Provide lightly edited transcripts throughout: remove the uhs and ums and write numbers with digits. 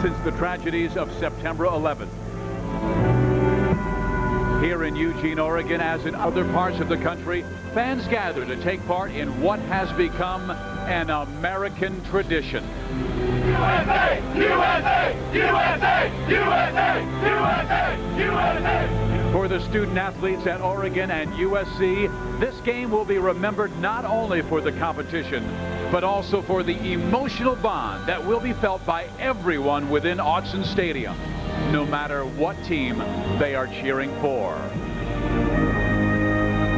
since the tragedies of September 11th. Here in Eugene, Oregon, as in other parts of the country, fans gather to take part in what has become an American tradition. USA! USA! USA! USA! USA! USA! For the student athletes at Oregon and USC, this game will be remembered not only for the competition, but also for the emotional bond that will be felt by everyone within Autzen Stadium, no matter what team they are cheering for.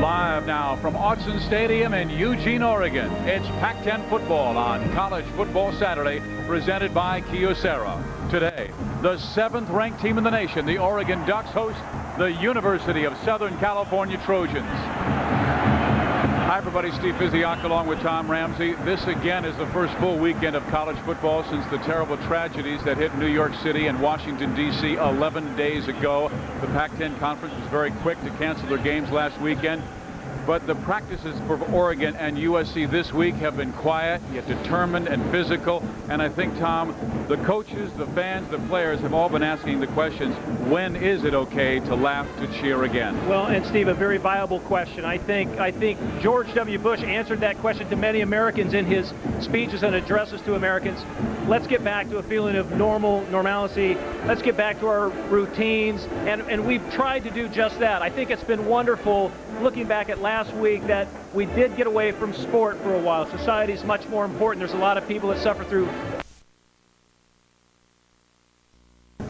Live now from Autzen Stadium in Eugene, Oregon, it's Pac-10 football on College Football Saturday, presented by Kyocera. Today, the 7th-ranked team in the nation, the Oregon Ducks, host the University of Southern California Trojans. Hi, everybody. Steve Physiak along with Tom Ramsey. This, again, is the first full weekend of college football since the terrible tragedies that hit New York City and Washington, D.C. 11 days ago. The Pac-10 Conference was very quick to cancel their games last weekend. But the practices for Oregon and USC this week have been quiet, yet determined and physical. And I think, Tom, the coaches, the fans, the players have all been asking the questions, when is it okay to laugh, to cheer again? Well, and Steve, a very viable question. I think George W. Bush answered that question to many Americans in his speeches and addresses to Americans. Let's get back to a feeling of normalcy. Let's get back to our routines. And we've tried to do just that. I think it's been wonderful looking back at last week that we did get away from sport for a while. Society is much more important. There's a lot of people that suffer through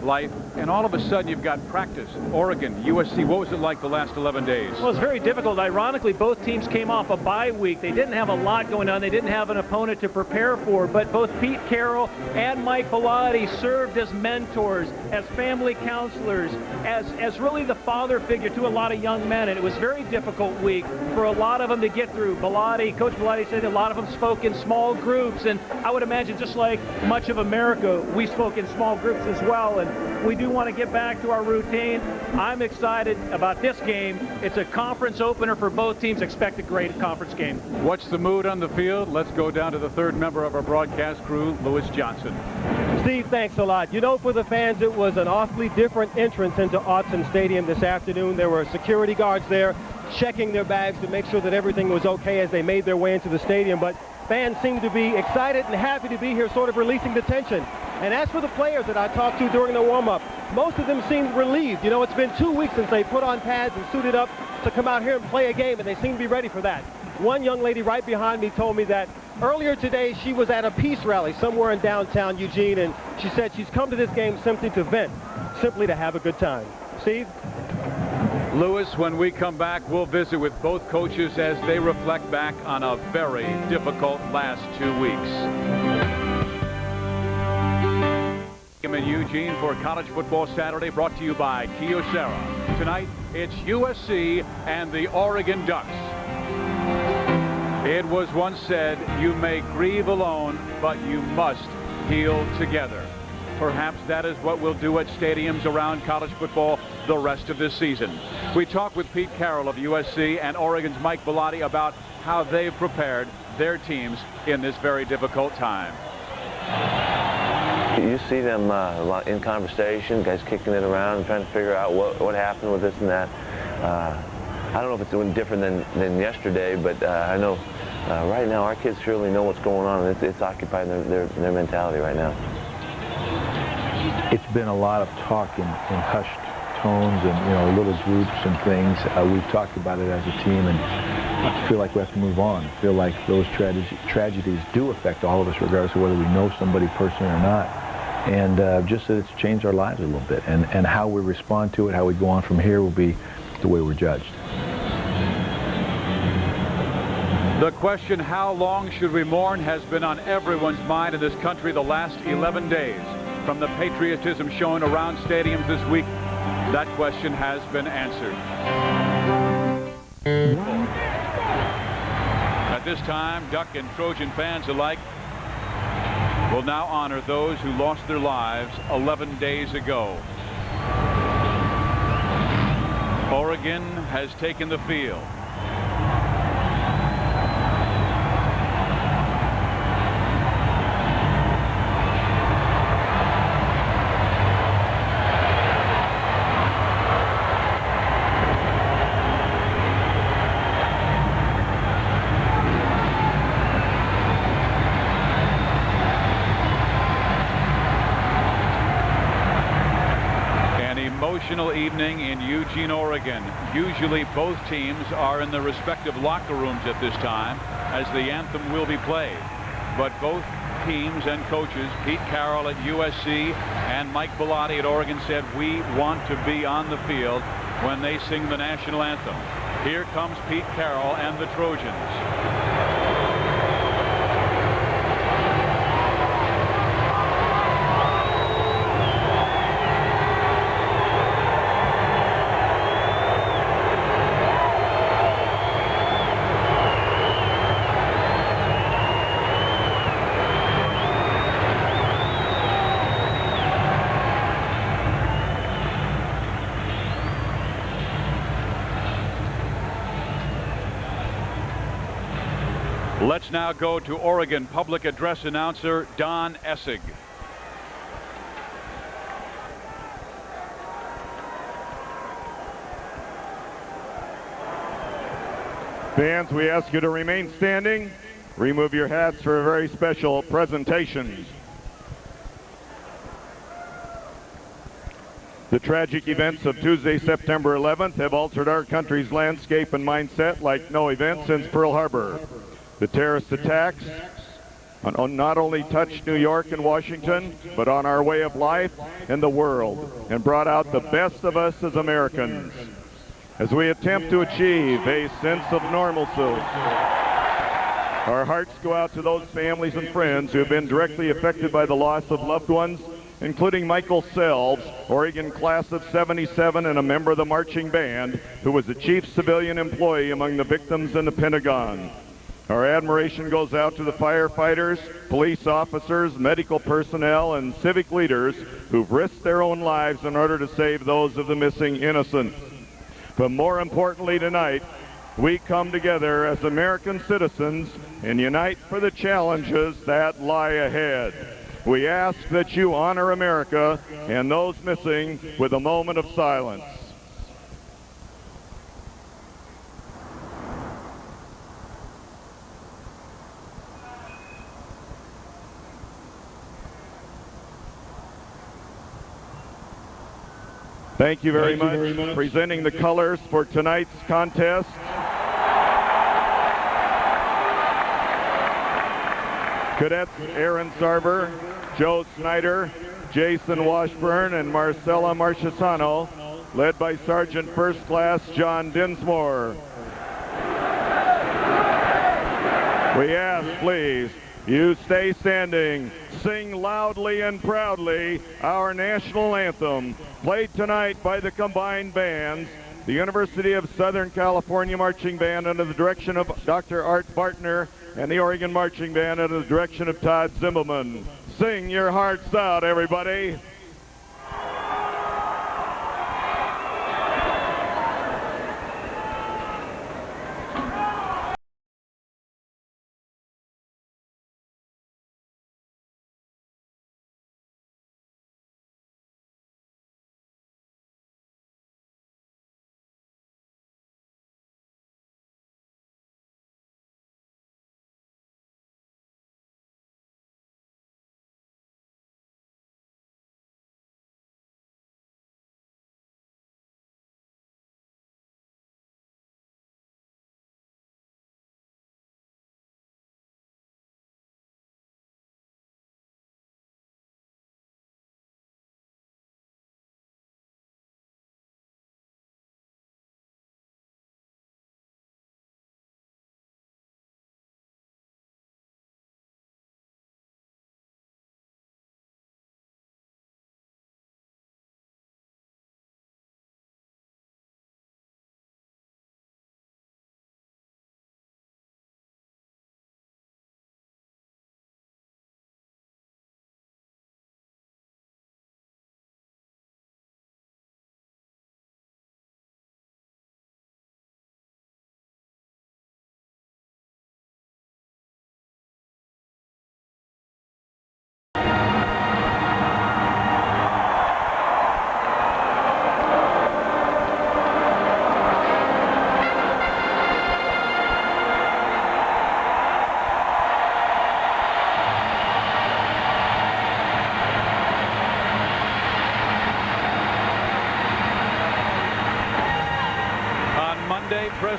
life, and all of a sudden you've got practice. Oregon, USC, what was it like the last 11 days? Well, it's very difficult. Ironically, both teams came off a bye week. They didn't have a lot going on. They didn't have an opponent to prepare for, but both Pete Carroll and Mike Bellotti served as mentors, as family counselors, as really the father figure to a lot of young men, and it was a very difficult week for a lot of them to get through. Coach Bellotti said a lot of them spoke in small groups, and I would imagine just like much of America, we spoke in small groups as well, and we do want to get back to our routine. I'm excited about this game. It's a conference opener for both teams. Expect a great conference game. What's the mood on the field? Let's go down to the third member of our broadcast crew, Lewis Johnson. Steve, thanks a lot. You know, for the fans, it was an awfully different entrance into Autzen Stadium this afternoon. There were security guards there checking their bags to make sure that everything was okay as they made their way into the stadium. But fans seemed to be excited and happy to be here, sort of releasing the tension. And as for the players that I talked to during the warm-up, most of them seemed relieved. You know, it's been 2 weeks since they put on pads and suited up to come out here and play a game, and they seem to be ready for that. One young lady right behind me told me that earlier today she was at a peace rally somewhere in downtown Eugene, and she said she's come to this game simply to vent, simply to have a good time. Steve? Lewis, when we come back, we'll visit with both coaches as they reflect back on a very difficult last 2 weeks. In Eugene for College Football Saturday, brought to you by Kyocera. Tonight, it's USC and the Oregon Ducks. It was once said, you may grieve alone, but you must heal together. Perhaps that is what we'll do at stadiums around college football the rest of this season. We talked with Pete Carroll of USC and Oregon's Mike Bellotti about how they've prepared their teams in this very difficult time. You see them a lot in conversation, guys kicking it around and trying to figure out what happened with this and that. I don't know if it's doing different than yesterday, but I know right now our kids surely know what's going on, and it's occupying their mentality right now. It's been a lot of talk in hushed tones and little groups and things. We've talked about it as a team, and I feel like we have to move on. I feel like those tragedies do affect all of us, regardless of whether we know somebody personally or not. And just that it's changed our lives a little bit. And how we respond to it, how we go on from here will be the way we're judged. The question, how long should we mourn, has been on everyone's mind in this country the last 11 days. From the patriotism shown around stadiums this week, that question has been answered. At this time, Duck and Trojan fans alike will now honor those who lost their lives 11 days ago. Oregon has taken the field. emotional evening in Eugene, Oregon. Usually both teams are in their respective locker rooms at this time as the anthem will be played. But both teams and coaches, Pete Carroll at USC and Mike Bellotti at Oregon, said we want to be on the field when they sing the national anthem. Here comes Pete Carroll and the Trojans. Let's now go to Oregon public address announcer Don Essig. Fans, we ask you to remain standing. Remove your hats for a very special presentation. The tragic events of Tuesday, September 11th have altered our country's landscape and mindset like no event since Pearl Harbor. The terrorist attacks not only touched New York and Washington, but on our way of life and the world, and brought out the best of us as Americans. As we attempt to achieve a sense of normalcy, our hearts go out to those families and friends who have been directly affected by the loss of loved ones, including Michael Selves, Oregon class of '77 and a member of the marching band, who was a chief civilian employee among the victims in the Pentagon. Our admiration goes out to the firefighters, police officers, medical personnel, and civic leaders who've risked their own lives in order to save those of the missing innocent. But more importantly tonight, we come together as American citizens and unite for the challenges that lie ahead. We ask that you honor America and those missing with a moment of silence. Thank you very much. Presenting the colors for tonight's contest. Cadets Aaron Sarber, Joe Snyder, Jason Washburn, and Marcella Marchesano, led by Sergeant First Class John Dinsmore. We ask, please, you stay standing. Sing loudly and proudly our national anthem, played tonight by the combined bands, the University of Southern California Marching Band under the direction of Dr. Art Bartner and the Oregon Marching Band under the direction of Todd Zimmelman. Sing your hearts out, everybody.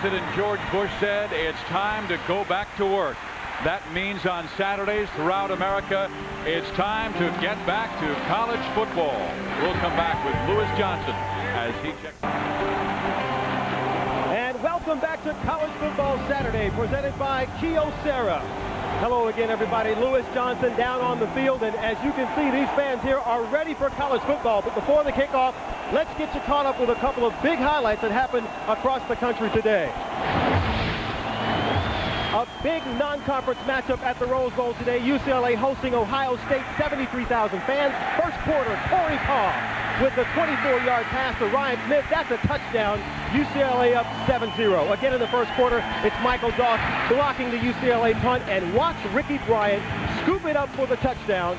President George Bush said it's time to go back to work. That means on Saturdays throughout America, it's time to get back to college football. We'll come back with Lewis Johnson as he checks. And welcome back to College Football Saturday, presented by Kyocera. Hello again, everybody. Lewis Johnson down on the field, and as you can see, these fans here are ready for college football. But before the kickoff, let's get you caught up with a couple of big highlights that happened across the country today. A big non-conference matchup at the Rose Bowl today. UCLA hosting Ohio State, 73,000 fans. First quarter, Corey Palm with the 24-yard pass to Ryan Smith. That's a touchdown. UCLA up 7-0. Again in the first quarter, it's Michael Doss blocking the UCLA punt, and watch Ricky Bryant scoop it up for the touchdown.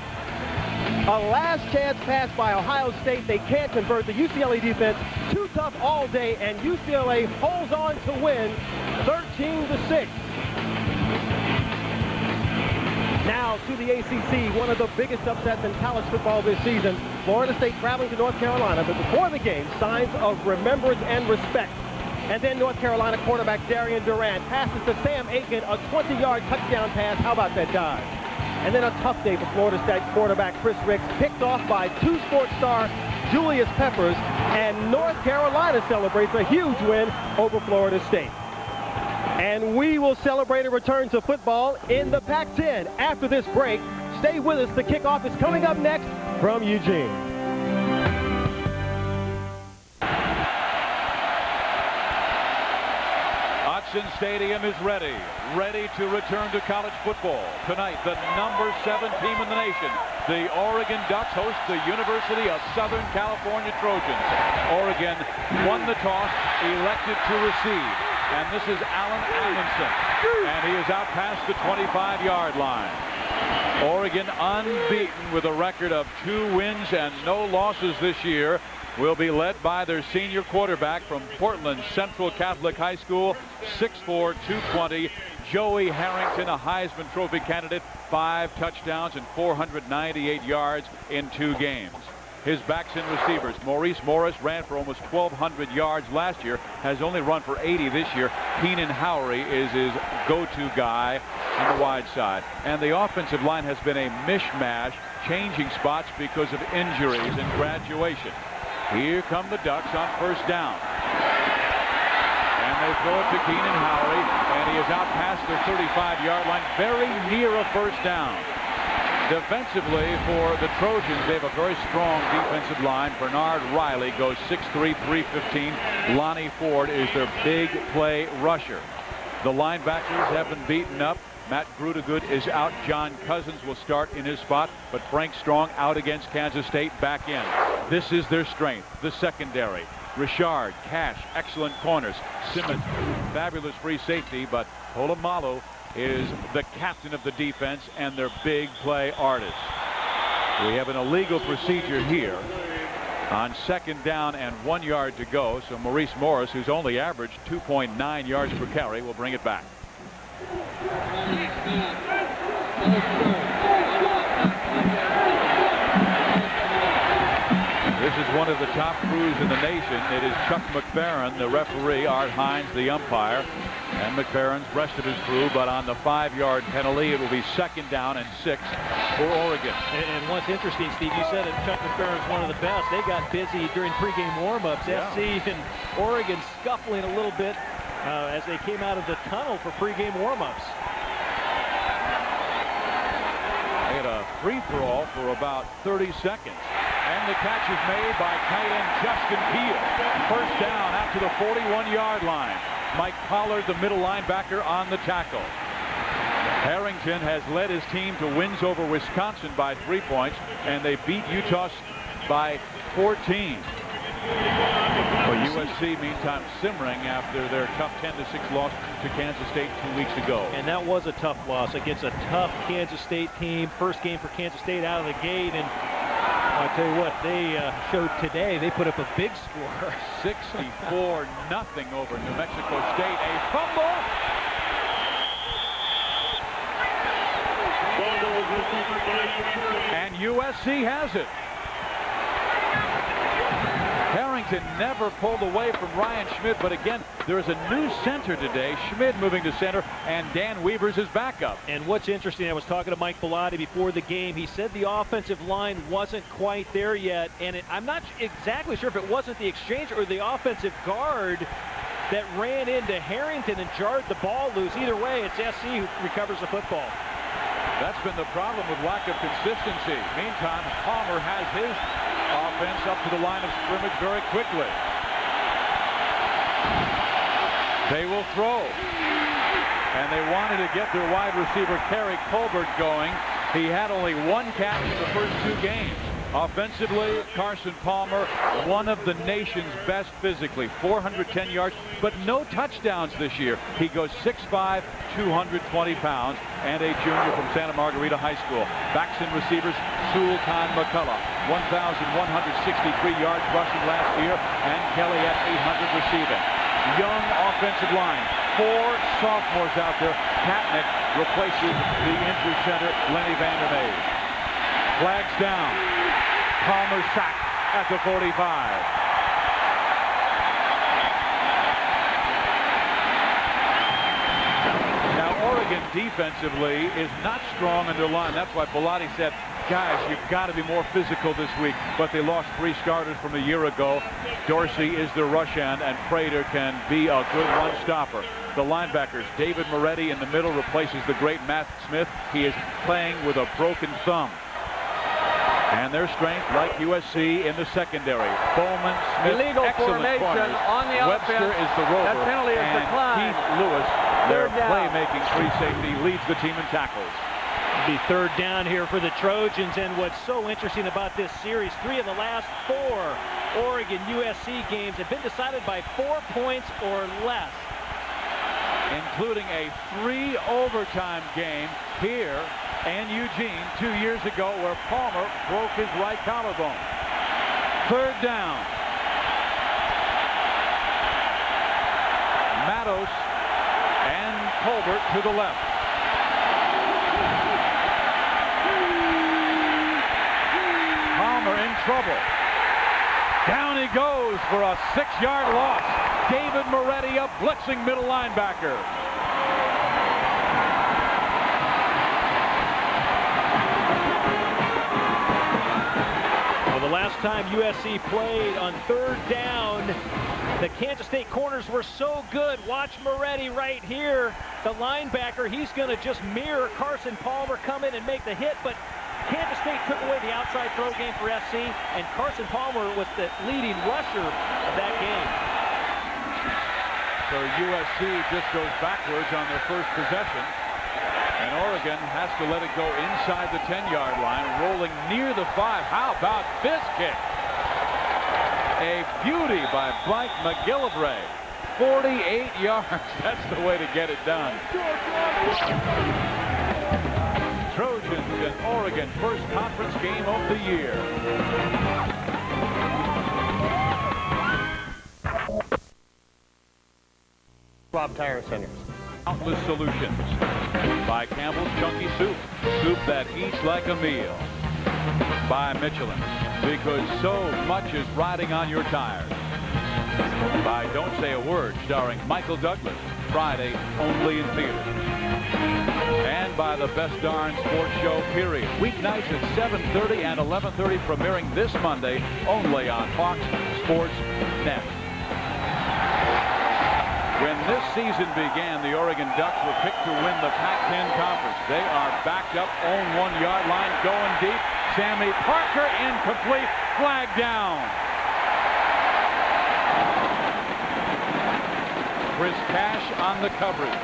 A last chance pass by Ohio State. They can't convert. The UCLA defense too tough all day, and UCLA holds on to win 13-6. Now to the ACC, one of the biggest upsets in college football this season. Florida State traveling to North Carolina, but before the game, signs of remembrance and respect. And then North Carolina quarterback Darian Durant passes to Sam Aiken, a 20-yard touchdown pass. How about that dive? And then a tough day for Florida State quarterback Chris Ricks, picked off by two-sport star Julius Peppers, and North Carolina celebrates a huge win over Florida State. And we will celebrate a return to football in the Pac-10 after this break. Stay with us. The kickoff is coming up next from Eugene. Autzen Stadium is ready to return to college football. Tonight, the number 7 team in the nation, the Oregon Ducks, host the University of Southern California Trojans. Oregon won the toss, elected to receive. And this is Allen Amundsen, and he is out past the 25-yard line. Oregon unbeaten with a record of 2 wins and no losses this year. Will be led by their senior quarterback from Portland Central Catholic High School, 6'4", 220, Joey Harrington, a Heisman Trophy candidate, 5 touchdowns and 498 yards in 2 games. His backs and receivers, Maurice Morris ran for almost 1,200 yards last year, has only run for 80 this year. Keenan Howery is his go-to guy on the wide side. And the offensive line has been a mishmash, changing spots because of injuries and graduation. Here come the Ducks on first down. And they throw it to Keenan Howery, and he is out past their 35-yard line, very near a first down. Defensively for the Trojans, they have a very strong defensive line. Bernard Riley goes 6'3", 315. Lonnie Ford is their big play rusher. The linebackers have been beaten up. Matt Grudegood is out. John Cousins will start in his spot, but Frank Strong out against Kansas State, back in. This is their strength, the secondary. Richard, Cash, excellent corners. Simmons, fabulous free safety, but Polamalu is the captain of the defense and their big play artist. We have an illegal procedure here on second down and 1 yard to go. So Maurice Morris, who's only averaged 2.9 yards per carry, will bring it back. This is one of the top crews in the nation. It is Chuck McFerrin, the referee, Art Hines, the umpire, and McFerrin's rest of his crew. But on the 5-yard penalty, it will be second down and 6 for Oregon. And what's interesting, Steve, you said that Chuck McFerrin's one of the best. They got busy during pregame warm-ups. Yeah. SC and Oregon scuffling a little bit as they came out of the tunnel for pregame warm-ups. They had a free-for-all for about 30 seconds. And the catch is made by tight end Justin Peel. First down after the 41-yard line. Mike Pollard, the middle linebacker, on the tackle. Harrington has led his team to wins over Wisconsin by 3 points, and they beat Utah by 14. Well, USC, meantime, simmering after their tough 10-6 loss to Kansas State 2 weeks ago. And that was a tough loss against a tough Kansas State team. First game for Kansas State out of the gate, and I'll tell you what, they showed today. They put up a big score. 64-0 over New Mexico State. A fumble. And USC has it. Harrington never pulled away from Ryan Schmidt, but again, there is a new center today. Schmidt moving to center, and Dan Weaver's his backup. And what's interesting, I was talking to Mike Bellotti before the game. He said the offensive line wasn't quite there yet, and I'm not exactly sure if it wasn't the exchange or the offensive guard that ran into Harrington and jarred the ball loose. Either way, it's SC who recovers the football. That's been the problem with lack of consistency. Meantime, Palmer has his offense up to the line of scrimmage very quickly. They will throw. And they wanted to get their wide receiver, Kerry Colbert, going. He had only one catch in the first 2 games. Offensively, Carson Palmer, one of the nation's best physically, 410 yards, but no touchdowns this year. He goes 6'5", 220 pounds, and a junior from Santa Margarita High School. Backs and receivers, Sultan McCullough, 1,163 yards rushing last year, and Kelly at 800 receiving. Young offensive line, 4 sophomores out there. Katnick replaces the injured center, Lenny Vandermeer. Flags down. Palmer sacked at the 45. Now, Oregon defensively is not strong in their line. That's why Bellotti said, guys, you've got to be more physical this week. But they lost 3 starters from a year ago. Dorsey is their rush end, and Prater can be a good run-stopper. The linebackers, David Moretti in the middle replaces the great Matt Smith. He is playing with a broken thumb. And their strength, like USC, in the secondary. Bowman, Smith, illegal excellent formation corners. on the Webster offense. is the rover. That penalty is and declined. Keith Lewis, their Third down. playmaking free safety, leads the team in tackles. Be 3rd down here for the Trojans, and what's so interesting about this series, 3 of the last 4 Oregon USC games have been decided by 4 points or less, including a 3 overtime game here in Eugene 2 years ago where Palmer broke his right collarbone. 3rd down. Matos and Colbert to the left. Palmer in trouble. Down he goes for a 6-yard loss. David Moretti, a blitzing middle linebacker. Well, the last time USC played on 3rd down, the Kansas State corners were so good. Watch Moretti right here. The linebacker, he's going to just mirror Carson Palmer, come in and make the hit, but Kansas State took away the outside throw game for SC, and Carson Palmer was the leading rusher of that game. So USC just goes backwards on their first possession, and Oregon has to let it go inside the 10-yard line, rolling near the 5. How about this kick? A beauty by Blake McGillivray. 48 yards. That's the way to get it done. Trojans and Oregon, first conference game of the year. Bob Tire Centers. Countless solutions. By Campbell's Chunky Soup. Soup that eats like a meal. By Michelin. Because so much is riding on your tires. By Don't Say a Word, starring Michael Douglas. Friday, only in theaters. And by the Best Darn Sports Show, period. Weeknights at 7:30 and 11:30, premiering this Monday, only on Fox Sports Net. When this season began, the Oregon Ducks were picked to win the Pac-10 Conference. They are backed up, own 1-yard line, going deep. Sammy Parker incomplete, flag down. Chris Cash on the coverage.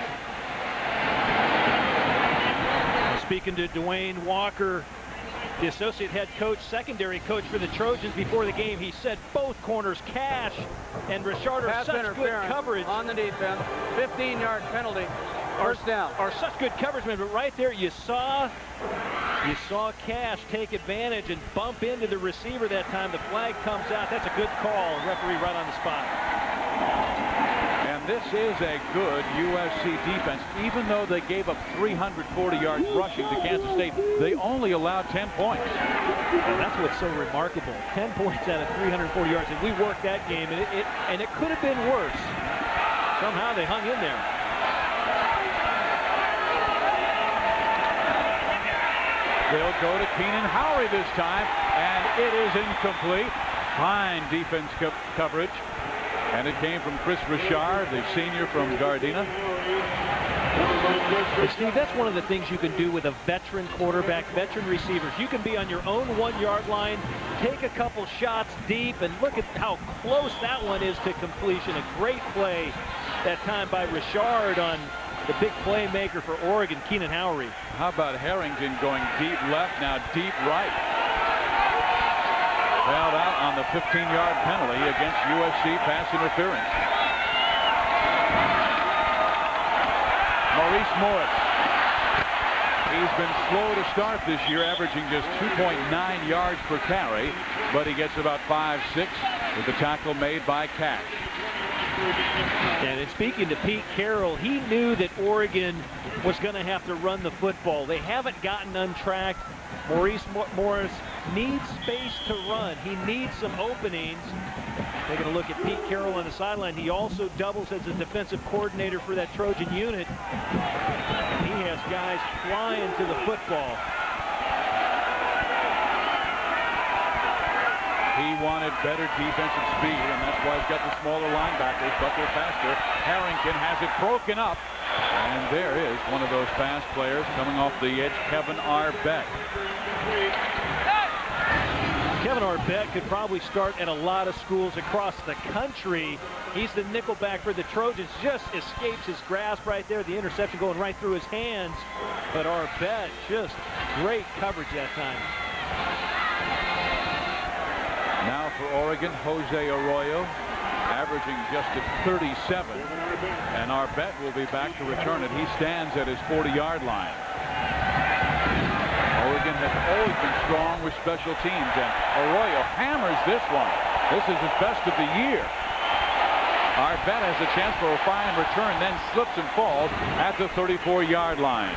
Speaking to Dwayne Walker, the associate head coach, secondary coach for the Trojans before the game, he said both corners, Cash and Richard, are such good coverage on the defense. 15-yard penalty. First down. Are such good coverage, man, but right there you saw Cash take advantage and bump into the receiver that time. The flag comes out. That's a good call. Referee right on the spot. And And this is a good USC defense. Even though they gave up 340 yards rushing to Kansas State, they only allowed 10 points. And that's what's so remarkable. 10 points out of 340 yards. And we worked that game, and it could have been worse. Somehow they hung in there. They'll go to Keenan Howery this time, and it is incomplete. Fine defense coverage. And it came from Chris Richard, the senior from Gardena. But Steve, that's one of the things you can do with a veteran quarterback, veteran receivers. You can be on your own 1-yard line, take a couple shots deep, and look at how close that one is to completion. A great play that time by Richard on the big playmaker for Oregon, Keenan Howery. How about Harrington going deep left, now deep right? Fouled out on the 15-yard penalty against USC pass interference. Maurice Morris. He's been slow to start this year, averaging just 2.9 yards per carry, but he gets about 5-6 with the tackle made by Cash. And in speaking to Pete Carroll, he knew that Oregon was going to have to run the football. They haven't gotten untracked. Maurice Morris needs space to run. He needs some openings. Taking a look at Pete Carroll on the sideline, he also doubles as a defensive coordinator for that Trojan unit. And he has guys flying to the football. He wanted better defensive speed, and that's why he's got the smaller linebackers, but they're faster. Harrington has it broken up, and there is one of those fast players coming off the edge, Kevin Arbett. Kevin Arbett could probably start at a lot of schools across the country. He's the nickelback for the Trojans. Just escapes his grasp right there. The interception going right through his hands. But Arbett, just great coverage that time. Now for Oregon, Jose Arroyo, averaging just at 37. And Arbett will be back to return it. He stands at his 40-yard line. Oregon has always been strong with special teams, and Arroyo hammers this one. This is his best of the year. Arbett has a chance for a fine return, then slips and falls at the 34-yard line.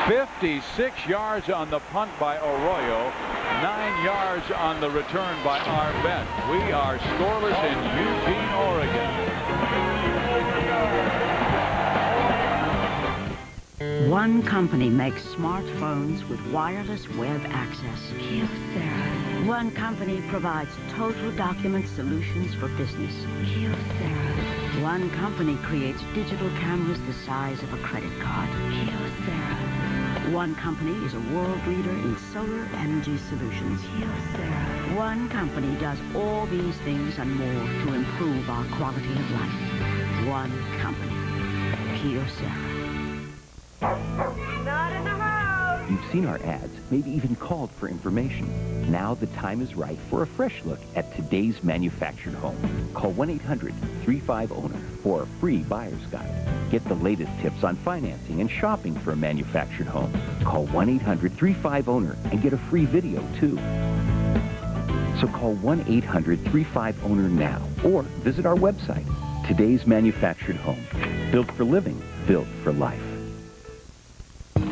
56 yards on the punt by Arroyo, 9 yards on the return by Arbett. We are scoreless in Eugene, Oregon. One company makes smartphones with wireless web access. Kyocera. One company provides total document solutions for business. Kyocera. One company creates digital cameras the size of a credit card. Kyocera. One company is a world leader in solar energy solutions. Kyocera. One company does all these things and more to improve our quality of life. One company. Kyocera. Not in the house! You've seen our ads, maybe even called for information. Now the time is right for a fresh look at today's manufactured home. Call 1-800-35-OWNER for a free buyer's guide. Get the latest tips on financing and shopping for a manufactured home. Call 1-800-35-OWNER and get a free video, too. So call 1-800-35-OWNER now or visit our website. Today's manufactured home. Built for living, built for life.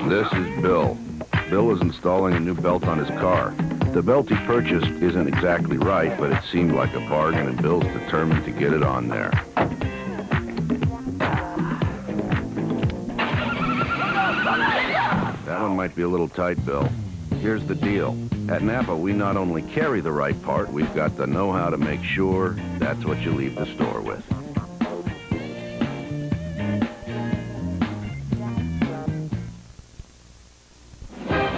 This is Bill. Bill is installing a new belt on his car. The belt he purchased isn't exactly right, but it seemed like a bargain, and Bill's determined to get it on there. That one might be a little tight, Bill. Here's the deal. At Napa, we not only carry the right part, we've got the know-how to make sure that's what you leave the store with.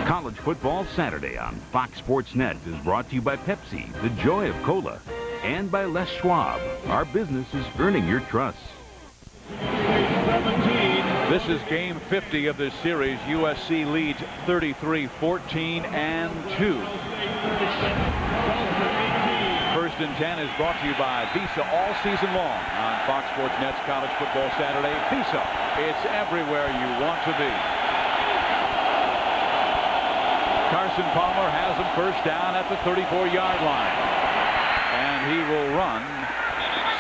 College Football Saturday on Fox Sports Net is brought to you by Pepsi, the joy of cola, and by Les Schwab. Our business is earning your trust. This is game 50 of this series. USC leads 33-14 and 2. First and 10 is brought to you by Visa all season long on Fox Sports Net's College Football Saturday. Visa, it's everywhere you want to be. Carson Palmer has him first down at the 34-yard line. And he will run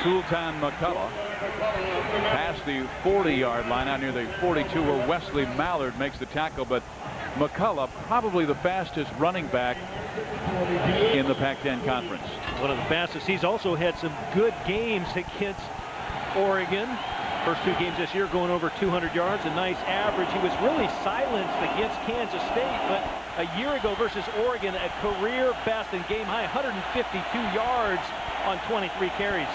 Sultan McCullough past the 40-yard line out near the 42 where Wesley Mallard makes the tackle. But McCullough, probably the fastest running back in the Pac-10 Conference. One of the fastest. He's also had some good games against Oregon. First 2 games this year going over 200 yards, a nice average. He was really silenced against Kansas State, but a year ago versus Oregon, a career best and game high 152 yards on 23 carries.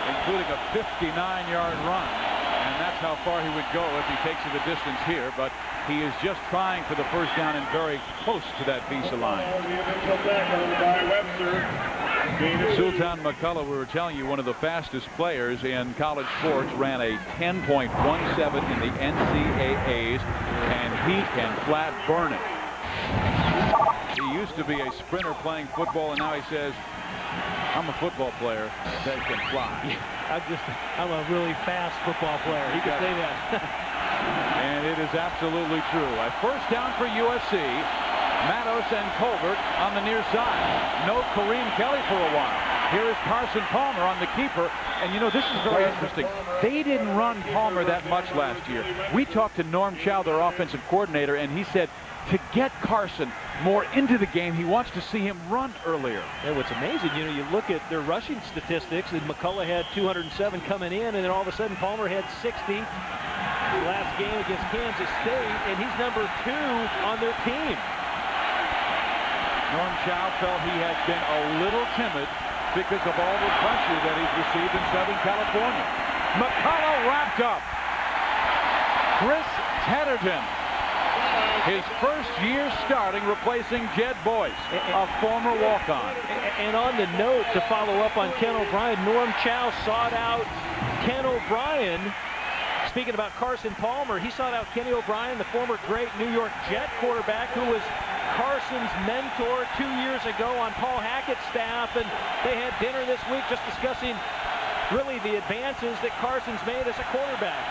Including a 59-yard run. And that's how far he would go if he takes it the distance here. But he is just trying for the first down and very close to that Visa line. Sultan McCullough, we were telling you, one of the fastest players in college sports, ran a 10.17 in the NCAAs, and he can flat burn it. He used to be a sprinter playing football, and now he says, I'm a football player that can fly. I'm a really fast football player. He can say that. And it is absolutely true. A first down for USC. Matos and Colbert on the near side. No Kareem Kelly for a while. Here is Carson Palmer on the keeper. And you know, this is very interesting. They didn't run Palmer that much last year. We talked to Norm Chow, their offensive coordinator, and he said to get Carson more into the game, he wants to see him run earlier. And what's amazing, you know, you look at their rushing statistics, and McCullough had 207 coming in, and then all of a sudden Palmer had 60 last game against Kansas State, and he's number 2 on their team. Norm Chow felt he had been a little timid because of all the pressure that he's received in Southern California. McCullough wrapped up. Chris Tedderton, his first year starting, replacing Jed Boyce, a former walk-on. And on the note, to follow up on Ken O'Brien, Norm Chow sought out Ken O'Brien. Speaking about Carson Palmer, he sought out Kenny O'Brien, the former great New York Jet quarterback who was Carson's mentor 2 years ago on Paul Hackett's staff, and they had dinner this week just discussing really the advances that Carson's made as a quarterback.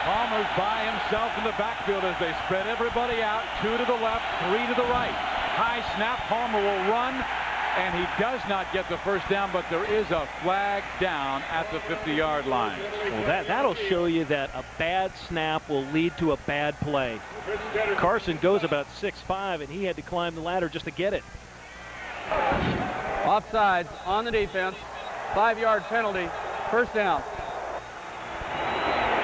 Palmer's by himself in the backfield as they spread everybody out. 2 to the left, 3 to the right. High snap, Palmer will run, and he does not get the first down, but there is a flag down at the 50-yard line. Well, that'll show you that a bad snap will lead to a bad play. Carson goes about 6'5", and he had to climb the ladder just to get it. Offsides on the defense. 5-yard penalty. First down.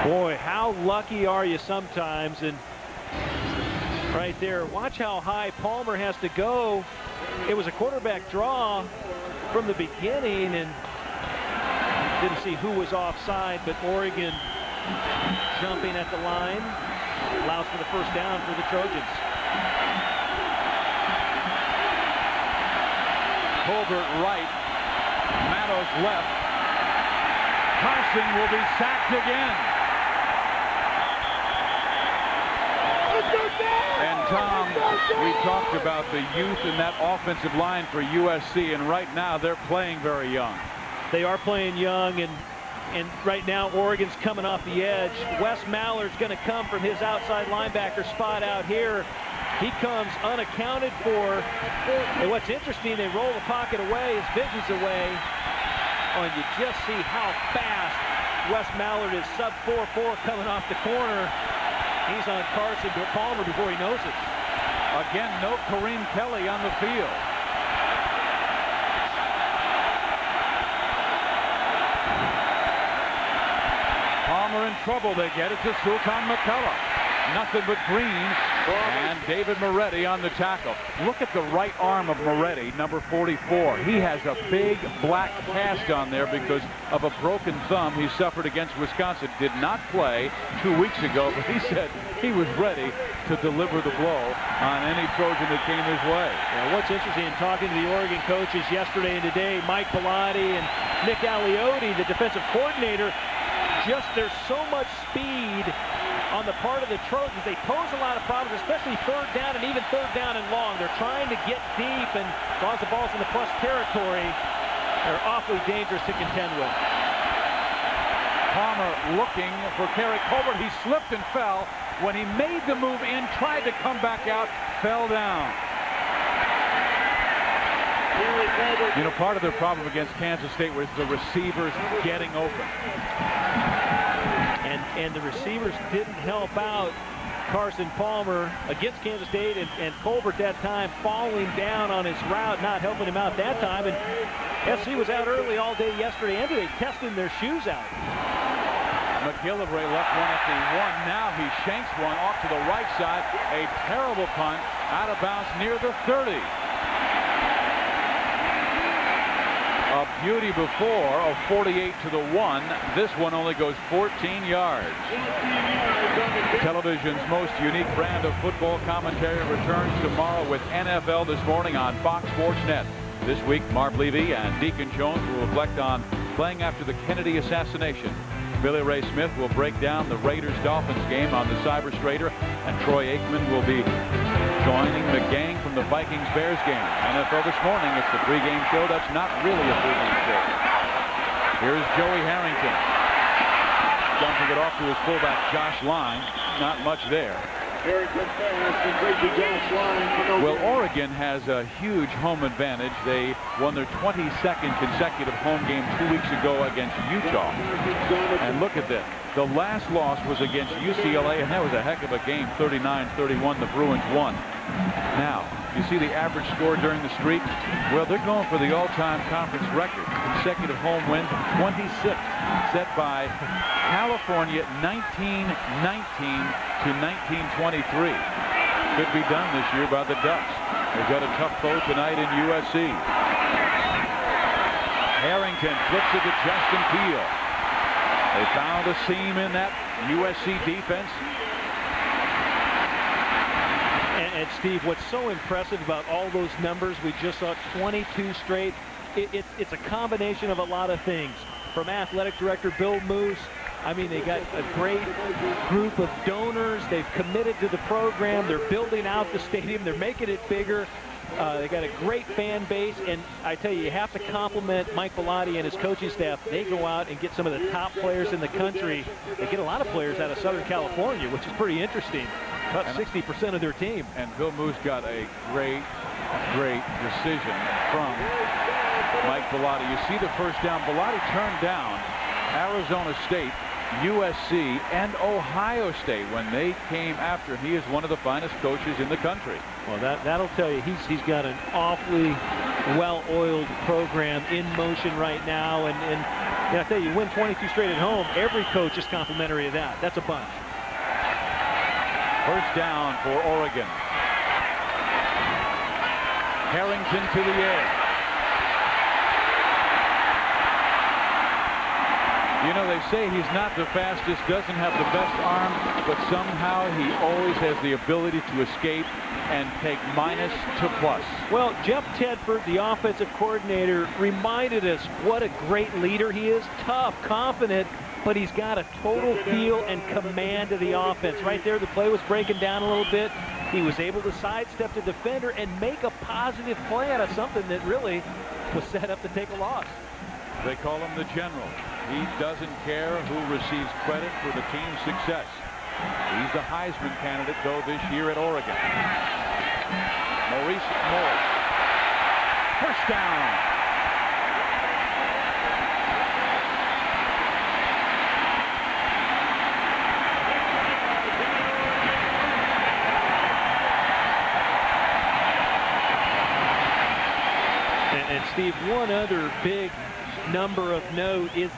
Boy, how lucky are you sometimes? And right there, watch how high Palmer has to go. It was a quarterback draw from the beginning, and didn't see who was offside, but Oregon jumping at the line allows for the first down for the Trojans. Colbert right, Matos left. Carson will be sacked again. And Tom, we talked about the youth in that offensive line for USC, and right now they're playing very young. They are playing young, and right now Oregon's coming off the edge. Wes Mallard's going to come from his outside linebacker spot out here. He comes unaccounted for. And what's interesting, they roll the pocket away, his vision's away. Oh, and you just see how fast Wes Mallard is. Sub 4.4 coming off the corner. He's on Carson Palmer before he knows it. Again, no Kareem Kelly on the field. Palmer in trouble. They get it to Sultan McCullough. Nothing but green, and David Moretti on the tackle. Look at the right arm of Moretti, number 44. He has a big black cast on there because of a broken thumb he suffered against Wisconsin. Did not play 2 weeks ago, but he said he was ready to deliver the blow on any Trojan that came his way. Yeah, what's interesting in talking to the Oregon coaches yesterday and today, Mike Bellotti and Nick Aliotti, the defensive coordinator, just there's so much speed on the part of the Trojans. They pose a lot of problems, especially third down and even third down and long. They're trying to get deep, and as long as the ball's in the plus territory, they're awfully dangerous to contend with. Palmer looking for Kerry Colbert. He slipped and fell. When he made the move in, tried to come back out, fell down. You know, part of their problem against Kansas State was the receivers getting open. And the receivers didn't help out Carson Palmer against Kansas State, and Colbert that time falling down on his route, not helping him out that time. And SC was out early all day yesterday and today, testing their shoes out. McGillivray left one at the 1. Now he shanks one off to the right side. A terrible punt out of bounds near the 30. A beauty before, a 48 to the 1. This one only goes 14 yards. Television's most unique brand of football commentary returns tomorrow with NFL This Morning on Fox Sports Net. This week, Marv Levy and Deacon Jones will reflect on playing after the Kennedy assassination. Billy Ray Smith will break down the Raiders-Dolphins game on the Cyber Strader, and Troy Aikman will be joining the gang from the Vikings-Bears game. NFL This Morning, it's the pregame show that's not really a pregame show. Here's Joey Harrington. Dumping it off to his fullback, Josh Line. Not much there. Well, Oregon has a huge home advantage. They won their 22nd consecutive home game 2 weeks ago against Utah. And look at this. The last loss was against UCLA, and that was a heck of a game, 39-31. The Bruins won. Now, you see the average score during the streak? Well, they're going for the all-time conference record. Consecutive home wins, 26, set by California, 1919 to 1923. Could be done this year by the Ducks. They've got a tough foe tonight in USC. Harrington flips it to Justin Peele. They found a seam in that USC defense. And Steve, what's so impressive about all those numbers, we just saw 22 straight. It's a combination of a lot of things. From athletic director Bill Moose, I mean, they got a great group of donors. They've committed to the program. They're building out the stadium. They're making it bigger. They got a great fan base, and I tell you have to compliment Mike Bellotti and his coaching staff. They go out and get some of the top players in the country. They get a lot of players out of Southern California, which is pretty interesting. About 60% of their team. And Bill Moose got a great decision from Mike Bellotti. You see the first down. Bellotti turned down Arizona State, USC, and Ohio State when they came after him. He is one of the finest coaches in the country. Well, that'll tell you he's got an awfully well-oiled program in motion right now. And I tell you, win 22 straight at home, every coach is complimentary of that. That's a bunch. First down for Oregon. Harrington to the air. You know, they say he's not the fastest, doesn't have the best arm, but somehow he always has the ability to escape and take minus to plus. Well, Jeff Tedford, the offensive coordinator, reminded us what a great leader he is. Tough, confident, but he's got a total feel and command of the offense. Right there, the play was breaking down a little bit. He was able to sidestep the defender and make a positive play out of something that really was set up to take a loss. They call him the general. He doesn't care who receives credit for the team's success. He's the Heisman candidate, though, this year at Oregon. Maurice Moore. First down. And Steve, one other big number of note is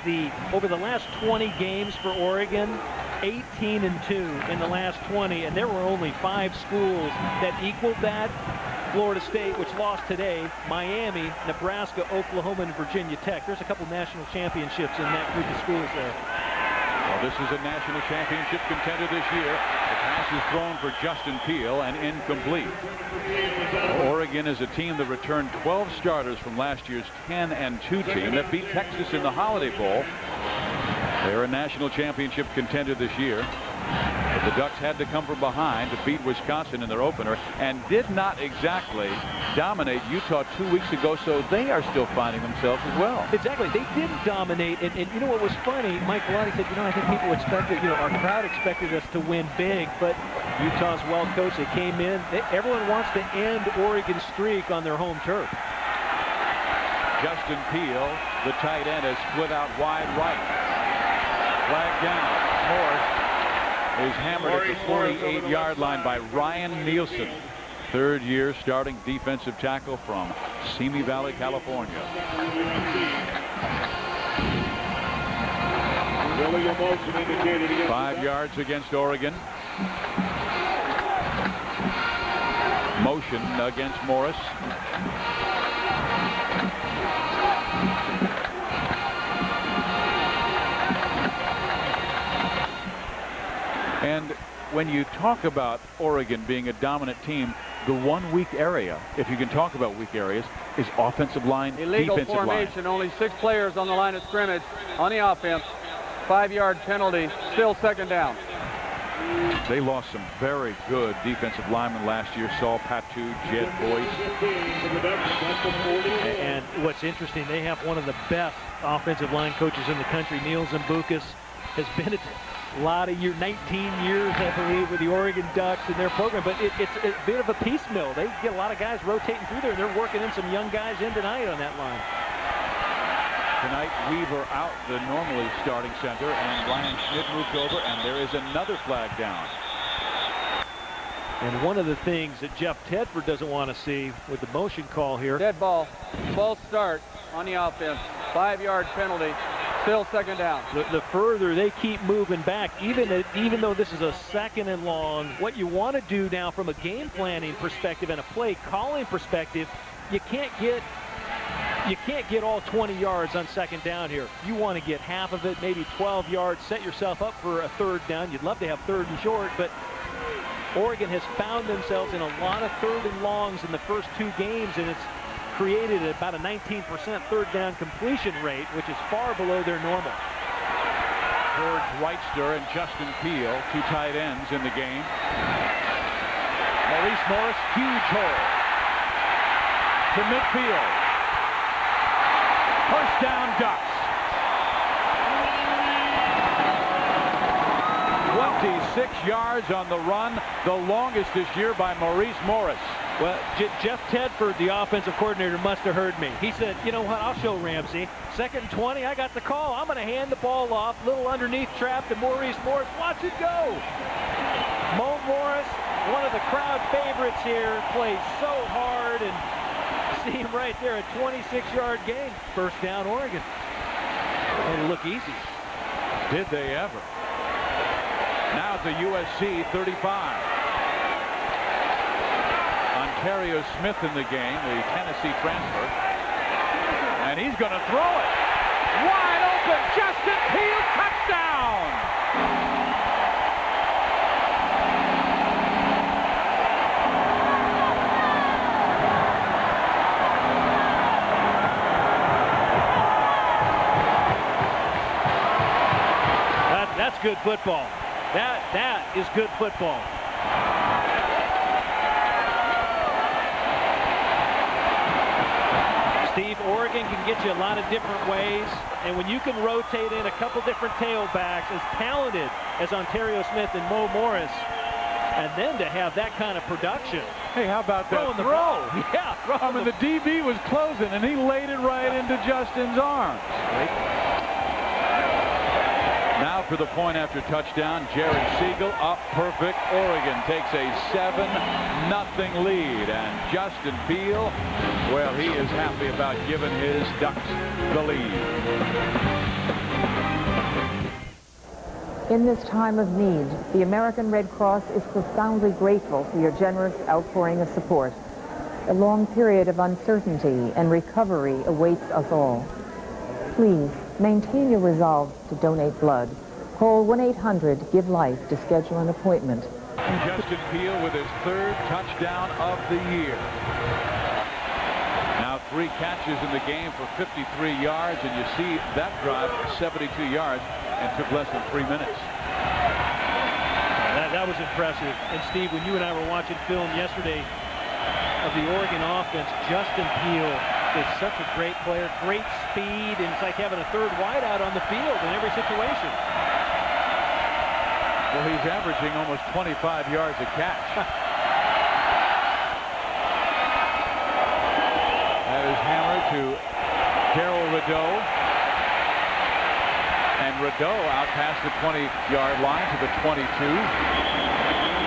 over the last 20 games for Oregon, 18-2 in the last 20, and there were only 5 schools that equaled that. Florida State, which lost today, Miami, Nebraska, Oklahoma, and Virginia Tech. There's a couple national championships in that group of schools there. Well, this is a national championship contender this year. The pass is thrown for Justin Peele and incomplete. Oregon is a team that returned 12 starters from last year's 10-2 team that beat Texas in the Holiday Bowl. They're a national championship contender this year. But the Ducks had to come from behind to beat Wisconsin in their opener and did not exactly dominate Utah 2 weeks ago, so they are still finding themselves as well. Exactly. They didn't dominate, and you know what was funny? Mike Bellotti said, I think people expected, our crowd expected us to win big, but Utah's well coached. They came in. Everyone wants to end Oregon's streak on their home turf. Justin Peel, the tight end, is split out wide right. Flag down. Morris is hammered at the 48-yard line by Ryan Nielsen. Third-year starting defensive tackle from Simi Valley, California. 5 yards against Oregon. Motion against Morris. And when you talk about Oregon being a dominant team, the one weak area, if you can talk about weak areas, is offensive line, illegal defensive formation. line. Only 6 players on the line of scrimmage on the offense. 5-yard penalty. Still second down. They lost some very good defensive linemen last year. Saul Patu, Jed Boyce. And what's interesting, they have one of the best offensive line coaches in the country. Neil Zambucas has been a lot of years, 19 years, I believe, with the Oregon Ducks in their program. But it's a bit of a piecemeal. They get a lot of guys rotating through there, and they're working in some young guys in tonight on that line. Tonight, Weaver out, the normally starting center, and Ryan Schmidt moved over, and there is another flag down. And one of the things that Jeff Tedford doesn't want to see with the motion call here. Dead ball. False start on the offense. 5-yard penalty. Still second down. The further they keep moving back, even though this is a 2nd and long, what you want to do now from a game planning perspective and a play calling perspective, you can't get all 20 yards on 2nd down here. You want to get half of it, maybe 12 yards, set yourself up for a 3rd down. You'd love to have 3rd and short, but Oregon has found themselves in a lot of 3rd and longs in the first 2 games, and it's created about a 19% 3rd down completion rate, which is far below their normal. George Wrightster and Justin Peel, 2 tight ends in the game. Maurice Morris, huge hole to midfield. First down, Ducks. 26 yards on the run, the longest this year by Maurice Morris. Well, Jeff Tedford, the offensive coordinator, must have heard me. He said, you know what, I'll show Ramsey. 2nd and 20, I got the call. I'm going to hand the ball off. Little underneath trap to Maurice Morris. Watch it go. Mo Morris, one of the crowd favorites here, plays so hard, and see him right there, a 26-yard gain. First down, Oregon. It'll look easy. Did they ever? Now it's a USC 35. Ontario Smith in the game, the Tennessee transfer. And he's going to throw it. Wide open. Justin Peel, touchdown. That's good football. That is good football. Steve, Oregon can get you a lot of different ways, and when you can rotate in a couple different tailbacks, as talented as Ontario Smith and Mo Morris, and then to have that kind of production. Hey, how about that throw? Yeah, I mean, the DB was closing, and he laid it right into Justin's arms. Now for the point after touchdown, Jared Siegel up perfect. Oregon takes a 7-0 lead, and Justin Peel, well, he is happy about giving his Ducks the lead. In this time of need, the American Red Cross is profoundly grateful for your generous outpouring of support. A long period of uncertainty and recovery awaits us all. Please maintain your resolve to donate blood. Call 1-800-GIVE-LIFE to schedule an appointment. Justin Peel with his 3rd touchdown of the year. Now 3 catches in the game for 53 yards, and you see that drive 72 yards and took less than 3 minutes. That was impressive. And Steve, when you and I were watching film yesterday of the Oregon offense, Justin Peel is such a great player, great speed, and it's like having a 3rd wideout on the field in every situation. Well, he's averaging almost 25 yards a catch. That is hammered to Rideau. And Rideau out past the 20-yard line to the 22.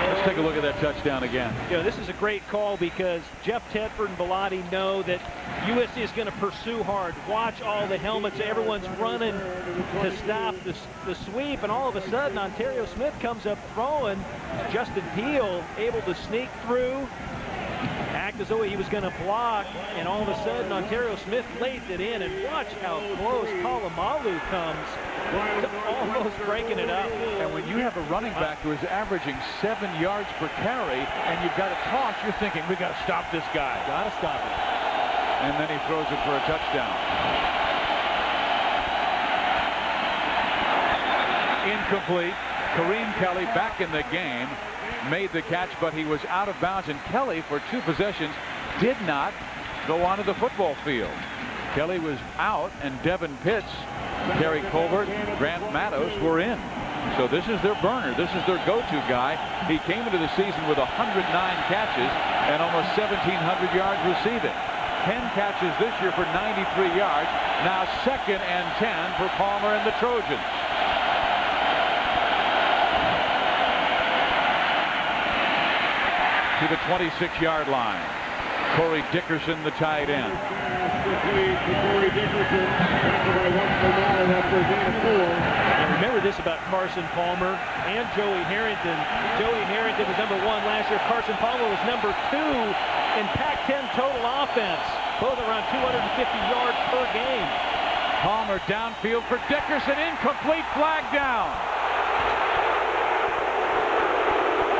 Let's take a look at that touchdown again. You know, this is a great call because Jeff Tedford and Bellotti know that USC is going to pursue hard. Watch all the helmets. Everyone's running to stop the sweep, and all of a sudden Ontario Smith comes up throwing. Justin Peel able to sneak through, act as though he was going to block, and all of a sudden Ontario Smith lays it in, and watch how close Kalamalu comes to almost breaking it up. And when you have a running back who is averaging 7 yards per carry and you've got a toss, you're thinking, we got to stop this guy. Got to stop it. And then he throws it for a touchdown. Incomplete. Kareem Kelly back in the game. Made the catch, but he was out of bounds, and Kelly, for 2 possessions, did not go onto the football field. Kelly was out, and Devin Pitts, Terry Colbert, Grant Matos were in. So this is their burner. This is their go-to guy. He came into the season with 109 catches and almost 1,700 yards receiving. 10 catches this year for 93 yards. Now 2nd and 10 for Palmer and the Trojans. To the 26-yard line. Corey Dickerson, the tight end. And remember this about Carson Palmer and Joey Harrington. Joey Harrington was #1 last year. Carson Palmer was #2 in Pac-10 total offense. Both around 250 yards per game. Palmer downfield for Dickerson. Incomplete, flag down.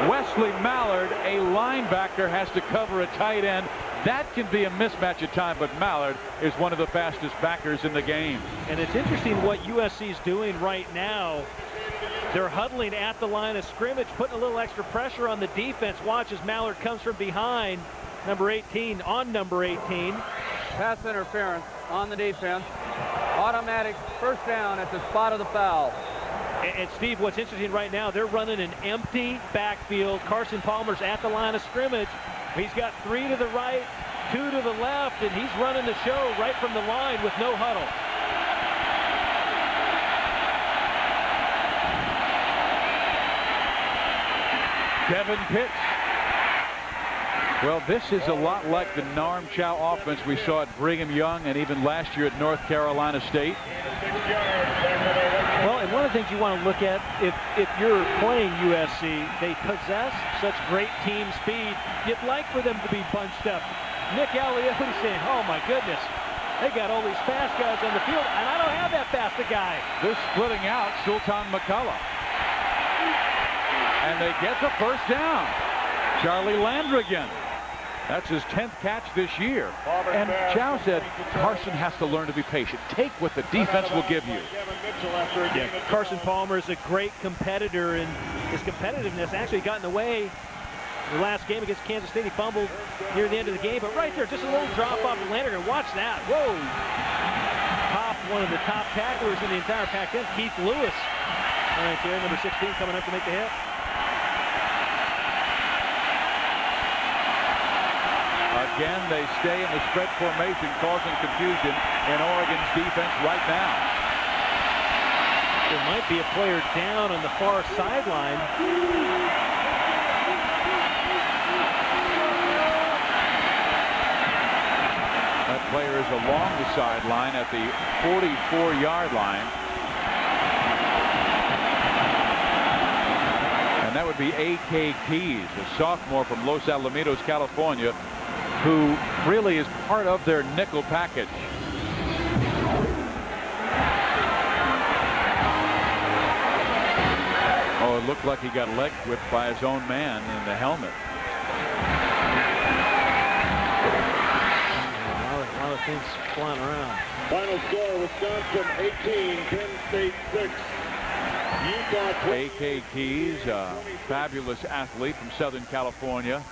Wesley Mallard, a linebacker, has to cover a tight end. That can be a mismatch at time, but Mallard is one of the fastest backers in the game. And it's interesting what USC is doing right now. They're huddling at the line of scrimmage, putting a little extra pressure on the defense. Watch as Mallard comes from behind. Number 18 on number 18. Pass interference on the defense. Automatic first down at the spot of the foul. And Steve, what's interesting right now, they're running an empty backfield. Carson Palmer's at the line of scrimmage. He's got 3 to the right, 2 to the left, and he's running the show right from the line with no huddle. Devin Pitts. Well, this is a lot like the Norm Chow offense we saw at Brigham Young and even last year at North Carolina State. Well, and one of the things you want to look at, if you're playing USC, they possess such great team speed. You'd like for them to be bunched up. Nick Aliotti saying, oh my goodness, they got all these fast guys on the field, and I don't have that fast a guy. They're splitting out Sultan McCullough. And they get the first down. Charlie Landrigan. That's his 10th catch this year. And Chow said Carson has to learn to be patient. Take what the defense will give you. Yeah, Carson Palmer is a great competitor, and his competitiveness actually got in the way. The last game against Kansas State, he fumbled near the end of the game. But right there, just a little drop off of Landrigan. Watch that. Whoa. One of the top tacklers in the entire Pac-10, Keith Lewis. Right there, number 16 coming up to make the hit. Again, they stay in the spread formation, causing confusion in Oregon's defense right now. There might be a player down on the far sideline. That player is along the sideline at the 44-yard line. And that would be A.K. Keys, a sophomore from Los Alamitos, California, who really is part of their nickel package. Oh, it looked like he got leg whipped by his own man in the helmet. A lot of things flying around. Final score, Wisconsin 18, Penn State 6. Utah. A.K. Keys, a fabulous athlete from Southern California.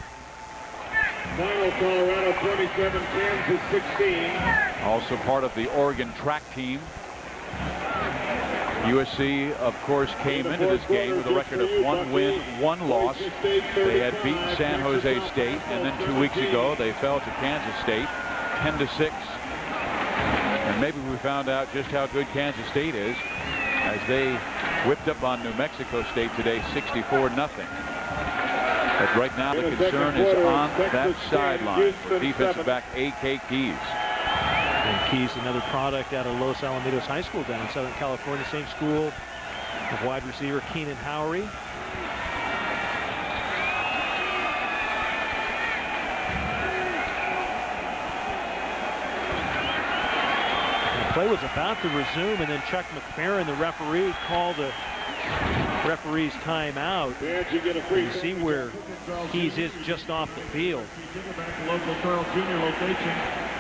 Final, Colorado 27, Kansas 16. Also part of the Oregon track team. USC, of course, came into this game with a record of 1 win, 1 loss. They had beaten San Jose State, and then 2 weeks ago they fell to Kansas State 10-6. And maybe we found out just how good Kansas State is as they whipped up on New Mexico State today 64-0. But right now the concern is on that sideline for defensive back A.K. Keys. And Keys, another product out of Los Alamitos High School down in Southern California, same school with wide receiver Keenan Howery. Play was about to resume, and then Chuck McFerrin, the referee, called the referee's timeout. You see where Keys is just off the field.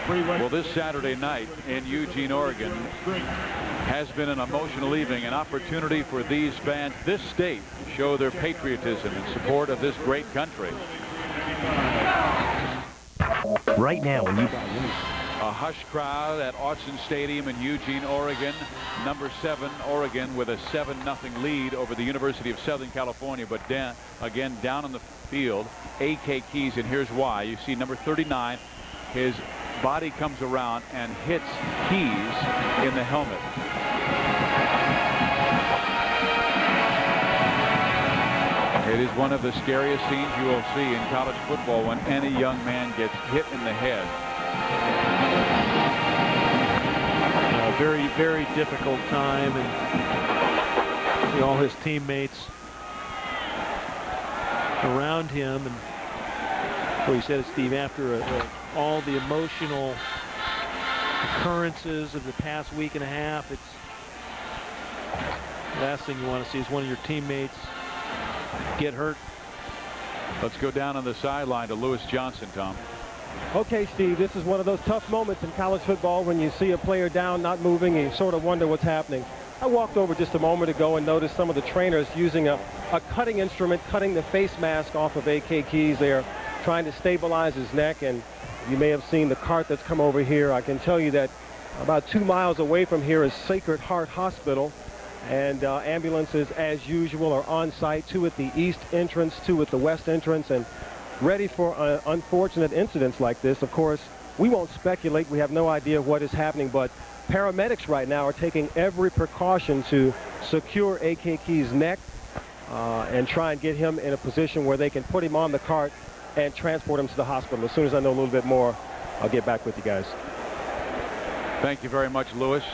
Well, this Saturday night in Eugene, Oregon has been an emotional evening, an opportunity for these fans, this state, to show their patriotism in support of this great country. Right now, when you a hushed crowd at Autzen Stadium in Eugene, Oregon. Number 7, Oregon, with a 7-0 lead over the University of Southern California. But again, down on the field, A.K. Keys, and here's why. You see number 39, his body comes around and hits Keys in the helmet. It is one of the scariest scenes you will see in college football when any young man gets hit in the head. Very, very difficult time, and all his teammates around him. And what he said, Steve, after all the emotional occurrences of the past week and a half, it's the last thing you want to see is one of your teammates get hurt. Let's go down on the sideline to Lewis Johnson, Tom. Okay, Steve, this is one of those tough moments in college football when you see a player down, not moving, and you sort of wonder what's happening. I walked over just a moment ago and noticed some of the trainers using a cutting instrument, cutting the face mask off of A.K. Keys. They're trying to stabilize his neck, and you may have seen the cart that's come over here. I can tell you that about 2 miles away from here is Sacred Heart Hospital, and ambulances, as usual, are on site, 2 at the east entrance, 2 at the west entrance, and ready for unfortunate incidents like this. Of course, we won't speculate. We have no idea what is happening, but paramedics right now are taking every precaution to secure A.K. Keys' neck and try and get him in a position where they can put him on the cart and transport him to the hospital. As soon as I know a little bit more, I'll get back with you guys. Thank you very much, Lewis.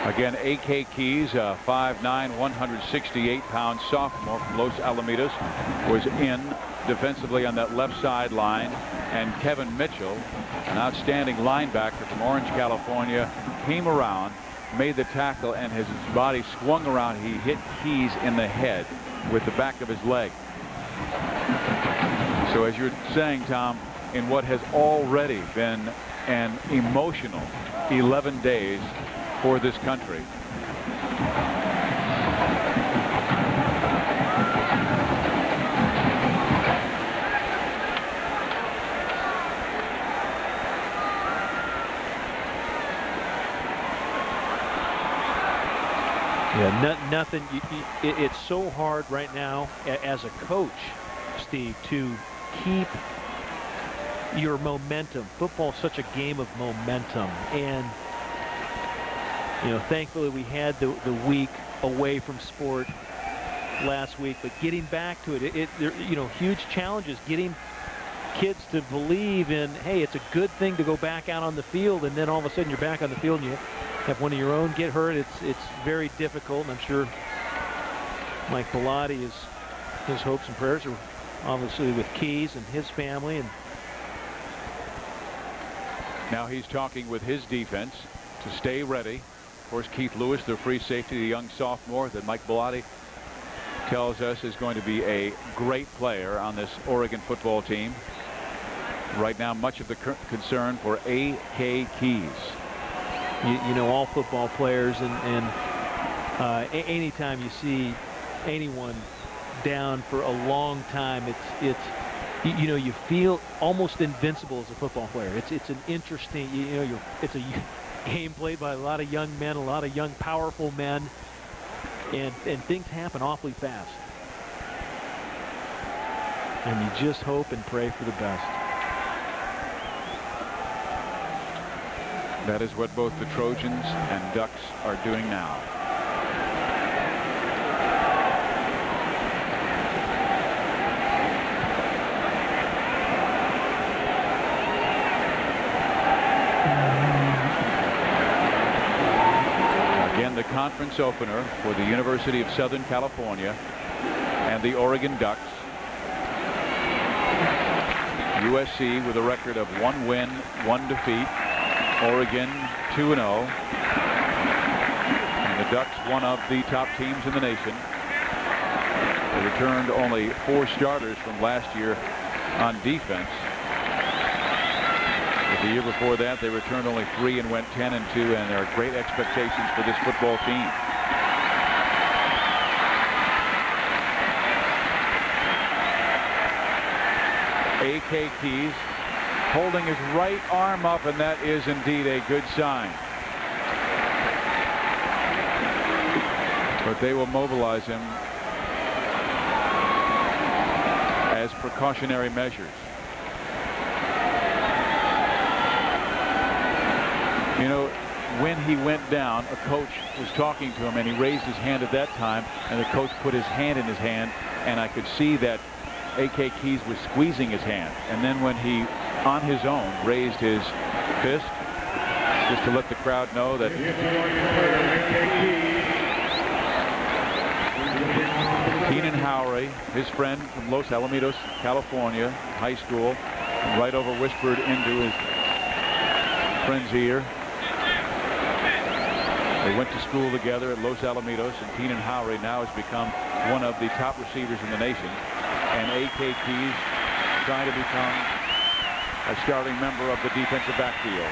Again, A.K. Keys, a 5'9", 168-pound sophomore from Los Alamitos, was in defensively on that left sideline, and Kevin Mitchell, an outstanding linebacker from Orange, California, came around, made the tackle, and his body swung around. He hit Keys in the head with the back of his leg. So as you're saying, Tom, in what has already been an emotional 11 days for this country. Yeah, nothing. It's so hard right now as a coach, Steve, to keep your momentum. Football is such a game of momentum, and thankfully we had the week away from sport last week, but getting back to it, huge challenges getting kids to believe in, hey, it's a good thing to go back out on the field, and then all of a sudden you're back on the field and you have one of your own get hurt. It's very difficult, and I'm sure Mike Bellotti, his hopes and prayers are obviously with Keys and his family. And now he's talking with his defense to stay ready. Of course, Keith Lewis, their free safety, the young sophomore that Mike Bellotti tells us is going to be a great player on this Oregon football team. Right now, much of the concern for A.K. Keys. All football players, and anytime you see anyone down for a long time, it's you feel almost invincible as a football player. It's an interesting, it's a game played by a lot of young men, a lot of young, powerful men, and things happen awfully fast. And you just hope and pray for the best. That is what both the Trojans and Ducks are doing now. Again, the conference opener for the University of Southern California and the Oregon Ducks. USC with a record of 1 win, 1 defeat. Oregon 2-0. And the Ducks, one of the top teams in the nation. They returned only 4 starters from last year on defense. But the year before that, they returned only 3 and went 10-2, and there are great expectations for this football team. A.K. Keys holding his right arm up, and that is indeed a good sign. But they will mobilize him as precautionary measures. You know, when he went down, a coach was talking to him, and he raised his hand at that time, and the coach put his hand in his hand, and I could see that A.K. Keys was squeezing his hand. And then when he, on his own, raised his fist, just to let the crowd know that Keenan Howry, his friend from Los Alamitos, California, high school, right over whispered into his friend's ear. They went to school together at Los Alamitos, and Keenan Howry now has become one of the top receivers in the nation. And A.K. Keys trying to become a starting member of the defensive backfield.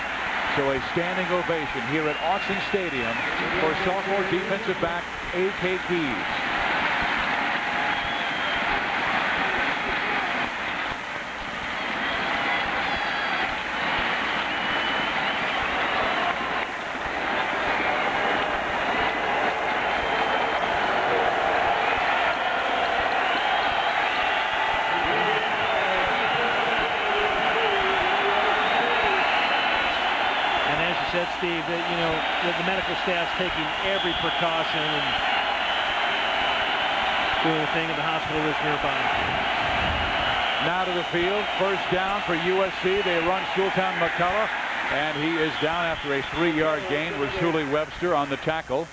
So a standing ovation here at Autzen Stadium for sophomore defensive back A.K. Keys. Steve, that the medical staff's taking every precaution and doing a thing in the hospital that's nearby. Now to the field, first down for USC. They run Sultan McCullough, and he is down after a 3-yard gain. Rasuli Webster on the tackle.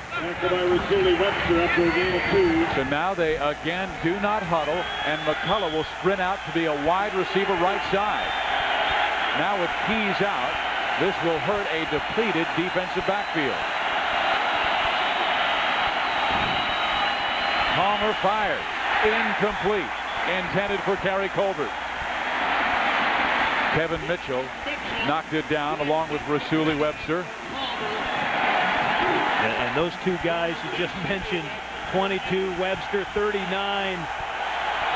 Tackled by Rasuli Webster after a gain of 2. So now they again do not huddle, and McCullough will sprint out to be a wide receiver right side. Now with Keys out, this will hurt a depleted defensive backfield. Palmer fires. Incomplete. Intended for Kerry Colbert. Kevin Mitchell knocked it down along with Rasuli Webster. And those two guys you just mentioned, 22 Webster, 39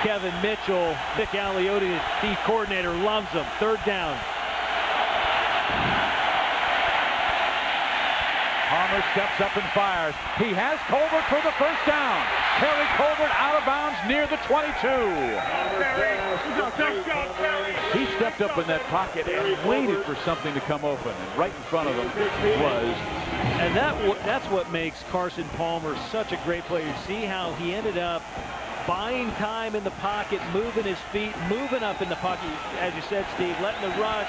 Kevin Mitchell. Vic Aliotti, the coordinator, loves them. Third down. Palmer steps up and fires. He has Colbert for the first down. Kerry Colbert out of bounds near the 22. He stepped up in that pocket and waited for something to come open, and right in front of him was. And that's what makes Carson Palmer such a great player. See how he ended up buying time in the pocket, moving his feet, moving up in the pocket, as you said, Steve, letting the rush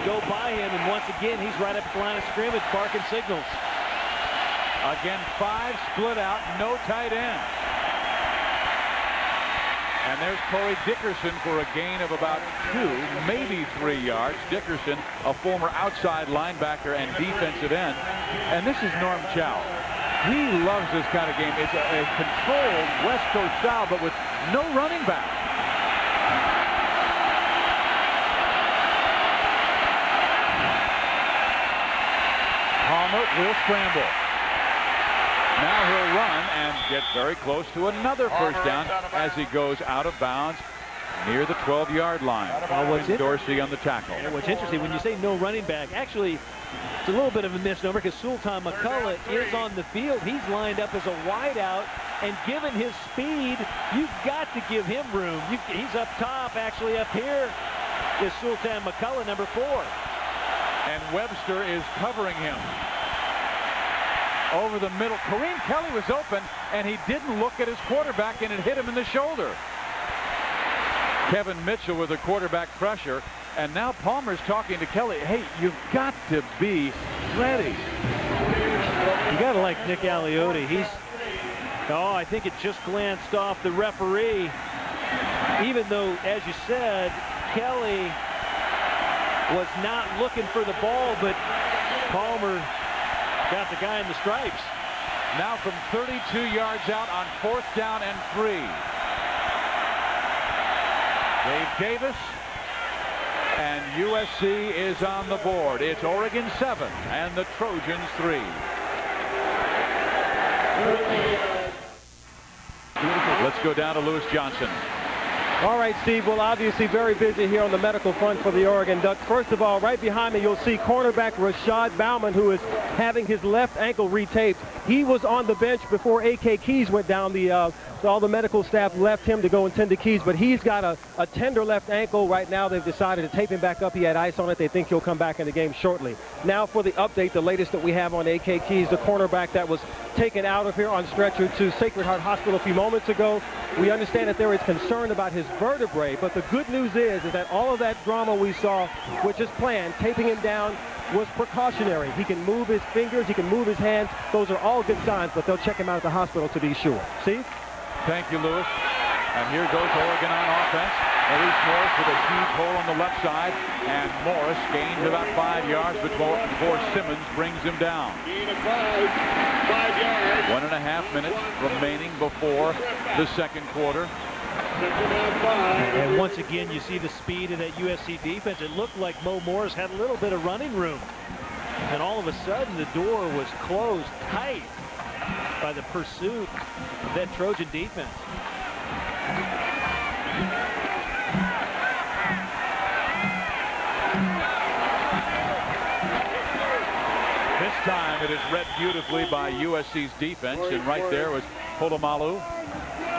go by him, and once again he's right up at the line of scrimmage barking signals. Again, 5 split out, no tight end. And there's Corey Dickerson for a gain of about 2, maybe 3 yards. Dickerson, a former outside linebacker and defensive end. And this is Norm Chow. He loves this kind of game. It's a controlled West Coast style, but with no running back. Palmer will scramble. Now he'll run and get very close to another first down as he goes out of bounds near the 12-yard line. Dorsey on the tackle. What's interesting, when you say no running back, actually it's a little bit of a misnomer because Sultan McCullough is on the field. He's lined up as a wideout, and given his speed, you've got to give him room. He's up top, actually up here is Sultan McCullough, number 4. And Webster is covering him. Over the middle. Kareem Kelly was open, and he didn't look at his quarterback, and it hit him in the shoulder. Kevin Mitchell with the quarterback pressure, and now Palmer's talking to Kelly. Hey, you've got to be ready. You got to like Nick Aliotti. I think it just glanced off the referee. Even though, as you said, Kelly was not looking for the ball, but Palmer got the guy in the stripes. Now from 32 yards out on 4th down and 3. Dave Davis, and USC is on the board. It's Oregon 7 and the Trojans 3. Let's go down to Lewis Johnson. All right, Steve. Well, obviously very busy here on the medical front for the Oregon Ducks. First of all, right behind me, you'll see cornerback Rashad Bauman, who is having his left ankle retaped. He was on the bench before A.K. Keys went down. All the medical staff left him to go and tend to Keys, but he's got a tender left ankle right now. They've decided to tape him back up. He had ice on it. They think he'll come back in the game shortly. Now for the update, the latest that we have on A.K. Keys, the cornerback that was taken out of here on stretcher to Sacred Heart Hospital a few moments ago. We understand that there is concern about his vertebrae, but the good news is that all of that drama we saw, which is planned, taping him down, was precautionary. He can move his fingers, he can move his hands. Those are all good signs, but they'll check him out at the hospital to be sure. See? Thank you, Lewis. And here goes Oregon on offense. Maurice Morris with a huge hole on the left side, and Morris gains about 5 yards before Simmons brings him down. 1.5 minutes remaining before the second quarter. And once again, you see the speed of that USC defense. It looked like Mo Morris had a little bit of running room. And all of a sudden, the door was closed tight by the pursuit of that Trojan defense. This time it is read beautifully by USC's defense, and right there was Polamalu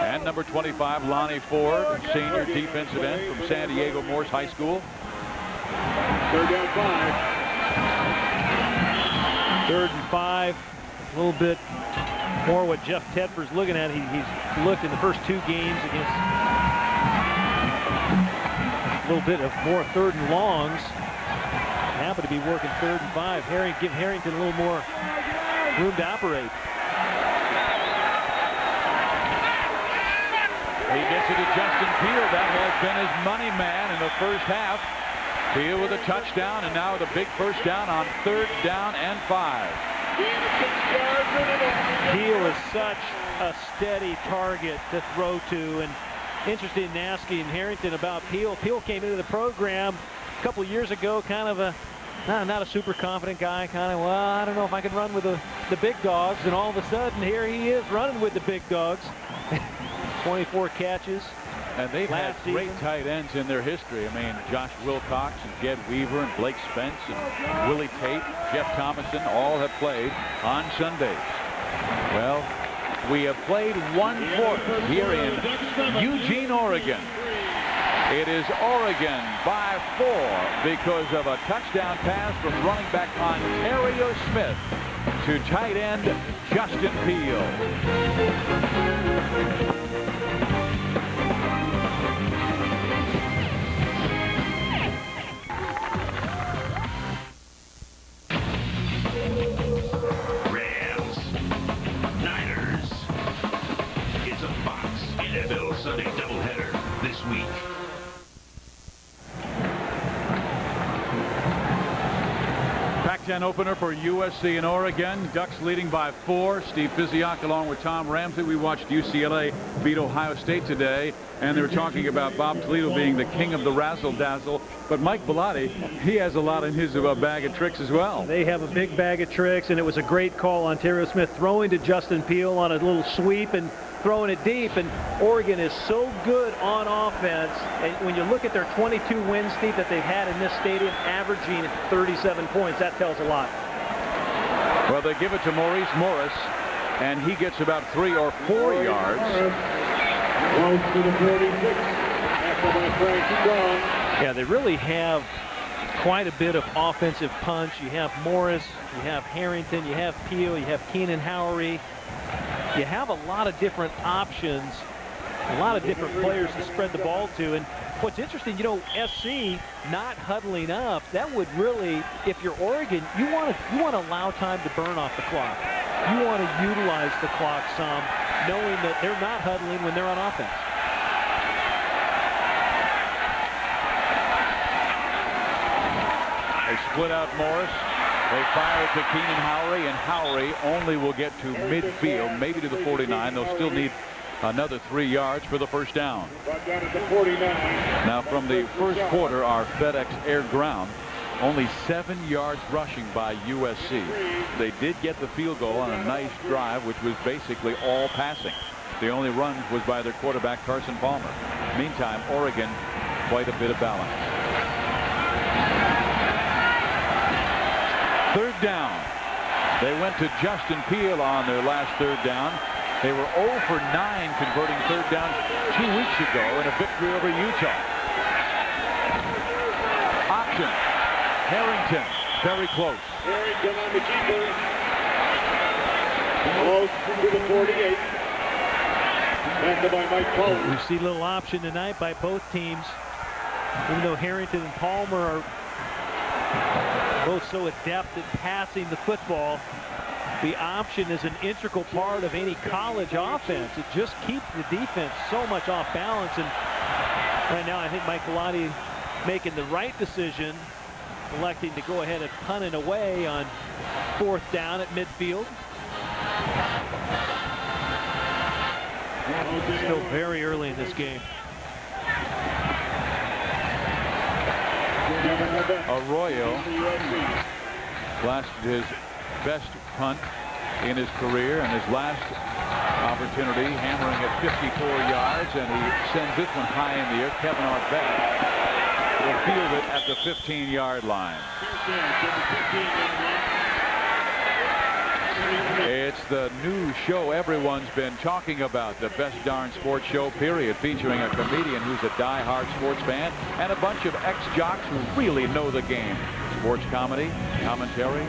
and number 25 Lonnie Ford, senior defensive end from San Diego Morse High School. 3rd down 5. 3rd and 5. A little bit more what Jeff Tedford's looking at. He's looked in the first 2 games against a little bit of more 3rd and longs. Happen to be working 3rd and 5. Give Harrington a little more room to operate. He gets it to Justin Peel. That has been his money man in the first half. Peel with a touchdown, and now with a big first down on 3rd down and 5. Peel is such a steady target to throw to, and interested in asking Harrington about Peel. Peel came into the program a couple years ago, kind of a not a super confident guy, kind of, well, I don't know if I can run with the big dogs, and all of a sudden here he is running with the big dogs. 24 catches. And they've had great tight ends in their history. I mean, Josh Wilcox and Jed Weaver and Blake Spence and Willie Tate, Jeff Thomason, all have played on Sundays. Well, we have played 1/4 here in Eugene, Oregon. It is Oregon by 4 because of a touchdown pass from running back Ontario Smith to tight end Justin Peel. Sunday doubleheader this week. Pac-10 opener for USC and Oregon. Ducks leading by 4. Steve Physiak along with Tom Ramsey. We watched UCLA beat Ohio State today, and they were talking about Bob Toledo being the king of the razzle-dazzle. But Mike Bellotti, he has a lot in his bag of tricks as well. They have a big bag of tricks, and it was a great call. Ontario Smith throwing to Justin Peel on a little sweep and throwing it deep, and Oregon is so good on offense. And when you look at their 22 wins, Steve, that they've had in this stadium, averaging 37 points, that tells a lot. Well, they give it to Maurice Morris, and he gets about 3 or 4 yards. Close to the 46. After by Frank Strong. Yeah, they really have quite a bit of offensive punch. You have Morris, you have Harrington, you have Peel, you have Keenan Howery. You have a lot of different options, a lot of different players to spread the ball to. And what's interesting, you know, SC not huddling up, that would really, if you're Oregon, you want to allow time to burn off the clock. You want to utilize the clock some, knowing that they're not huddling when they're on offense. They split out Morris. They fire it to Keenan Howery, and Howery only will get to midfield, maybe to the 49. They'll still need another 3 yards for the first down. Now from the first quarter, our FedEx Air Ground, only 7 yards rushing by USC. They did get the field goal on a nice drive, which was basically all passing. The only run was by their quarterback, Carson Palmer. Meantime, Oregon, quite a bit of balance. Third down. They went to Justin Peel on their last third down. They were 0 for 9 converting third down 2 weeks ago in a victory over Utah. Option. Harrington, very close. Harrington on the keeper. Close to the 48. Back by Mike Palmer. We see a little option tonight by both teams. Even though Harrington and Palmer are both so adept at passing the football, the option is an integral part of any college offense. It just keeps the defense so much off balance. And right now, I think Mike Galati making the right decision, electing to go ahead and punt it away on fourth down at midfield. Still very early in this game. Arroyo blasted his best punt in his career, and his last opportunity hammering at 54 yards, and he sends this one high in the air. Kevin Arbett will field it at the 15-yard line. It's the new show everyone's been talking about, the Best Darn Sports Show, period, featuring a comedian who's a die-hard sports fan and a bunch of ex-jocks who really know the game. Sports comedy, commentary,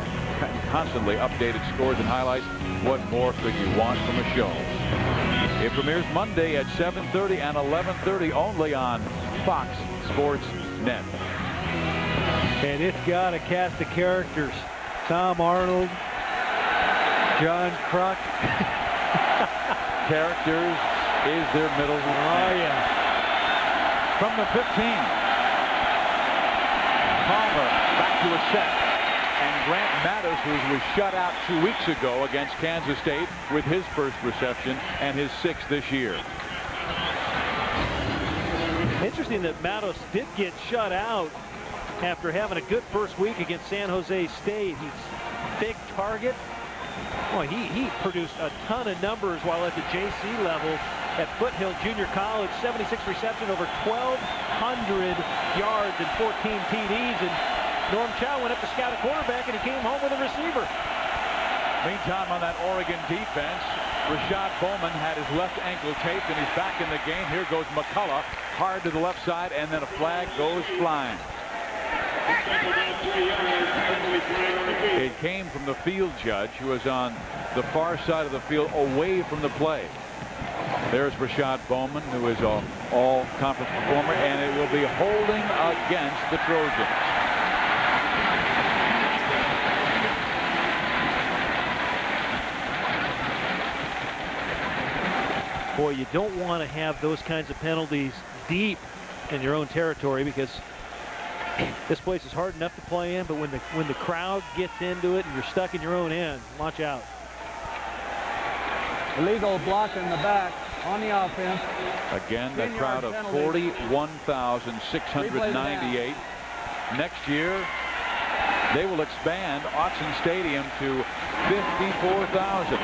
constantly updated scores and highlights. What more could you want from a show? It premieres Monday at 7:30 and 11:30 only on Fox Sports Net. And it's got a cast of characters. Tom Arnold, John Kruk. Characters is their middle. Oh, yeah. From the 15. Palmer back to a set. And Grant Mattis, who was shut out 2 weeks ago against Kansas State with his first reception and his 6th this year. Interesting that Mattis did get shut out after having a good first week against San Jose State. He's a big target. Well, he produced a ton of numbers while at the JC level at Foothill Junior College. 76 reception, over 1,200 yards and 14 TDs. And Norm Chow went up to scout a quarterback, and he came home with a receiver. Meantime, on that Oregon defense, Rashad Bowman had his left ankle taped, and he's back in the game. Here goes McCullough, hard to the left side, and then a flag goes flying. It came from the field judge, who was on the far side of the field away from the play. There's Rashad Bowman, who is an all-conference performer, and it will be holding against the Trojans. Boy, you don't want to have those kinds of penalties deep in your own territory, because this place is hard enough to play in, but when the crowd gets into it and you're stuck in your own end, watch out. Illegal block in the back on the offense. Again, that crowd of 41,698. Next year, they will expand Autzen Stadium to 54,000.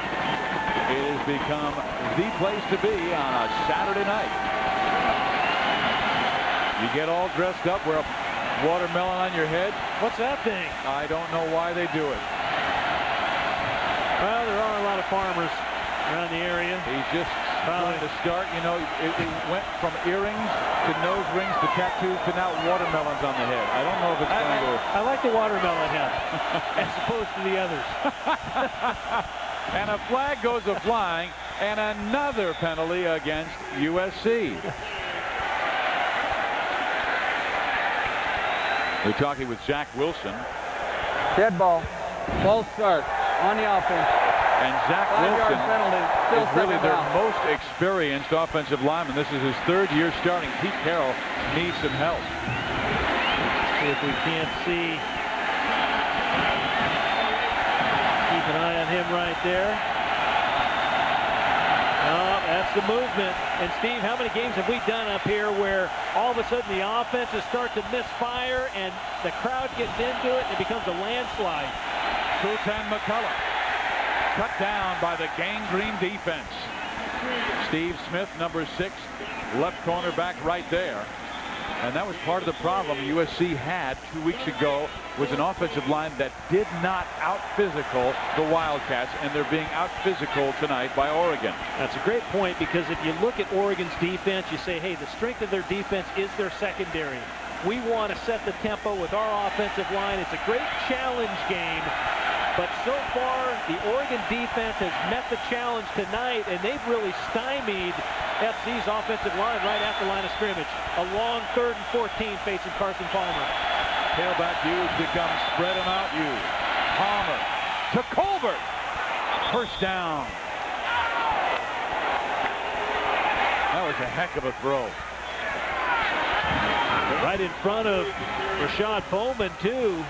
It has become the place to be on a Saturday night. You get all dressed up, wear a watermelon on your head. What's that thing? I don't know why they do it. Well, there are a lot of farmers around the area. He's just trying to start. You know, it went from earrings to nose rings to tattoos to now watermelons on the head. I don't know if it's going to go I like the watermelon head as opposed to the others. And a flag goes a-flying, and another penalty against USC. We're talking with Zach Wilson. Dead ball. False start on the offense. And Zach 5-yard Wilson penalty. Still is really their down. most experienced offensive lineman. This is his 3rd year starting. Pete Carroll needs some help. See if we can't see. Keep an eye on him right there. Oh, that's the movement. And Steve, how many games have we done up here where all of a sudden the offenses start to misfire and the crowd gets into it and it becomes a landslide? Sultan McCullough cut down by the gangrene defense. Steve Smith, number 6, left cornerback right there. And that was part of the problem USC had 2 weeks ago, was an offensive line that did not out-physical the Wildcats, and they're being out-physical tonight by Oregon. That's a great point, because if you look at Oregon's defense, you say, hey, the strength of their defense is their secondary. We want to set the tempo with our offensive line. It's a great challenge game. But so far, the Oregon defense has met the challenge tonight, and they've really stymied SC's offensive line right after line of scrimmage. A long 3rd and 14 facing Carson Palmer. Tailback Hughes becomes spread him out Hughes. Palmer to Colbert. First down. That was a heck of a throw. Right in front of Rashad Bowman, too.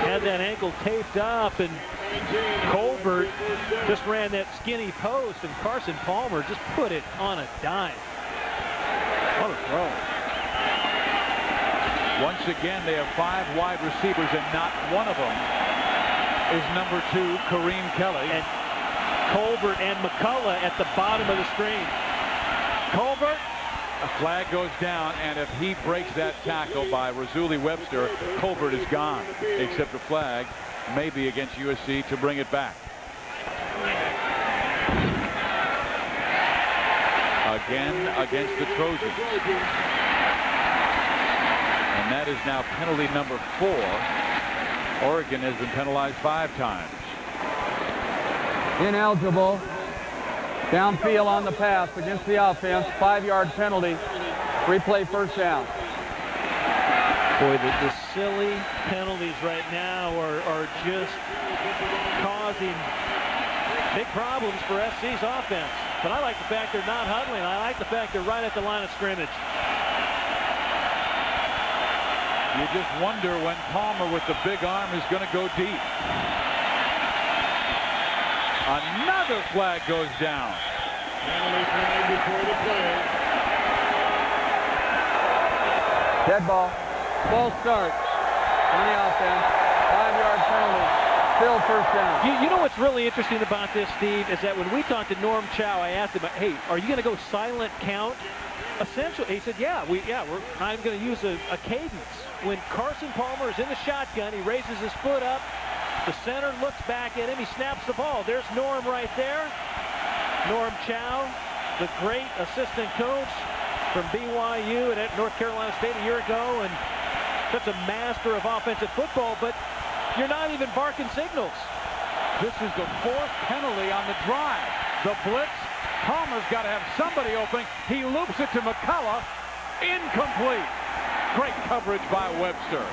Had that ankle taped up, and Colbert just ran that skinny post, and Carson Palmer just put it on a dime. What a throw. Once again, they have 5 wide receivers, and not one of them is number 2, Kareem Kelly. And Colbert and McCullough at the bottom of the screen. Colbert. A flag goes down, and if he breaks that tackle by Razuli Webster, Colbert is gone, except the flag may be against USC to bring it back. Again against the Trojans. And that is now penalty number 4. Oregon has been penalized 5 times. Ineligible. Downfield on the pass against the offense. 5-yard penalty. Replay first down. Boy, the silly penalties right now are just causing big problems for SC's offense. But I like the fact they're not huddling. I like the fact they're right at the line of scrimmage. You just wonder when Palmer with the big arm is going to go deep. Another flag goes down. Dead ball. False start on the offense. 5-yard penalty. Still first down. You know what's really interesting about this, Steve, is that when we talked to Norm Chow, I asked him, hey, are you going to go silent count? Essentially, he said, I'm going to use a cadence. When Carson Palmer is in the shotgun, he raises his foot up. The center looks back at him. He snaps the ball. There's Norm right there. Norm Chow, the great assistant coach from BYU and at North Carolina State a year ago, and such a master of offensive football, but you're not even barking signals. This is the 4th penalty on the drive. The blitz. Palmer's got to have somebody open. He loops it to McCullough. Incomplete. Great coverage by Webster.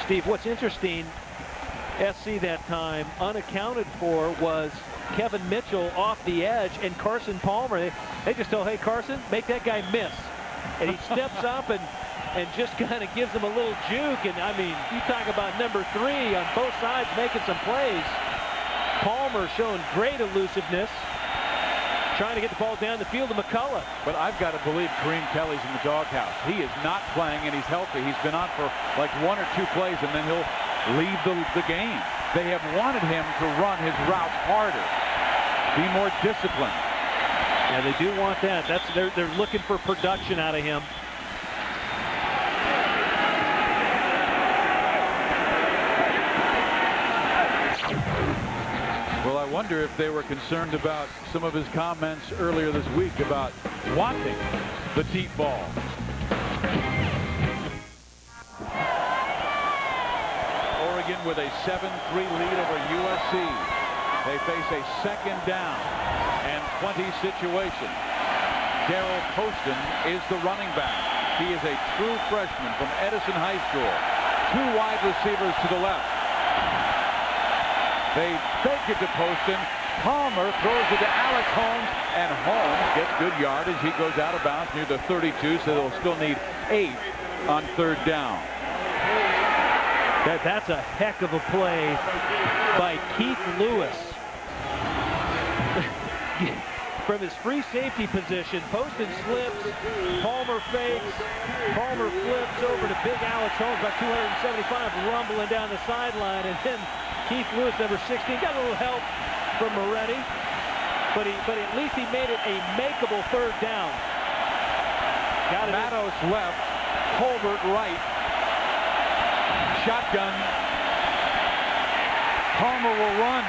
Steve, what's interesting, SC that time, unaccounted for, was Kevin Mitchell off the edge, and Carson Palmer, they just told, hey, Carson, make that guy miss. And he steps up and just kind of gives him a little juke. And, I mean, you talk about number 3 on both sides making some plays. Palmer showing great elusiveness, trying to get the ball down the field to McCullough. But I've got to believe Kareem Kelly's in the doghouse. He is not playing, and he's healthy. He's been on for like 1 or 2 plays, and then he'll leave the game. They have wanted him to run his routes harder, be more disciplined. Yeah, they do want that. They're looking for production out of him. Well, I wonder if they were concerned about some of his comments earlier this week about wanting the deep ball. Oregon with a 7-3 lead over USC. They face a second down and 20 situation. Darrell Poston is the running back. He is a true freshman from Edison High School. 2 wide receivers to the left. They fake it to Poston. Palmer throws it to Alex Holmes, and Holmes gets good yardage. He goes out of bounds near the 32, so they'll still need 8 on 3rd down. That's a heck of a play by Keith Lewis. From his free safety position, Poston slips, Palmer fakes, Palmer flips over to big Alex Holmes, about 275, rumbling down the sideline, and then Keith Lewis, number 16, got a little help from Moretti, but at least he made it a makeable 3rd down. Got it. Matos left, Colbert right, shotgun. Palmer will run,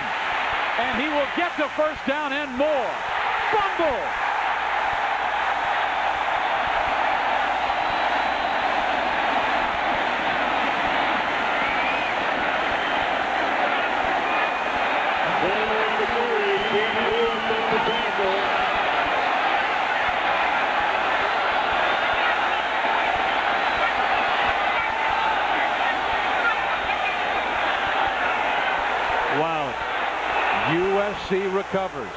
and he will get the 1st down and more. Fumble! Wow. USC recovers.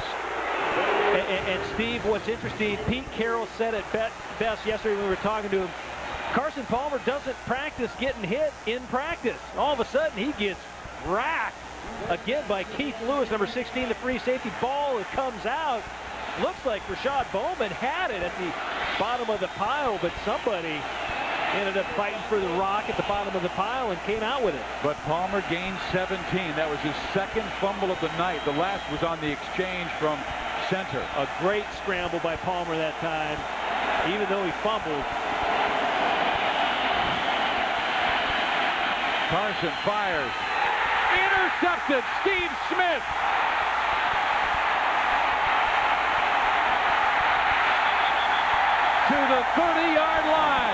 And Steve, what's interesting, Pete Carroll said it best yesterday when we were talking to him. Carson Palmer doesn't practice getting hit in practice. All of a sudden, he gets racked again by Keith Lewis, number 16, the free safety. Ball that comes out. Looks like Rashad Bowman had it at the bottom of the pile, but somebody ended up fighting for the rock at the bottom of the pile and came out with it. But Palmer gained 17. That was his 2nd fumble of the night. The last was on the exchange from center. A great scramble by Palmer that time, even though he fumbled. Carson fires. Intercepted. Steve Smith. To the 30-yard line.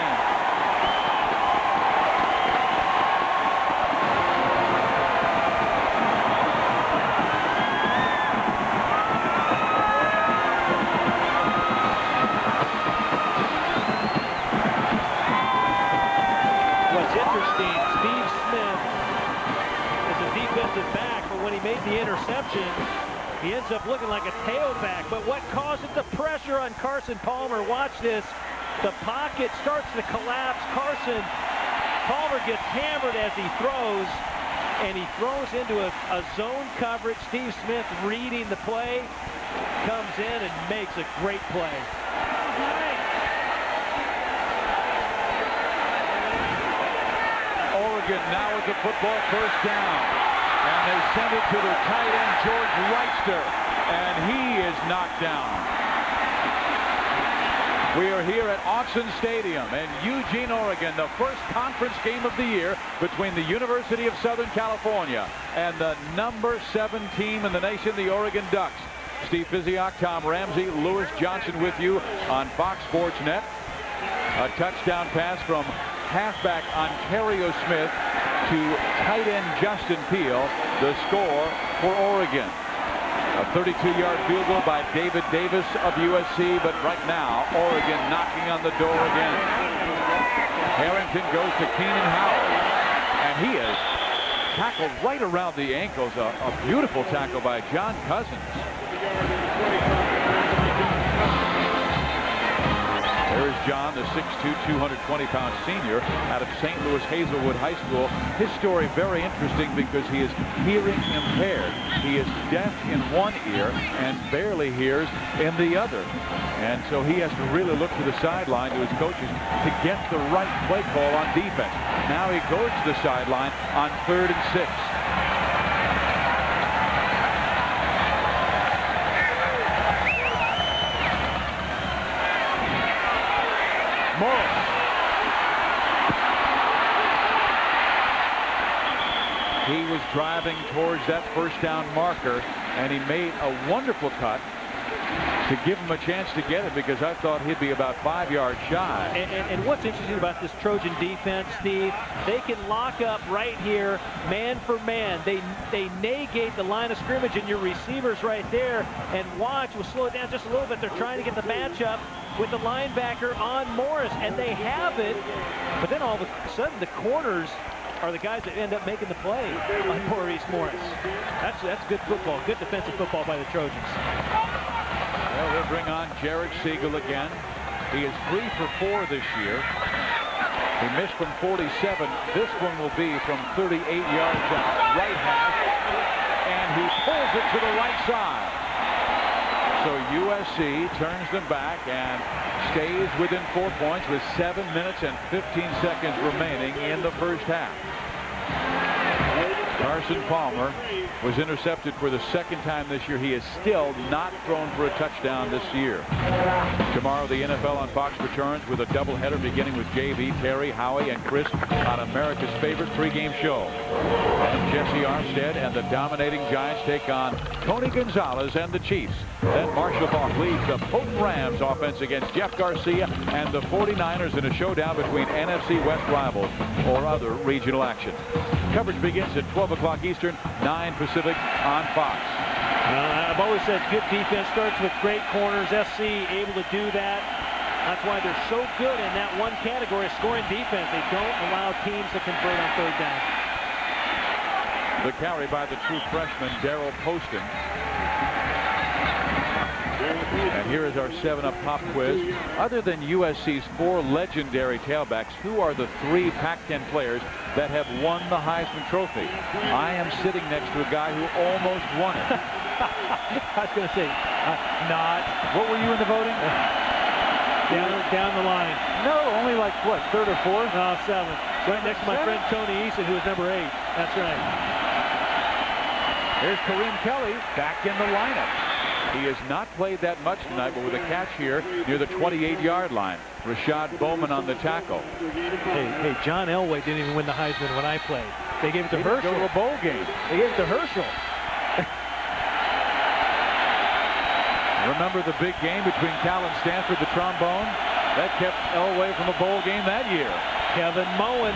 Back, but when he made the interception, he ends up looking like a tailback. But what causes the pressure on Carson Palmer? Watch this. The pocket starts to collapse. Palmer gets hammered as he throws, and he throws into a zone coverage. Steve Smith reading the play, comes in and makes a great play. Oregon now with the football, 1st down. And they send it to their tight end, George Reister, and he is knocked down. We are here at Autzen Stadium in Eugene, Oregon, the first conference game of the year between the University of Southern California and the number 7 team in the nation, the Oregon Ducks. Steve Physiak, Tom Ramsey, Lewis Johnson with you on Fox Sports Net. A touchdown pass from halfback Ontario Smith to tight end Justin Peel, the score for Oregon. A 32-yard field goal by David Davis of USC, but right now, Oregon knocking on the door again. Harrington goes to Keenan Howard, and he is tackled right around the ankles. A beautiful tackle by John Cousins. There's John, the 6'2", 220-pound senior out of St. Louis Hazelwood High School. His story very interesting because he is hearing impaired. He is deaf in one ear and barely hears in the other. And so he has to really look to the sideline to his coaches to get the right play call on defense. Now he goes to the sideline on 3rd and 6. Morris. He was driving towards that 1st down marker, and he made a wonderful cut to give him a chance to get it, because I thought he'd be about 5 yards shy. And what's interesting about this Trojan defense, Steve, they can lock up right here, man for man. They negate the line of scrimmage, and your receivers right there. And watch, we'll slow it down just a little bit. They're trying to get the matchup with the linebacker on Morris, and they have it. But then all of a sudden, the corners are the guys that end up making the play on Maurice Morris. That's good football, good defensive football by the Trojans. Well, they'll bring on Jared Siegel again. He is 3 for 4 this year. He missed from 47. This one will be from 38 yards out, right half, and he pulls it to the right side. So USC turns them back and stays within 4 points with 7 minutes and 15 seconds remaining in the first half. Carson Palmer was intercepted for the second time this year. He is still not thrown for a touchdown this year. Tomorrow, the NFL on Fox returns with a doubleheader beginning with JV, Terry, Howie, and Chris on America's favorite pregame show. And Jesse Armstead and the dominating Giants take on Tony Gonzalez and the Chiefs. Then Marshall Faulk leads the potent Rams offense against Jeff Garcia and the 49ers in a showdown between NFC West rivals or other regional action. Coverage begins at 12 o'clock Eastern, 9 Pacific on Fox. I've always said good defense starts with great corners. SC able to do that. That's why they're so good in that one category of scoring defense. They don't allow teams to convert on third down. The carry by the true freshman, Darrell Poston. And here is our 7-Up pop quiz. Other than USC's 4 legendary tailbacks, who are the 3 Pac-10 players that have won the Heisman Trophy? I am sitting next to a guy who almost won it. I was going to say, not. What were you in the voting? Down the line. No, only like, what, 3rd or 4th? No, 7th. Right next to my friend Tony Eason, who was number 8. That's right. Here's Kareem Kelly back in the lineup. He has not played that much tonight, but with a catch here near the 28-yard line. Rashad Bowman on the tackle. Hey, John Elway didn't even win the Heisman when I played. They gave it to Herschel. Go to a bowl game. They gave it to Herschel. Remember the big game between Cal and Stanford, the trombone? That kept Elway from a bowl game that year. Kevin Moen.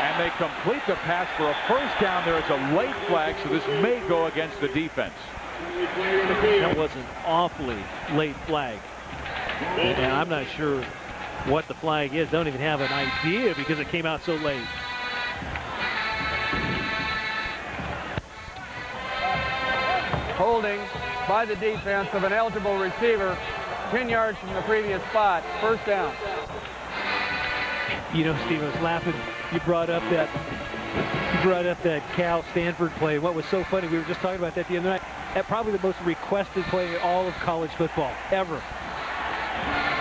And they complete the pass for a first down. There is a late flag, so this may go against the defense. That was an awfully late flag. And I'm not sure what the flag is. Don't even have an idea because it came out so late. Holding by the defense of an eligible receiver 10 yards from the previous spot. First down. You know, Steve, I was laughing. You brought up that Cal Stanford play. What was so funny, we were just talking about that the other night. That probably the most requested play in all of college football ever.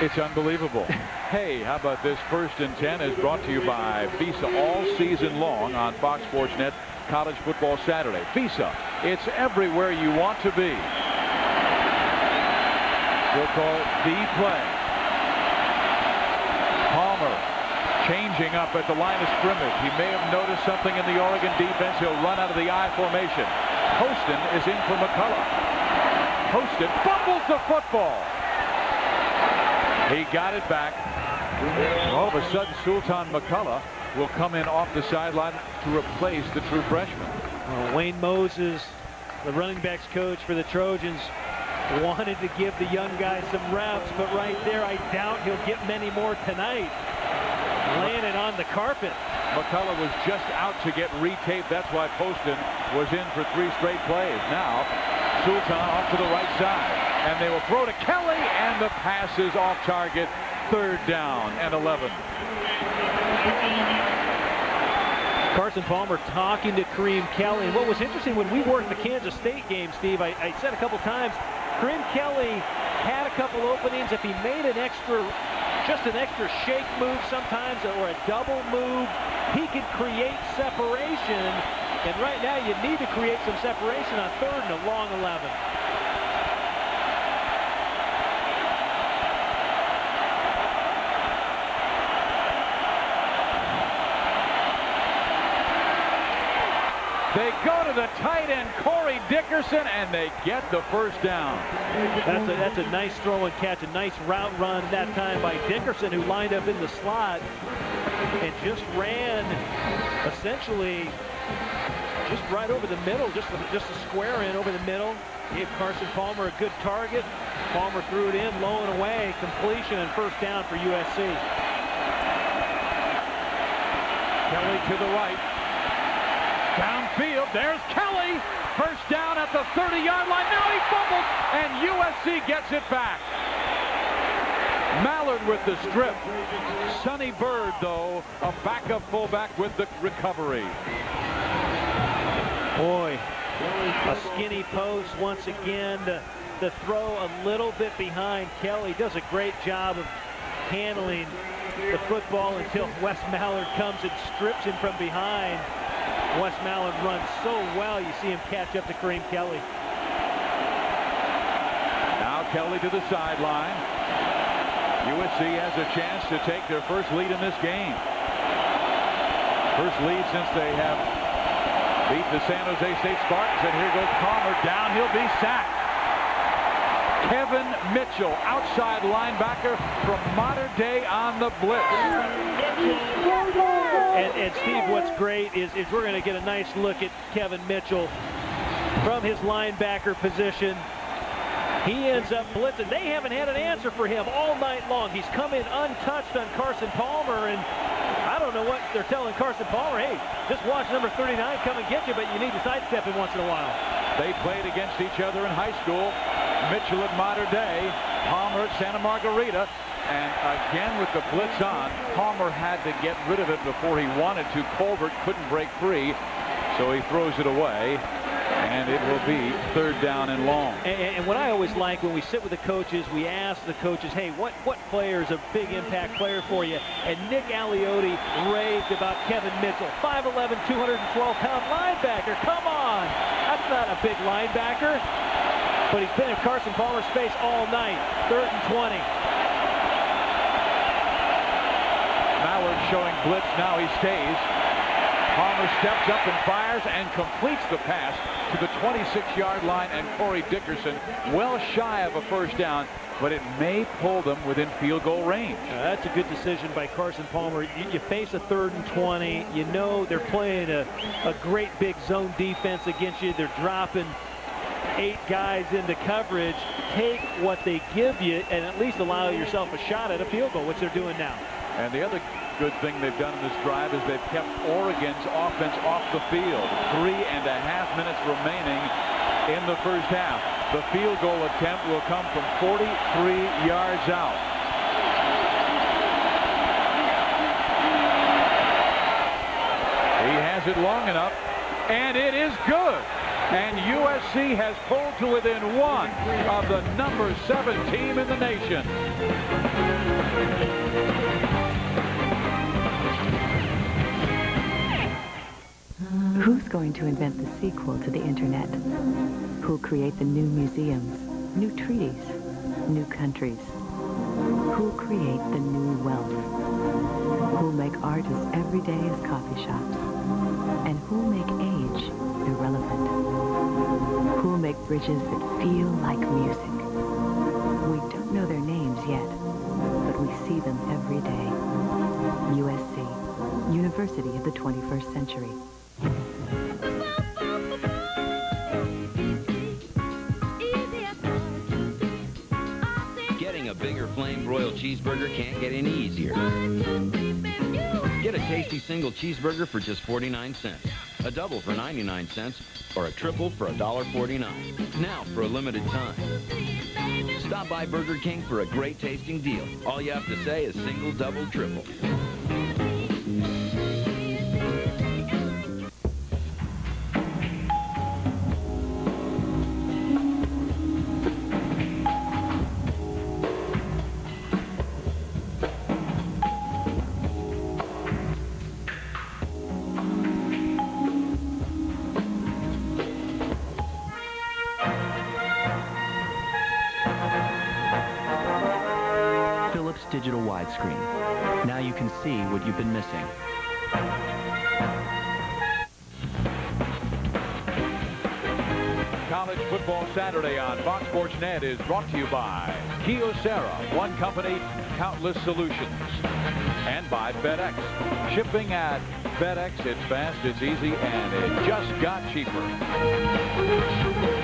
It's unbelievable. Hey, how about this? 1st and 10 is brought to you by Visa all season long on Fox Sports Net College Football Saturday. Visa, it's everywhere you want to be. We'll call it the play. Palmer changing up at the line of scrimmage. He may have noticed something in the Oregon defense. He'll run out of the I formation. Poston is in for McCullough. Poston fumbles the football. He got it back. All of a sudden, Sultan McCullough will come in off the sideline to replace the true freshman. Well, Wayne Moses, the running backs coach for the Trojans, wanted to give the young guys some reps, but right there, I doubt he'll get many more tonight. Laying it on the carpet. McCullough was just out to get retaped. That's why Poston was in for 3 straight plays. Now, Sultan off to the right side. And they will throw to Kelly, and the pass is off target. 3rd down and 11. Carson Palmer talking to Kareem Kelly. And what was interesting when we worked the Kansas State game, Steve, I said a couple times, Kareem Kelly had a couple openings. If he made an extra, just an extra shake move sometimes or a double move, he could create separation. And right now you need to create some separation on 3rd and a long 11. They go to to the tight end, Corey Dickerson, and they get the first down. That's a nice throw and catch, a nice route run that time by Dickerson, who lined up in the slot and just ran essentially just right over the middle, just a square in over the middle. Gave Carson Palmer a good target. Palmer threw it in, low and away, completion and first down for USC. Kelly to the right. Downfield, there's Kelly. First down at the 30-yard line. Now he fumbles, and USC gets it back. Mallard with the strip. Sonny Bird, though, a backup fullback with the recovery. Boy, a skinny post once again. The throw a little bit behind. Kelly does a great job of handling the football until Wes Mallard comes and strips him from behind. Wes Mallard runs so well, you see him catch up to Kareem Kelly. Now Kelly to the sideline. USC has a chance to take their first lead in this game. First lead since they have beat the San Jose State Spartans. And here goes Palmer down. He'll be sacked. Kevin Mitchell, outside linebacker from Mater Dei on the blitz. And Steve, what's great is we're going to get a nice look at Kevin Mitchell from his linebacker position. He ends up blitzing. They haven't had an answer for him all night long. He's come in untouched on Carson Palmer, and I don't know what they're telling Carson Palmer. Hey, just watch number 39 come and get you, but you need to sidestep him once in a while. They played against each other in high school. Mitchell at Mater Dei, Palmer at Santa Margarita. And again with the blitz on, Palmer had to get rid of it before he wanted to. Colbert couldn't break free, so he throws it away. And it will be third down and long. And what I always like when we sit with the coaches, we ask the coaches, hey, what player is a big impact player for you? And Nick Aliotti raved about Kevin Mitchell, 5'11", 212-pound linebacker. Come on! That's not a big linebacker. But he's been in Carson Palmer's face all night. Third and 20. Mallard showing blitz. Now he stays. Palmer steps up and fires and completes the pass to the 26-yard line, and Corey Dickerson well shy of a first down, but it may pull them within field goal range. That's a good decision by Carson Palmer. You face a third and 20. You know they're playing a great big zone defense against you. They're dropping 8 guys into coverage. Take what they give you and at least allow yourself a shot at a field goal, which they're doing now. And the other good thing they've done in this drive is they've kept Oregon's offense off the field. 3.5 minutes remaining in the first half. The field goal attempt will come from 43 yards out. He has it long enough, and it is good. And USC has pulled to within 1 of the number 7 team in the nation. Who's going to invent the sequel to the internet? Who'll create the new museums, new treaties, new countries? Who'll create the new wealth? Who'll make art as everyday as coffee shops? And who'll make age irrelevant? Who'll make bridges that feel like music? We don't know their names yet, but we see them every day. USC, University of the 21st Century. Getting a bigger flame broiled cheeseburger can't get any easier. Get a tasty single cheeseburger for just 49 cents, a double for 99 cents, or a triple for $1.49. Now for a limited time. Stop by Burger King for a great tasting deal. All you have to say is single, double, triple. Digital widescreen. Now you can see what you've been missing. College Football Saturday on Fox Sports Net is brought to you by Kyocera, one company, countless solutions. And by FedEx. Shipping at FedEx, it's fast, it's easy, and it just got cheaper.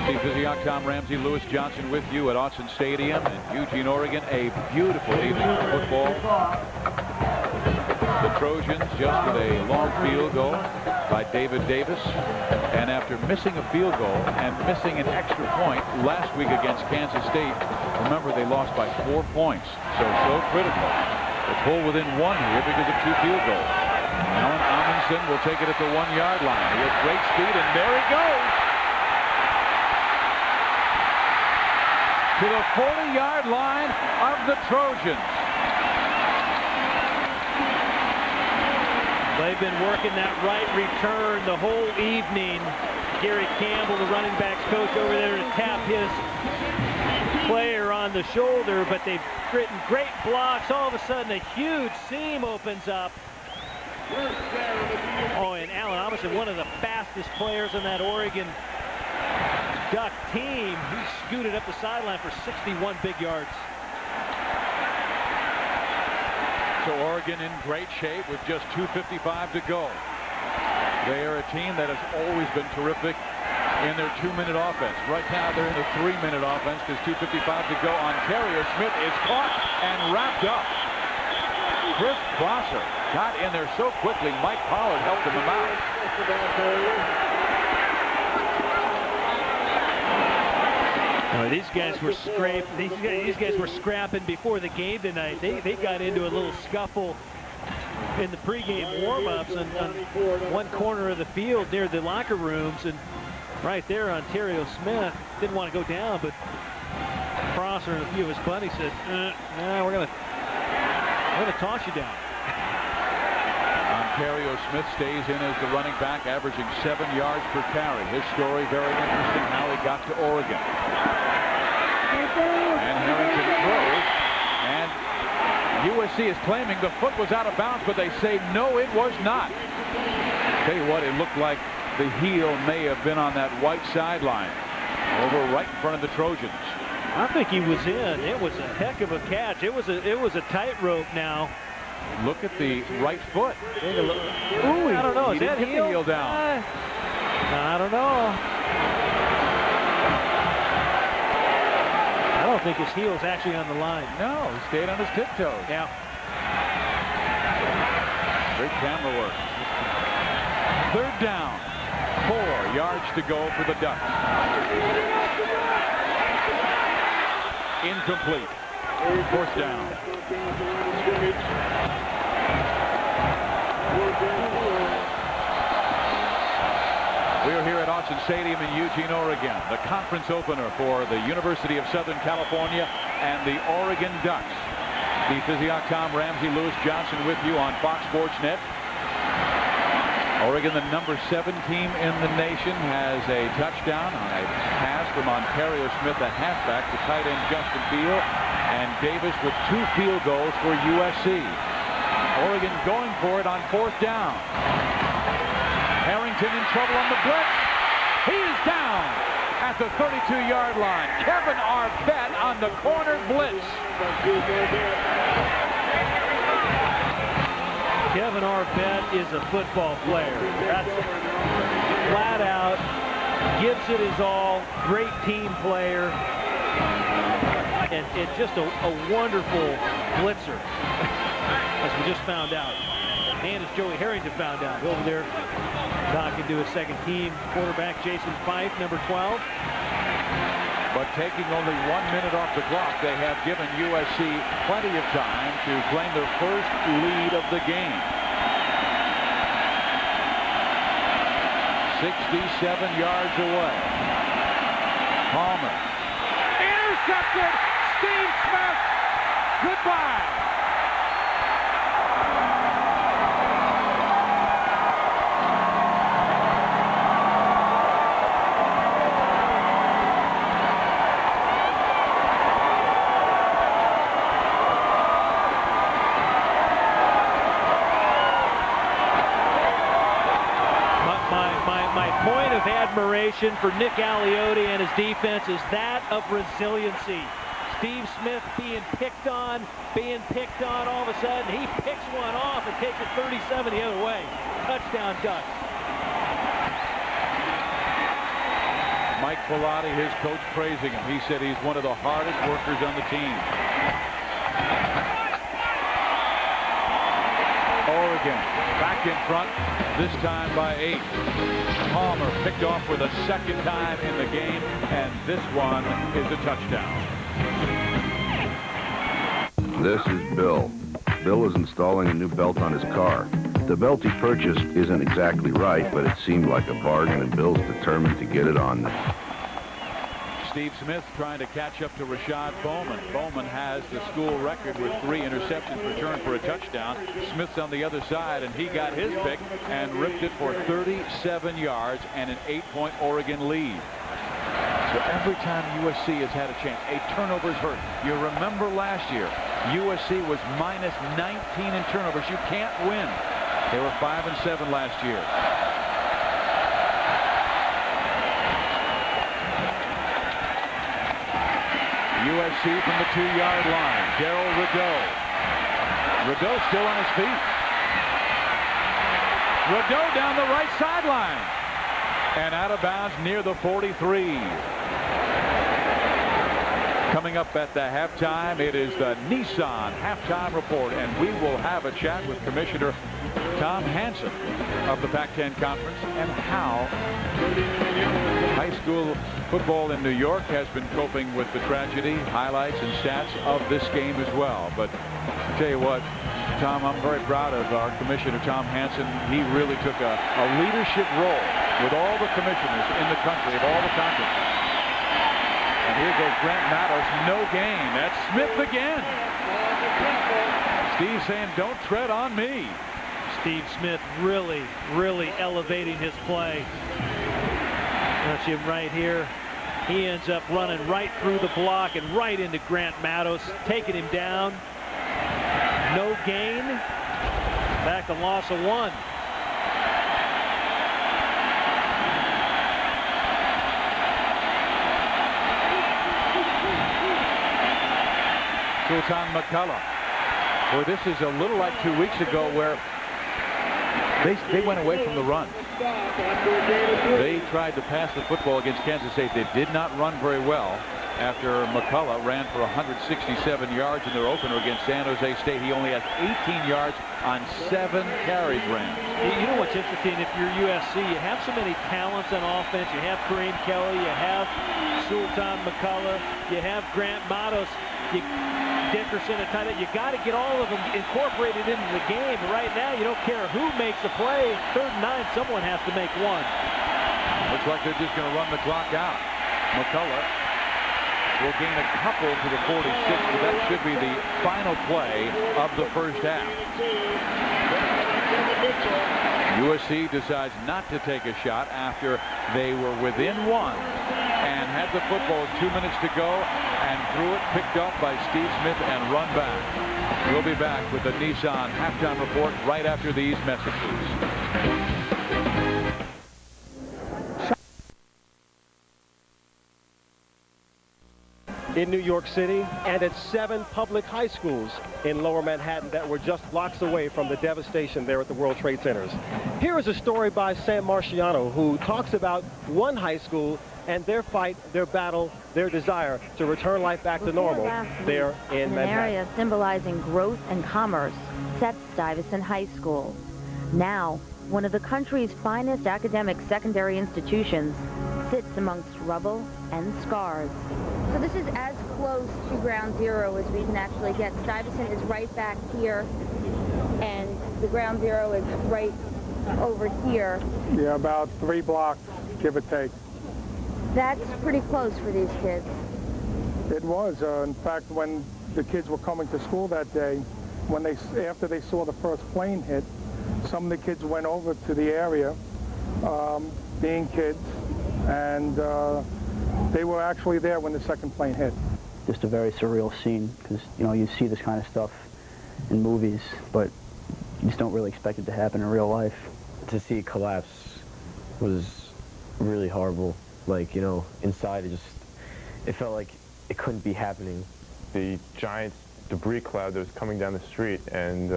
Steve Physiak, Tom Ramsey, Lewis Johnson with you at Autzen Stadium in Eugene, Oregon. A beautiful evening of football. The Trojans just with a long field goal by David Davis. And after missing a field goal and missing an extra point last week against Kansas State, remember they lost by 4 points. So critical. They pull within one here because of 2 field goals. Alan Amundsen will take it at the 1-yard line. He has great speed, and there he goes. To the 40-yard line of the Trojans. They've been working that right return the whole evening. Gary Campbell, the running backs coach, over there to tap his player on the shoulder, but they've written great blocks. All of a sudden, a huge seam opens up. Oh, and Alan Amundsen, one of the fastest players in that Oregon Duck team. He scooted up the sideline for 61 big yards. So Oregon in great shape with just 2:55 to go. They are a team that has always been terrific in their 2-minute offense. Right now they're in the 3-minute offense because 2:55 to go. Ontario Smith is caught and wrapped up. Chris Prosser got in there so quickly. Mike Pollard helped him out. These guys were These guys were scrapping before the game tonight. They got into a little scuffle in the pregame warm-ups on one corner of the field near the locker rooms, and right there, Ontario Smith didn't want to go down, but Prosser and a few of his buddies said, "Nah, we're gonna toss you down." Ontario Smith stays in as the running back, averaging 7 yards per carry. His story very interesting, how he got to Oregon. And Harrington throws, and USC is claiming the foot was out of bounds, but they say no, it was not. Tell you what, it looked like the heel may have been on that white sideline over right in front of the Trojans. I think he was in. It was a heck of a catch. It was a tightrope now. Look at the right foot. Ooh, I don't know. Is that heel down? I don't know. I don't think his heel's actually on the line. No, he stayed on his tiptoes. Yeah. Great camera work. 3rd down. 4 yards to go for the Ducks. Incomplete. 4th down. We are here at Autzen Stadium in Eugene, Oregon. The conference opener for the University of Southern California and the Oregon Ducks. Steve Physiak, Tom Ramsey, Lewis Johnson with you on Fox Sports Net. Oregon, the number 7 team in the nation, has a touchdown on a pass from Ontario Smith, a halfback, to tight end Justin Beal, and Davis with 2 field goals for USC. Oregon going for it on 4th down. Harrington in trouble on the blitz. He is down at the 32-yard line. Kevin Arvett on the corner blitz. Kevin Arvett is a football player. That's flat out, gives it his all, great team player, and just a wonderful blitzer, as we just found out. And as Joey Harrington found out, over there talking to his second team quarterback, Jason Fife, number 12. But taking only 1 minute off the clock, they have given USC plenty of time to claim their first lead of the game. 67 yards away. Palmer. Intercepted! Steve Smith! Goodbye! motivation for Nick Aliotti and his defense is that of resiliency. Steve Smith being picked on, all of a sudden he picks one off and takes it 37 the other way. Touchdown Ducks. Mike Pilati, his coach, praising him. He said he's one of the hardest workers on the team. Oregon back in front, this time by 8. Palmer picked off for the second time in the game, and this one is a touchdown. This is Bill. Bill is installing a new belt on his car. The belt he purchased isn't exactly right, but it seemed like a bargain, and Bill's determined to get it on there. Steve Smith trying to catch up to Rashad Bowman. Bowman has the school record with 3 interceptions returned for a touchdown. Smith's on the other side, and he got his pick and ripped it for 37 yards and an 8-point Oregon lead. So every time USC has had a chance, a turnover's hurt. You remember last year, USC was minus 19 in turnovers. You can't win. They were 5-7 last year. USC from the 2-yard line. Darryl Rideau. Rideau still on his feet. Rideau down the right sideline. And out of bounds near the 43. Coming up at the halftime, it is the Nissan halftime report, and we will have a chat with Commissioner Tom Hansen of the Pac-10 Conference and how high school football in New York has been coping with the tragedy, highlights and stats of this game as well. But I tell you what, Tom, I'm very proud of our Commissioner Tom Hansen. He really took a leadership role with all the commissioners in the country of all the conferences. And here goes Grant Matos, no gain. That's Smith again. Steve saying, don't tread on me. Steve Smith really elevating his play. That's him right here. He ends up running right through the block and right into Grant Matos, taking him down. No gain. Back a loss of 1. Sultan McCullough. Boy, this is a little like 2 weeks ago where they went away from the run. They tried to pass the football against Kansas State. They did not run very well after McCullough ran for 167 yards in their opener against San Jose State. He only has 18 yards on 7 carries ran. You know what's interesting, if you're USC, you have so many talents on offense. You have Kareem Kelly, you have Sultan McCullough, you have Grant Matos, Dickerson, and tight end. You got to get all of them incorporated into the game. Right now, you don't care who makes a play. 3rd and 9, someone has to make one. Looks like they're just going to run the clock out. McCullough will gain a couple to the 46, but that should be the final play of the first half. USC decides not to take a shot after they were within 1 and had the football with 2 minutes to go and threw it, picked up by Steve Smith and run back. We'll be back with the Nissan halftime report right after these messages. In New York City and at 7 public high schools in Lower Manhattan that were just blocks away from the devastation there at the World Trade Centers. Here is a story by Sam Marciano, who talks about one high school and their fight, their battle, their desire to return life back to normal there in Manhattan. An area symbolizing growth and commerce, Seth Stuyvesant High School. Now, one of the country's finest academic secondary institutions sits amongst rubble and scars. So this is as close to ground zero as we can actually get. Stuyvesant is right back here, and the ground zero is right over here. Yeah, about 3 blocks, give or take. That's pretty close for these kids. It was. In fact, when the kids were coming to school that day, after they saw the first plane hit, some of the kids went over to the area, being kids, and they were actually there when the second plane hit. Just a very surreal scene, because you see this kind of stuff in movies, but you just don't really expect it to happen in real life. To see it collapse was really horrible. Like, you know, inside it felt like it couldn't be happening. The giant debris cloud that was coming down the street, and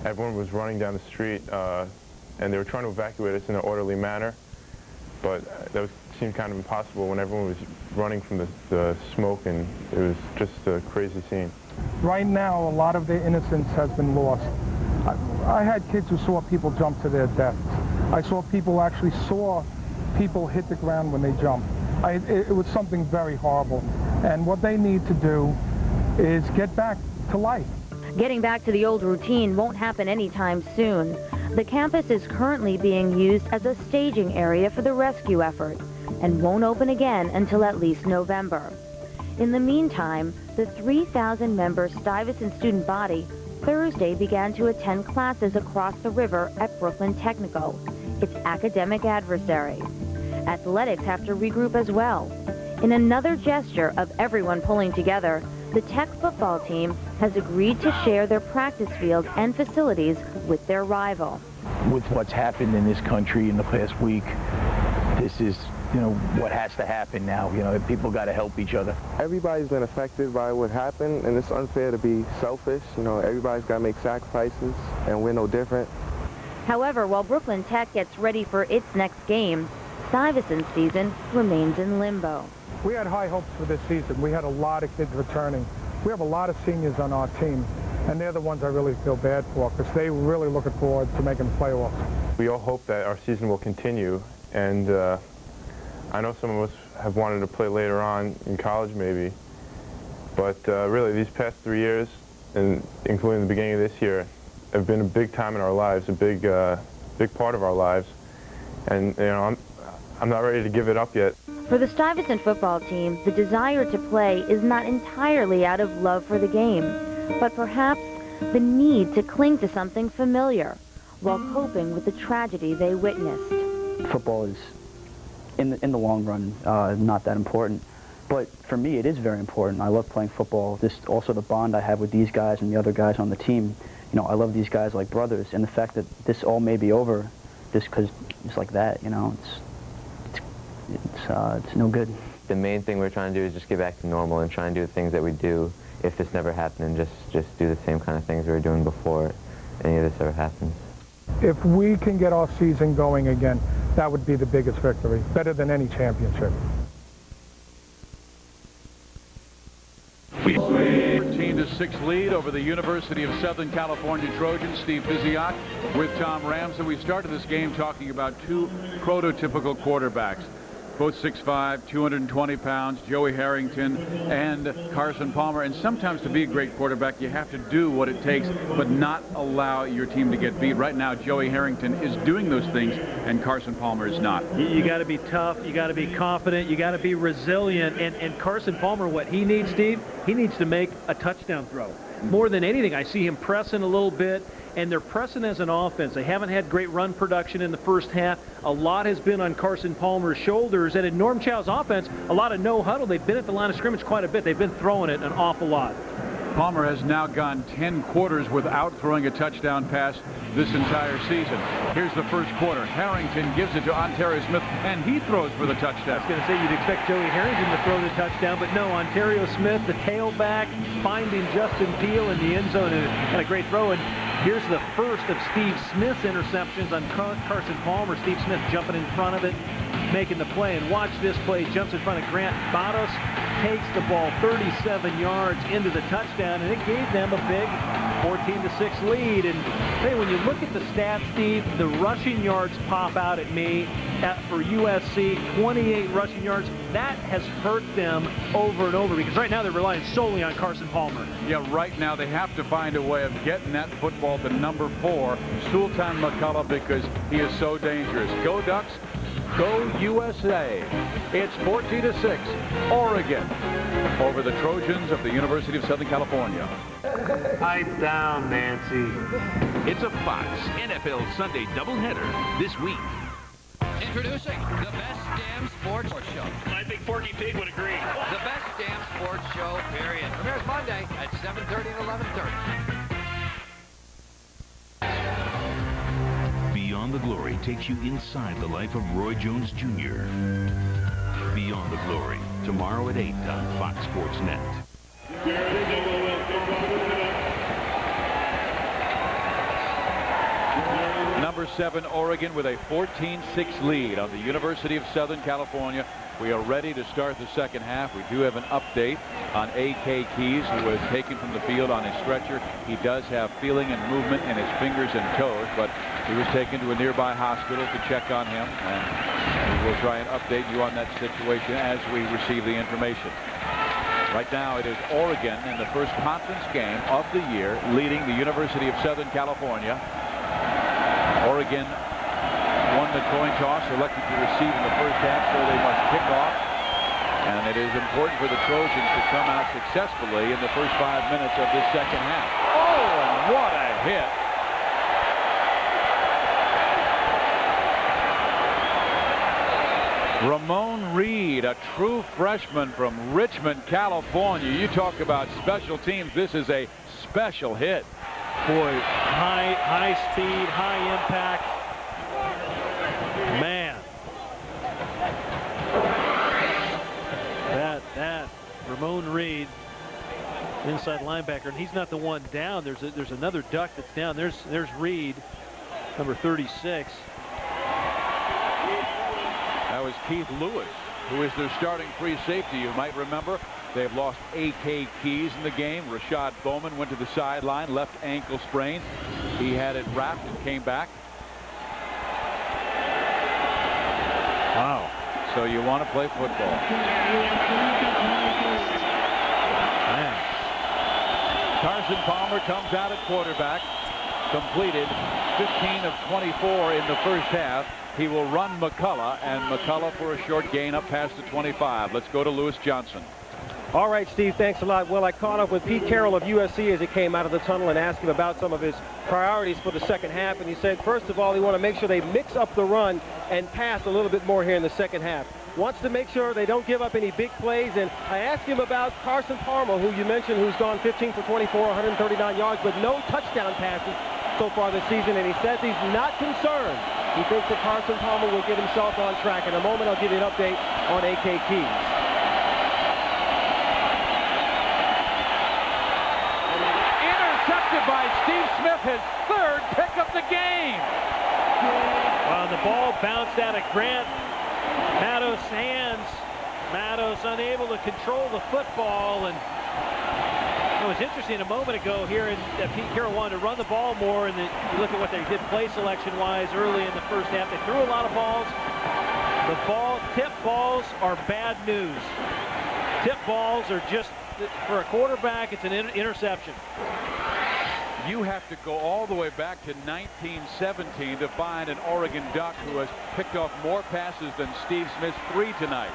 everyone was running down the street, and they were trying to evacuate us in an orderly manner, but seemed kind of impossible when everyone was running from the smoke, and it was just a crazy scene. Right now, a lot of their innocence has been lost. I had kids who saw people jump to their deaths. I saw people actually saw people hit the ground when they jumped. It was something very horrible. And what they need to do is get back to life. Getting back to the old routine won't happen anytime soon. The campus is currently being used as a staging area for the rescue effort and won't open again until at least November. In the meantime, the 3,000-member Stuyvesant student body Thursday began to attend classes across the river at Brooklyn Technical, its academic adversary. Athletics have to regroup as well. In another gesture of everyone pulling together, the Tech football team has agreed to share their practice field and facilities with their rival. With what's happened in this country in the past week, this is, you know, what has to happen now. You know, people got to help each other. Everybody's been affected by what happened, and it's unfair to be selfish. You know, everybody's got to make sacrifices, and we're no different. However, while Brooklyn Tech gets ready for its next game, Stuyvesant's season remains in limbo. We had high hopes for this season. We had a lot of kids returning. We have a lot of seniors on our team, and they're the ones I really feel bad for because they really looking forward to making the playoffs. We all hope that our season will continue, and I know some of us have wanted to play later on in college maybe, but really these past 3 years, and including the beginning of this year, have been a big time in our lives, a big part of our lives, and you know, I'm not ready to give it up yet. For the Stuyvesant football team, the desire to play is not entirely out of love for the game, but perhaps the need to cling to something familiar while coping with the tragedy they witnessed. Football is, in the long run, not that important. But for me, it is very important. I love playing football. Also the bond I have with these guys and the other guys on the team. You know, I love these guys like brothers, and the fact that this all may be over just because it's like that, you know, it's no good. The main thing we're trying to do is just get back to normal and try and do the things that we do if this never happened, and just do the same kind of things we were doing before any of this ever happens. If we can get our season going again, that would be the biggest victory, better than any championship. 13-6 lead over the University of Southern California Trojans. Steve Biziak with Tom Ramsey. We started this game talking about two prototypical quarterbacks, both 6'5", 220 pounds, Joey Harrington and Carson Palmer. And sometimes to be a great quarterback, you have to do what it takes, but not allow your team to get beat. Right now, Joey Harrington is doing those things, and Carson Palmer is not. You got to be tough. You got to be confident. You got to be resilient. And Carson Palmer, what he needs, Steve, he needs to make a touchdown throw. More than anything, I see him pressing a little bit, and they're pressing as an offense. They haven't had great run production in the first half. A lot has been on Carson Palmer's shoulders, and in Norm Chow's offense, a lot of no huddle. They've been at the line of scrimmage quite a bit. They've been throwing it an awful lot. Palmer has now gone 10 quarters without throwing a touchdown pass this entire season. Here's the first quarter. Harrington gives it to Ontario Smith, and he throws for the touchdown. I was going to say you'd expect Joey Harrington to throw the touchdown, but no, Ontario Smith, the tailback, finding Justin Peele in the end zone, and a great throw. And here's the first of Steve Smith's interceptions on Carson Palmer. Steve Smith jumping in front of it, making the play. And watch this play. Jumps in front of Grant Barros, takes the ball 37 yards into the touchdown, and it gave them a big 14-6 lead. And hey, when you look at the stats, Steve, the rushing yards pop out at me. For USC, 28 rushing yards. That has hurt them over and over because right now they're relying solely on Carson Palmer. Yeah, right now they have to find a way of getting that football to number 4, Sultan McCullough, because he is so dangerous. Go Ducks. Go USA. It's 14-6, Oregon over the Trojans of the University of Southern California. Pipe down, Nancy. It's a Fox NFL Sunday doubleheader this week. Introducing the best damn sports show. I think Porky Pig would agree. The best damn sports show, period. Premieres Monday at 7:30 and 11:30. Beyond the Glory takes you inside the life of Roy Jones Jr. Beyond the Glory, tomorrow at 8 on Fox Sports Net. Number 7, Oregon, with a 14-6 lead on the University of Southern California. We are ready to start the second half. We do have an update on A.K. Keys, who was taken from the field on his stretcher. He does have feeling and movement in his fingers and toes, but he was taken to a nearby hospital to check on him, and we'll try and update you on that situation as we receive the information. Right now, it is Oregon in the first conference game of the year, leading the University of Southern California. Oregon won the coin toss, elected to receive in the first half, so they must kick off. And it is important for the Trojans to come out successfully in the first 5 minutes of this second half. Oh, and what a hit. Ramon Reed, a true freshman from Richmond, California. You talk about special teams. This is a special hit. Boy, high speed, high impact. Man. That Ramon Reed, inside linebacker, and he's not the one down. There's another duck that's down. There's Reed, number 36. That was Keith Lewis, who is their starting free safety. You might remember they've lost A.K. Keys in the game. Rashad Bowman went to the sideline, left ankle sprain. He had it wrapped and came back. Wow. So you want to play football. Man. Carson Palmer comes out at quarterback. Completed 15 of 24 in the first half. He will run McCullough, and McCullough for a short gain up past the 25. Let's go to Lewis Johnson. All right, Steve, thanks a lot. Well, I caught up with Pete Carroll of USC as he came out of the tunnel and asked him about some of his priorities for the second half. And he said, first of all, he want to make sure they mix up the run and pass a little bit more here in the second half. Wants to make sure they don't give up any big plays. And I asked him about Carson Palmer, who you mentioned, who's gone 15 for 24, 139 yards, but no touchdown passes so far this season. And he says he's not concerned. He thinks that Carson Palmer will get himself on track. In a moment, I'll give you an update on A.K. Keys. Intercepted by Steve Smith, his third pick of the game. Well, the ball bounced out of Grant Matos' hands. Matos unable to control the football, and it was interesting a moment ago here that Pete Carroll wanted to run the ball more, and you look at what they did play selection-wise early in the first half. They threw a lot of balls. Tip balls are bad news. Tip balls are just, for a quarterback, it's an interception. You have to go all the way back to 1917 to find an Oregon Duck who has picked off more passes than Steve Smith's 3 tonight.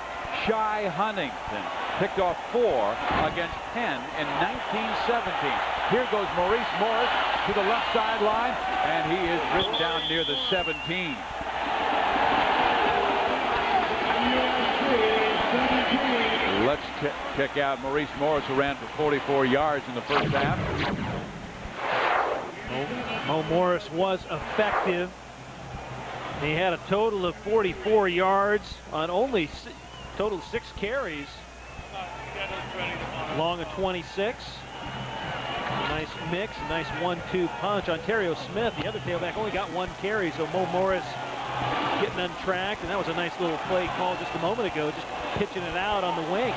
Shy Huntington picked off 4 against Penn in 1917. Here goes Maurice Morris to the left sideline, and he is written down near the 17. Let's check out Maurice Morris, who ran for 44 yards in the first half. Mo Morris was effective. He had a total of 44 yards on only total 6 carries. Long of 26. A nice mix, a nice 1-2 punch. Ontario Smith, the other tailback, only got 1 carry, so Mo Morris getting untracked, and that was a nice little play call just a moment ago, just pitching it out on the wing.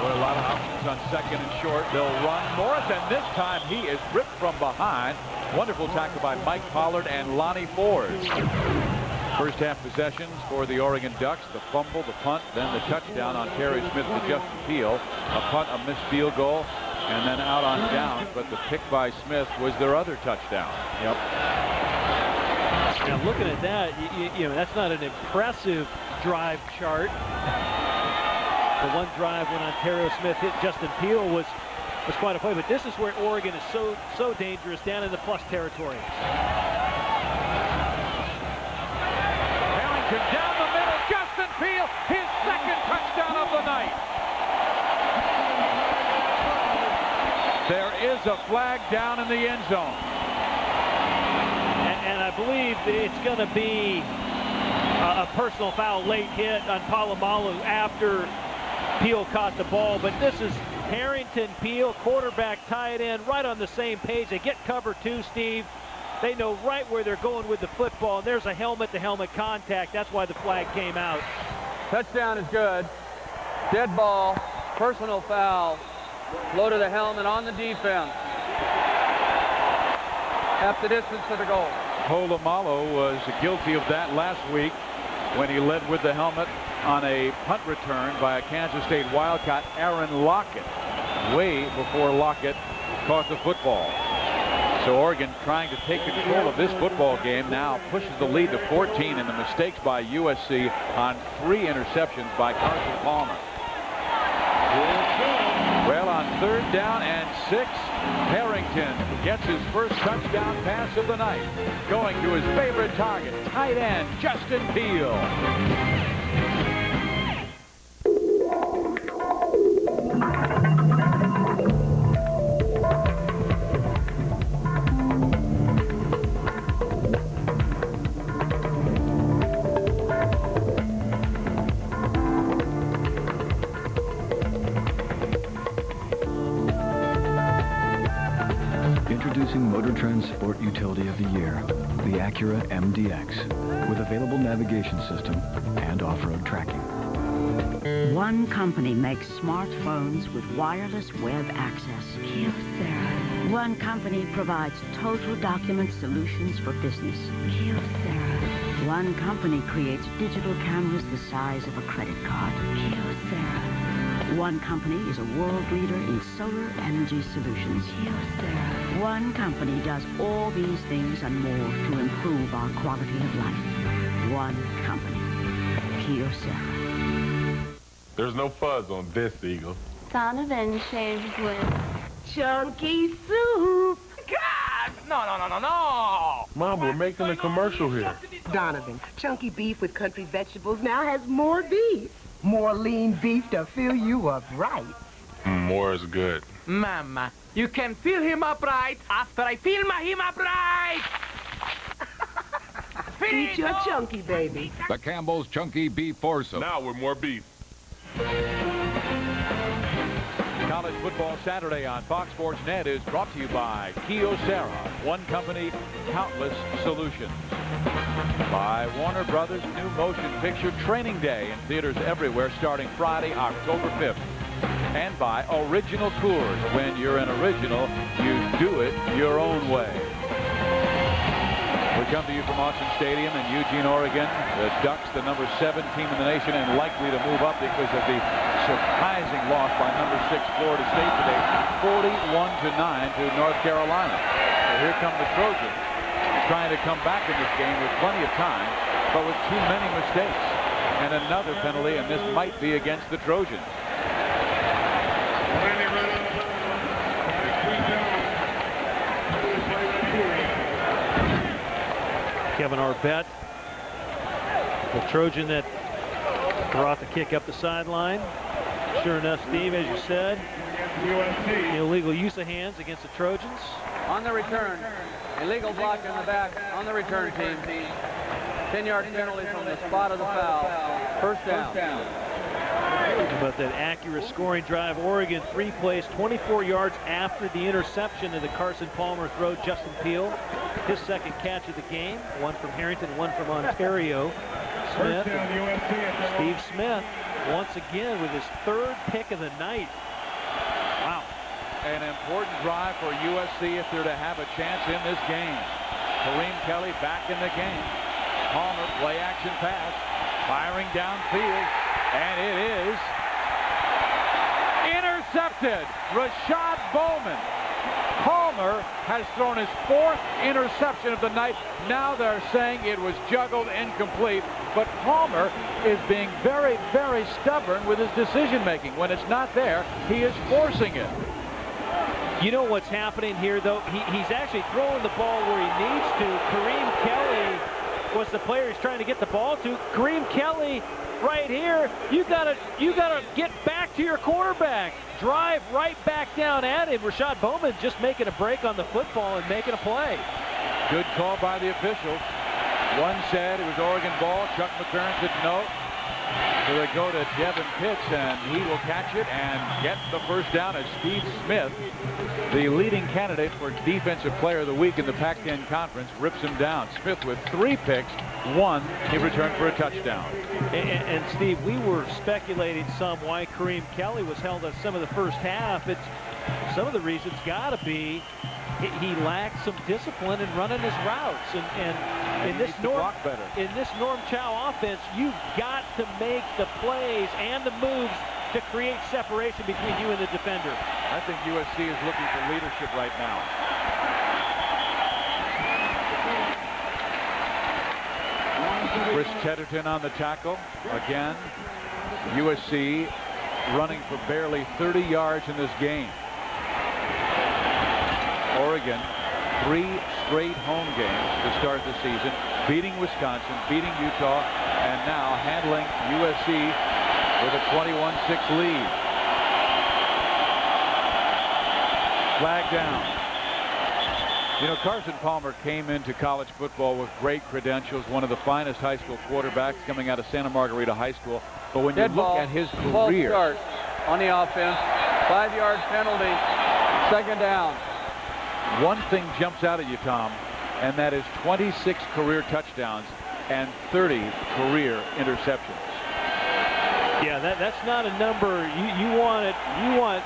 A lot of options on second and short. They'll run Morris, and this time he is ripped from behind. Wonderful tackle by Mike Pollard and Lonnie Forbes. First half possessions for the Oregon Ducks. The fumble, the punt, then the touchdown on Terry Smith to Justin Peel. A punt, a missed field goal, and then out on downs. But the pick by Smith was their other touchdown. Yep. Now looking at that, you know, that's not an impressive drive chart. The one drive when Ontario Smith hit Justin Peel was quite a play, but this is where Oregon is so dangerous down in the plus territory. Harrington down the middle, Justin Peel, his second touchdown of the night. There is There's a flag down in the end zone. And I believe it's going to be a personal foul late hit on Palomalu after Peel caught the ball. But this is Harrington, Peel, quarterback, tight end, right on the same page. They get cover two, Steve. They know right where they're going with the football, and there's a helmet-to-helmet contact. That's why the flag came out. Touchdown is good. Dead ball, personal foul. Low to the helmet on the defense. Half the distance to the goal. Polamalu was guilty of that last week when he led with the helmet on a punt return by a Kansas State Wildcat, Aaron Lockett, way before Lockett caught the football. So Oregon trying to take control of this football game now pushes the lead to 14 in the mistakes by USC on 3 interceptions by Carson Palmer. Well, on 3rd down and 6, Harrington gets his first touchdown pass of the night, going to his favorite target, tight end Justin Peel. Introducing Motor Trend's Sport Utility of the Year, the Acura MDX, with available navigation system and off-road tracking. One company makes smartphones with wireless web access. Kyocera. One company provides total document solutions for business. Kyocera. One company creates digital cameras the size of a credit card. Kyocera. One company is a world leader in solar energy solutions. Kyocera. One company does all these things and more to improve our quality of life. One company. Kyocera. There's no fuzz on this, Eagle. Donovan shaved with chunky soup. God! No! Mom, we're making a commercial here. Donovan, chunky beef with country vegetables now has more beef. More lean beef to fill you up right. More is good. Mama, you can fill him up right after I fill him up right. Eat your chunky, baby. The Campbell's Chunky Beef Foursome. Now with more beef. College Football Saturday on Fox Sports Net is brought to you by Kyocera, one company, countless solutions. By Warner Brothers' new motion picture Training Day in theaters everywhere starting Friday, October 5th. And by Original Tours. When you're an original, you do it your own way. We come to you from Autzen Stadium in Eugene, Oregon. The Ducks, the number 7 team in the nation, and likely to move up because of the surprising loss by number 6 Florida State today, 41-9 to North Carolina. So here come the Trojans trying to come back in this game with plenty of time, but with too many mistakes. And another penalty, and this might be against the Trojans. Kevin Arbett, the Trojan that brought the kick up the sideline. Sure enough, Steve, as you said, illegal use of hands against the Trojans. On the return, illegal block in the back on the return team. 10-yard penalty from the spot of the foul. First down. But that accurate scoring drive, Oregon 3 plays, 24 yards after the interception of the Carson Palmer throw. Justin Peel, his second catch of the game, one from Harrington, one from Ontario. Smith, Steve Smith, once again with his 3rd pick of the night. Wow. An important drive for USC if they're to have a chance in this game. Kareem Kelly back in the game. Palmer, play action pass, firing downfield, and it is intercepted. Rashad Bowman. Palmer has thrown his 4th interception of the night. Now they're saying it was juggled, incomplete. But Palmer is being very, very stubborn with his decision making. When it's not there, he is forcing it. You know what's happening here, though? He's actually throwing the ball where he needs to. Kareem Kelly was the player he's trying to get the ball to. Kareem Kelly right here, you gotta get back to your quarterback. drive right back down at him. Rashad Bowman just making a break on the football and making a play. Good call by the officials. One said it was Oregon ball. Chuck McCurran said no. So they go to Devin Pitts, and he will catch it and get the first down as Steve Smith, the leading candidate for Defensive Player of the Week in the Pac-10 Conference, rips him down. Smith with 3 picks, 1 he returned for a touchdown. And Steve, we were speculating some why Kareem Kelly was held at some of the first half. Some of the reasons got to be he lacked some discipline in running his routes. And in this Norm Chow offense, you've got to make the plays and the moves to create separation between you and the defender. I think USC is looking for leadership right now. Chris Tedderton on the tackle. Again, USC running for barely 30 yards in this game. Oregon, 3 straight home games to start the season, beating Wisconsin, beating Utah, and now handling USC with a 21-6 lead. Flag down. You know, Carson Palmer came into college football with great credentials, one of the finest high school quarterbacks coming out of Santa Margarita High School. But when you look at his career, start on the offense, 5-yard penalty, 2nd down. One thing jumps out at you, Tom, and that is 26 career touchdowns and 30 career interceptions. Yeah, that's not a number you want it. You want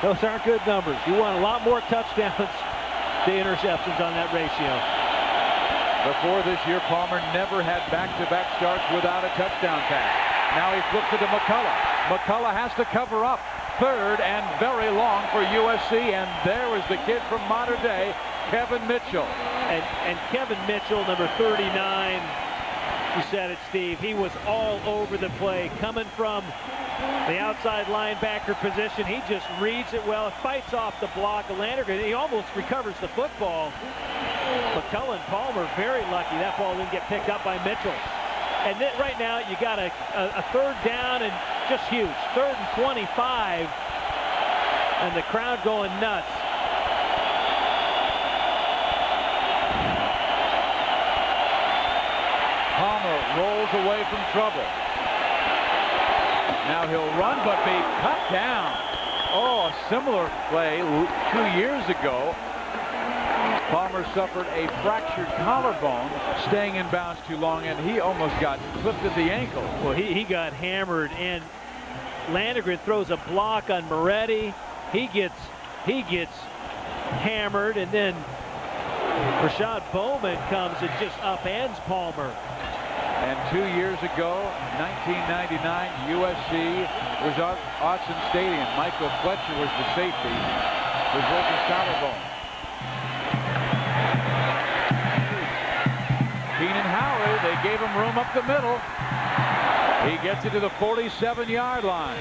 those aren't good numbers. You want a lot more touchdowns to interceptions on that ratio. Before this year, Palmer never had back-to-back starts without a touchdown pass. Now he flips it to McCullough. McCullough has to cover up. 3rd and very long for USC, and there was the kid from modern day, Kevin Mitchell. And Kevin Mitchell, number 39, you said it, Steve, he was all over the play, coming from the outside linebacker position. He just reads it well, fights off the block. Landry, he almost recovers the football. McCullough and Palmer very lucky that ball didn't get picked up by Mitchell. And then right now you got a 3rd down and just huge. 3rd and 25, and the crowd going nuts. Palmer rolls away from trouble. Now he'll run but be cut down. Oh, a similar play 2 years ago. Palmer suffered a fractured collarbone, staying in bounds too long, and he almost got clipped at the ankle. Well, he got hammered, and Landry throws a block on Moretti. He gets hammered, and then Rashad Bowman comes and just upends Palmer. And 2 years ago, 1999, USC was at Autzen Stadium. Michael Fletcher was the safety with broken collarbone. Keenan Howard, they gave him room up the middle. He gets it to the 47-yard line.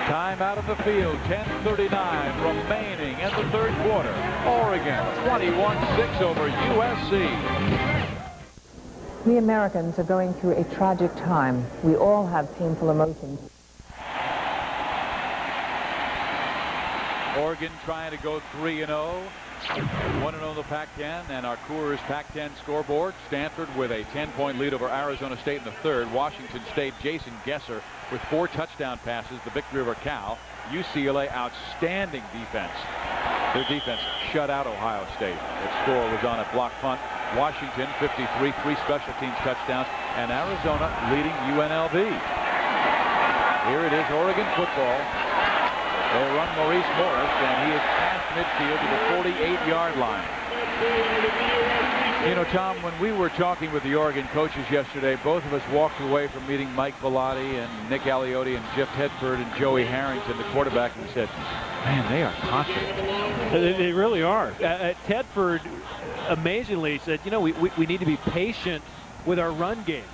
Time out of the field, 10:39 remaining in the 3rd quarter. Oregon 21-6 over USC. We Americans are going through a tragic time. We all have painful emotions. Oregon trying to go 3-0. 1-0 in the Pac-10, and our Coors Pac-10 scoreboard. Stanford with a 10-point lead over Arizona State in the 3rd. Washington State, Jason Gesser with 4 touchdown passes, the Victory River Cow. UCLA, outstanding defense. Their defense shut out Ohio State. Their score was on a block punt. Washington 53, 3 special teams touchdowns, and Arizona leading UNLV. Here it is, Oregon football. They run Maurice Morris, and he is past midfield to the 48-yard line. You know, Tom, when we were talking with the Oregon coaches yesterday, both of us walked away from meeting Mike Bellotti and Nick Aliotti and Jeff Tedford and Joey Harrington, the quarterback, and we said, man, they are confident. They really are. Tedford amazingly said, you know, we need to be patient with our run game.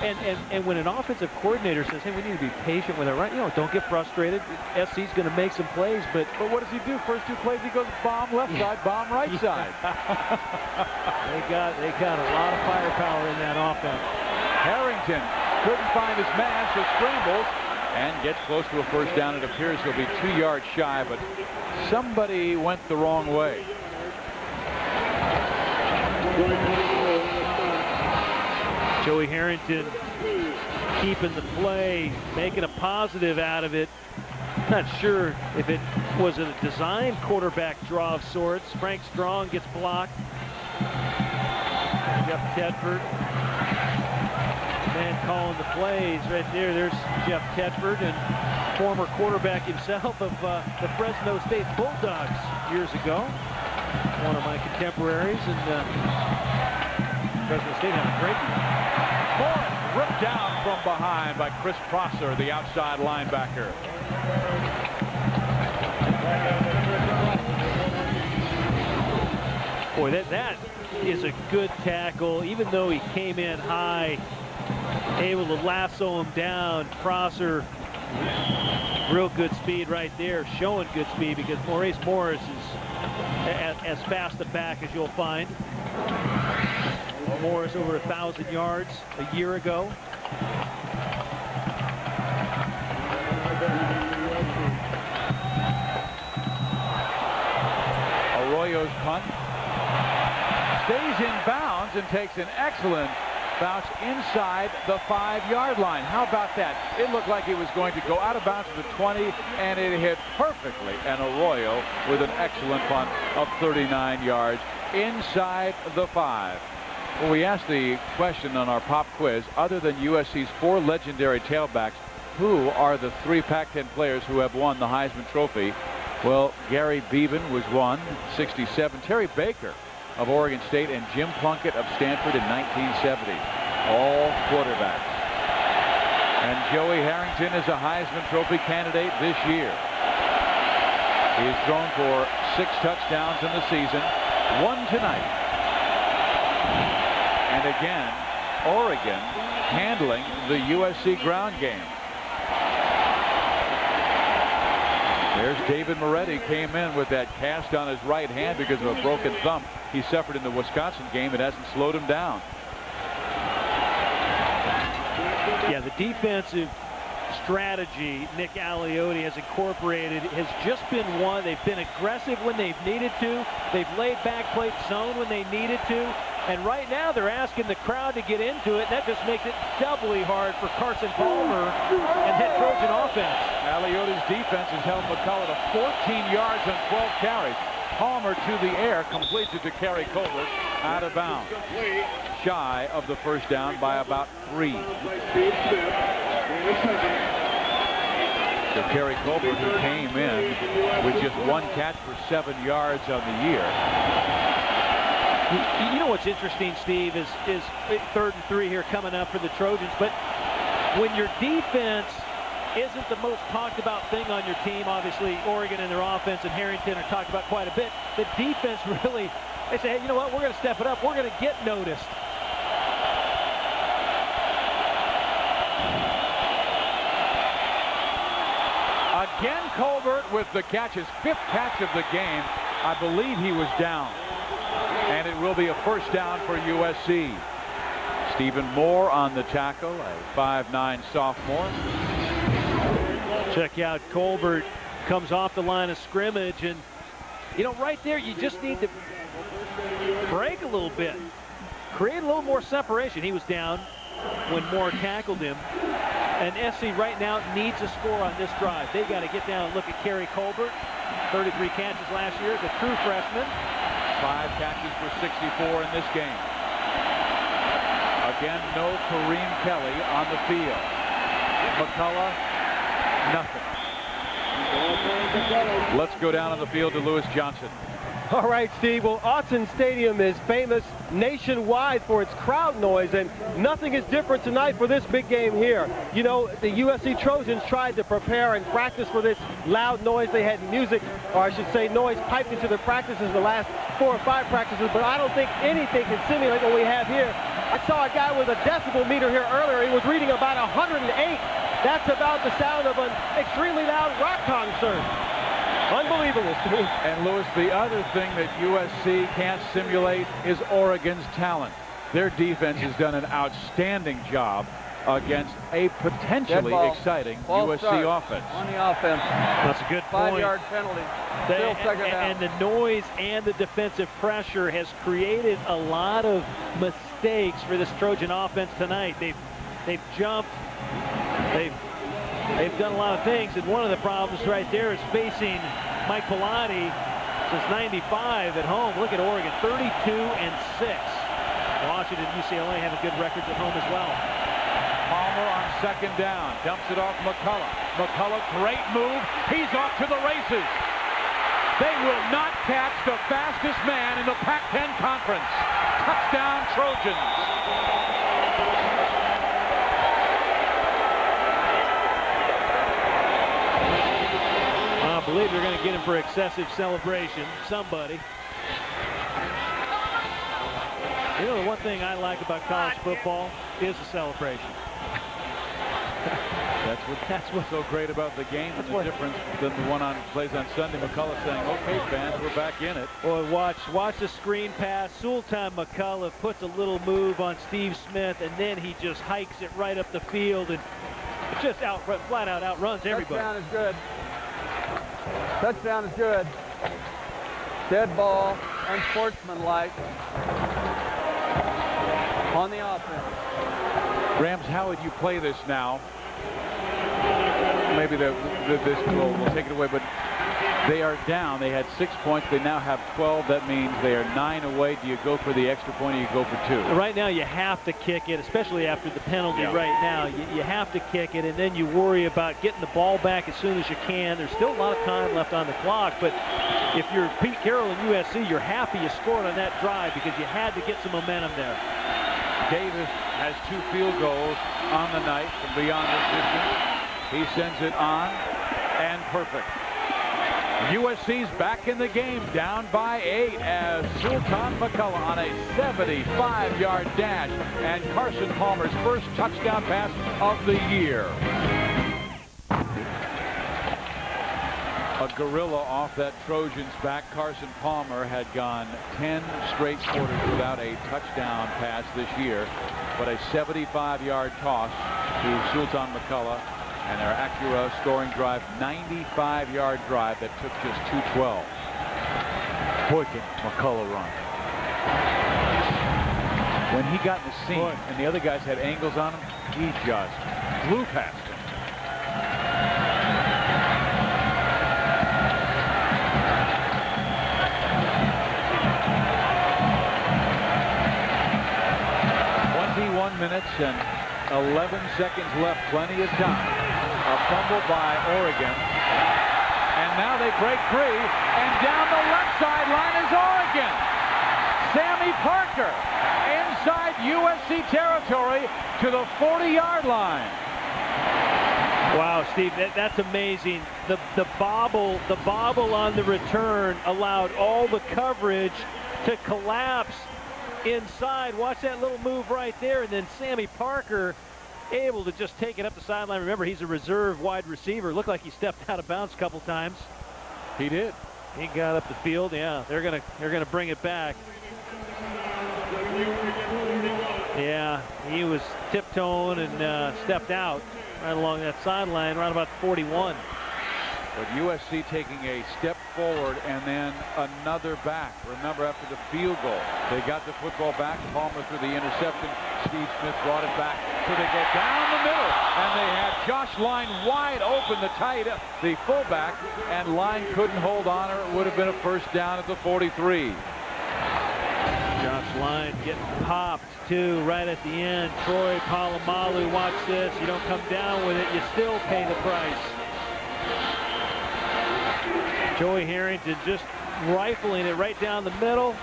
And when an offensive coordinator says, hey, we need to be patient with our run, you know, don't get frustrated. SC's going to make some plays, but what does he do? First 2 plays, he goes bomb left side, bomb right side. They got a lot of firepower in that offense. Harrington couldn't find his man, so scrambles and gets close to a first down. It appears he'll be 2 yards shy, but somebody went the wrong way. Joey Harrington keeping the play, making a positive out of it. Not sure if it was a designed quarterback draw of sorts. Frank Strong gets blocked. Jeff Tedford. Man calling the plays right there. There's Jeff Tedford, and former quarterback himself of the Fresno State Bulldogs years ago. One of my contemporaries, and Fresno State had a great year. Morris ripped down from behind by Chris Prosser, the outside linebacker. Boy, that is a good tackle. Even though he came in high, able to lasso him down. Prosser, real good speed right there, showing good speed because Maurice Morris is as fast a back as you'll find. Morris over 1,000 yards a year ago. Arroyo's punt stays in bounds and takes an excellent bounce inside the 5-yard line. How about that? It looked like it was going to go out of bounds to the 20, and it hit perfectly. And Arroyo with an excellent punt of 39 yards inside the 5. Well, we asked the question on our pop quiz, other than USC's 4 legendary tailbacks, who are the 3 Pac-10 players who have won the Heisman Trophy? Well, Gary Beeben was one, 67. Terry Baker of Oregon State and Jim Plunkett of Stanford in 1970. All quarterbacks. And Joey Harrington is a Heisman Trophy candidate this year. He has thrown for 6 touchdowns in the season, 1 tonight. And again, Oregon handling the USC ground game. There's David Moretti, came in with that cast on his right hand because of a broken thumb he suffered in the Wisconsin game. It hasn't slowed him down. Yeah, the defensive strategy Nick Aliotti has incorporated has just been one. They've been aggressive when they've needed to. They've laid back, played zone when they needed to. And right now they're asking the crowd to get into it. That just makes it doubly hard for Carson Palmer and that Trojan offense. Aliotti's defense has held McCullough to 14 yards on 12 carries. Palmer to the air, completes it to Kerry Colbert, out of bounds. Shy of the first down by about 3. So Kerry Colbert, who came in with just 1 catch for 7 yards on the year. You know what's interesting, Steve, is 3rd and 3 here coming up for the Trojans. But when your defense isn't the most talked about thing on your team, obviously Oregon and their offense and Harrington are talked about quite a bit. The defense really, they say, hey, you know what, we're going to step it up. We're going to get noticed. Again, Colbert with the catch, his 5th catch of the game. I believe he was down. And it will be a first down for USC. Stephen Moore on the tackle, a 5'9" sophomore. Check out Colbert, comes off the line of scrimmage, and you know, right there you just need to break a little bit, create a little more separation. He was down when Moore tackled him, and SC right now needs a score on this drive. They got to get down and look at Kerry Colbert, 33 catches last year, the true freshman. 5 catches for 64 in this game. Again, no Kareem Kelly on the field. McCullough, nothing. Let's go down on the field to Lewis Johnson. All right, Steve. Well, Autzen Stadium is famous nationwide for its crowd noise, and nothing is different tonight for this big game here. You know, the USC Trojans tried to prepare and practice for this loud noise. They had music, or I should say noise, piped into their practices the last 4 or 5 practices, but I don't think anything can simulate what we have here. I saw a guy with a decibel meter here earlier. He was reading about 108. That's about the sound of an extremely loud rock concert. Unbelievable, Steve. And Lewis, the other thing that USC can't simulate is Oregon's talent. Their defense has done an outstanding job against a potentially exciting USC offense. On the offense. That's a good point. 5-yard penalty. Still second down. And the noise and the defensive pressure has created a lot of mistakes for this Trojan offense tonight. They've jumped. They've done a lot of things, and one of the problems right there is facing Mike Pilati since '95 at home. Look at Oregon, 32-6. Washington, UCLA having good records at home as well. Palmer on second down, dumps it off McCullough. McCullough, great move. He's off to the races. They will not catch the fastest man in the Pac-10 Conference. Touchdown, Trojans. I believe they're going to get him for excessive celebration. Somebody. You know, the one thing I like about college football is the celebration. That's what's so great about the game, and the difference than the one on plays on Sunday. McCullough saying, "Okay, fans, we're back in it." Boy, watch the screen pass. Sultan McCullough puts a little move on Steve Smith, and then he just hikes it right up the field and just flat out outruns everybody. Touchdown is good. Touchdown is good. Dead ball, unsportsmanlike on the offense. Rams, how would you play this now? Maybe this will take it away, but they are down. They had 6 points. They now have 12. That means they are 9 away. Do you go for the extra point or you go for 2? Right now you have to kick it, especially after the penalty right now. You have to kick it, and then you worry about getting the ball back as soon as you can. There's still a lot of time left on the clock, but if you're Pete Carroll and USC, you're happy you scored on that drive because you had to get some momentum there. Davis has 2 field goals on the night from beyond this distance. He sends it on, and perfect. USC's back in the game, down by 8 as Sultan McCullough on a 75-yard dash, and Carson Palmer's first touchdown pass of the year. A gorilla off that Trojans back. Carson Palmer had gone 10 straight quarters without a touchdown pass this year, but a 75-yard toss to Sultan McCullough, and their Acura scoring drive, 95-yard drive that took just 2:12. Boy, can McCullough run. When he got in the seam and the other guys had angles on him, he just flew past him. Minutes and 11 seconds left, plenty of time. A fumble by Oregon, and now they break free, and down the left sideline is Oregon. Sammy Parker inside USC territory to the 40-yard line. Wow, Steve, that's amazing. The bobble on the return allowed all the coverage to collapse inside. Watch that little move right there, and then Sammy Parker able to just take it up the sideline. Remember, he's a reserve wide receiver. Looked like he stepped out of bounds a couple times. He did. He got up the field. Yeah, they're gonna bring it back. Yeah, he was tiptoeing and stepped out right along that sideline, right about 41. But USC taking a step forward and then another back. Remember, after the field goal, they got the football back. Palmer threw the interception. Steve Smith brought it back. So they go down the middle, and they had Josh Line wide open, the fullback, and Line couldn't hold on, or it would have been a first down at the 43. Josh Line getting popped, too, right at the end. Troy Polamalu, watch this. You don't come down with it, you still pay the price. Joey Harrington just rifling it right down the middle.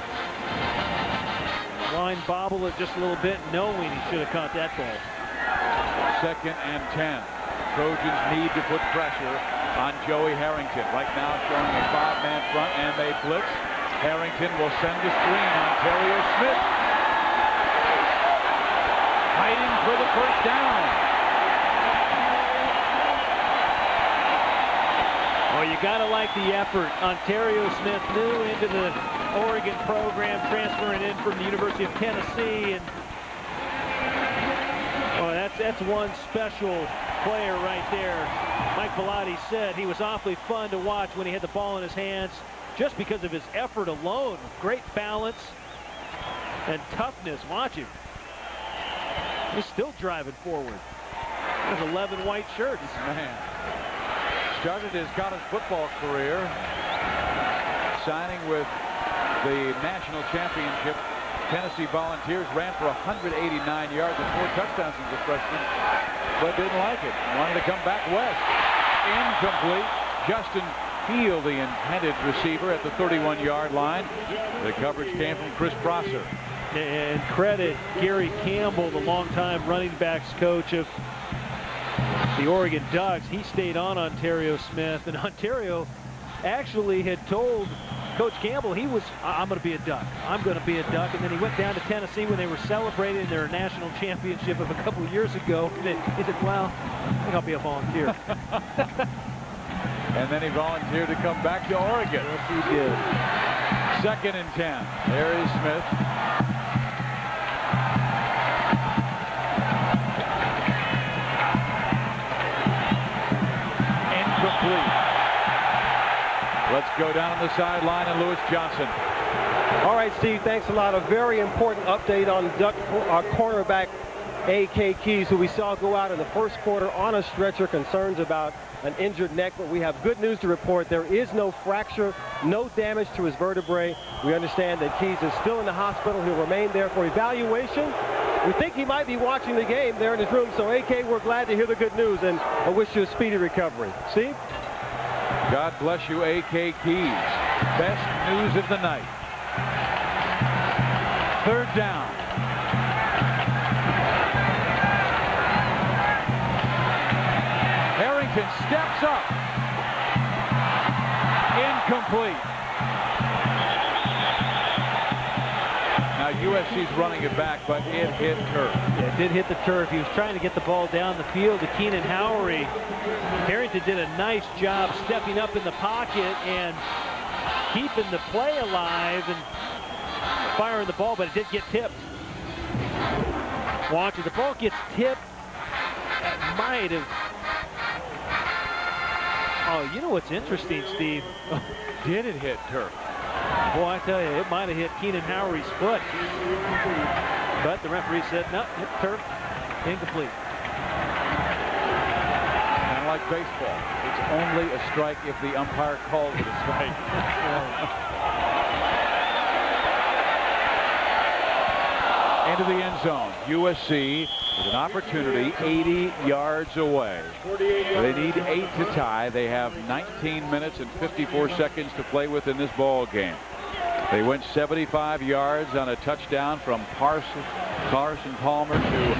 Line bobbled it just a little bit, knowing he should have caught that ball. 2nd and 10. Trojans need to put pressure on Joey Harrington. Right now showing a 5-man front, and they blitz. Harrington will send the screen on Terrio Smith. Fighting for the first down. Oh, you got to like the effort. Ontario Smith, new into the Oregon program, transferring in from the University of Tennessee, and that's one special player right there. Mike Bellotti said he was awfully fun to watch when he had the ball in his hands, just because of his effort alone. Great balance and toughness. Watch him. He's still driving forward. There's 11 white shirts. Man. Started his college football career signing with the national championship Tennessee Volunteers. Ran for 189 yards and 4 touchdowns as a freshman, but didn't like it. Wanted to come back west. Incomplete. Justin Field, the intended receiver, at the 31-yard line. The coverage came from Chris Prosser. And credit Gary Campbell, the longtime running backs coach of the Oregon Ducks. He stayed on Ontario Smith, and Ontario actually had told Coach Campbell I'm going to be a Duck. I'm going to be a Duck. And then he went down to Tennessee when they were celebrating their national championship of a couple of years ago. And he said, well, I think I'll be a volunteer. And then he volunteered to come back to Oregon. Yes, he did. 2nd and 10. There is Smith. Incomplete. Let's go down on the sideline and Lewis Johnson. All right, Steve, thanks a lot. A very important update on Duck cornerback A.K. Keys, who we saw go out in the first quarter on a stretcher. Concerns about an injured neck, but we have good news to report. There is no fracture, no damage to his vertebrae. We understand that Keys is still in the hospital. He'll remain there for evaluation. We think he might be watching the game there in his room. So, A.K., we're glad to hear the good news, and I wish you a speedy recovery. Steve? God bless you, A.K. Keys. Best news of the night. 3rd down. Harrington steps up. Incomplete. Now USC's running it back, but it hit turf. Yeah, it did hit the turf. He was trying to get the ball down the field to Keenan Howery. Harrington did a nice job stepping up in the pocket and keeping the play alive and firing the ball, but it did get tipped. Watch it. The ball gets tipped. It might have. Oh, you know what's interesting, Steve? Did it hit turf? Boy, I tell you, it might have hit Keenan Howery's foot. But the referee said, no, hit turf, incomplete. Kind of like baseball. It's only a strike if the umpire calls it a strike. Into the end zone. USC with an opportunity 80 yards away. They need 8 to tie. They have 19 minutes and 54 seconds to play with in this ball game. They went 75 yards on a touchdown from Carson Palmer to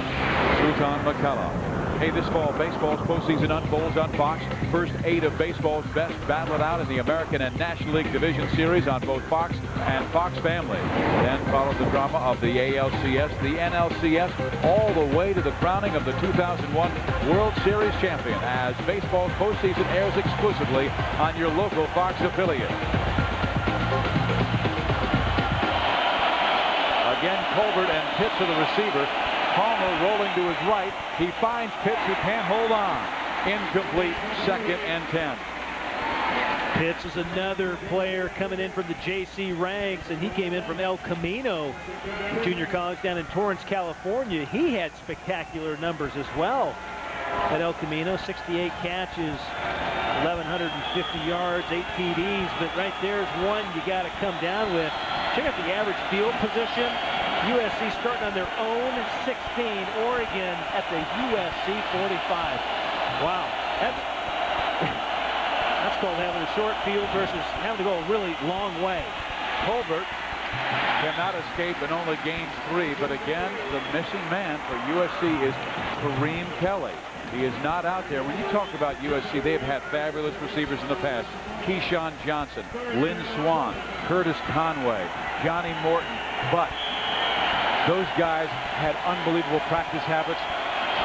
Sultan McCullough. Hey, this fall, baseball's postseason unfolds on Fox. First 8 of baseball's best battle it out in the American and National League Division Series on both Fox and Fox Family. Then follows the drama of the ALCS, the NLCS, all the way to the crowning of the 2001 World Series champion as baseball's postseason airs exclusively on your local Fox affiliate. Again, Colbert and Pitts are the receiver. Palmer rolling to his right. He finds Pitts, who can't hold on. Incomplete. 2nd and 10. Pitts is another player coming in from the JC ranks, and he came in from El Camino Junior College down in Torrance, California. He had spectacular numbers as well at El Camino. 68 catches, 1,150 yards, 8 TDs. But right there's one you got to come down with. Check out the average field position. USC starting on their own 16. Oregon at the USC 45. Wow. That's called having a short field versus having to go a really long way. Colbert cannot escape and only gains 3. But again, the missing man for USC is Kareem Kelly. He is not out there. When you talk about USC, they've had fabulous receivers in the past. Keyshawn Johnson, Lynn Swan, Curtis Conway, Johnny Morton. But those guys had unbelievable practice habits,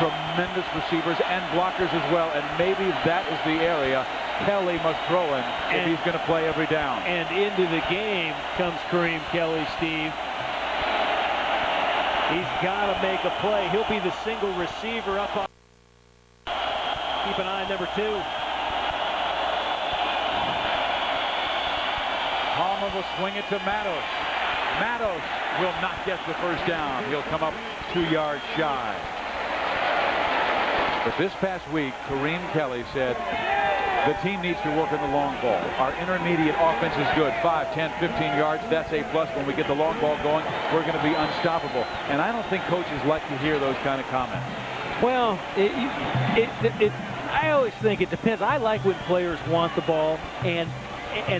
tremendous receivers and blockers as well. And maybe that is the area Kelly must throw in if he's going to play every down. And into the game comes Kareem Kelly, Steve. He's got to make a play. He'll be the single receiver up on. Keep an eye on number 2. Palmer will swing it to Matos. Matos will not get the first down. He'll come up 2 yards shy. But this past week, Kareem Kelly said the team needs to work on the long ball. Our intermediate offense is good. 5, 10, 15 yards. That's a plus. When we get the long ball going, we're going to be unstoppable. And I don't think coaches like to hear those kind of comments. Well, I always think it depends. I like when players want the ball, and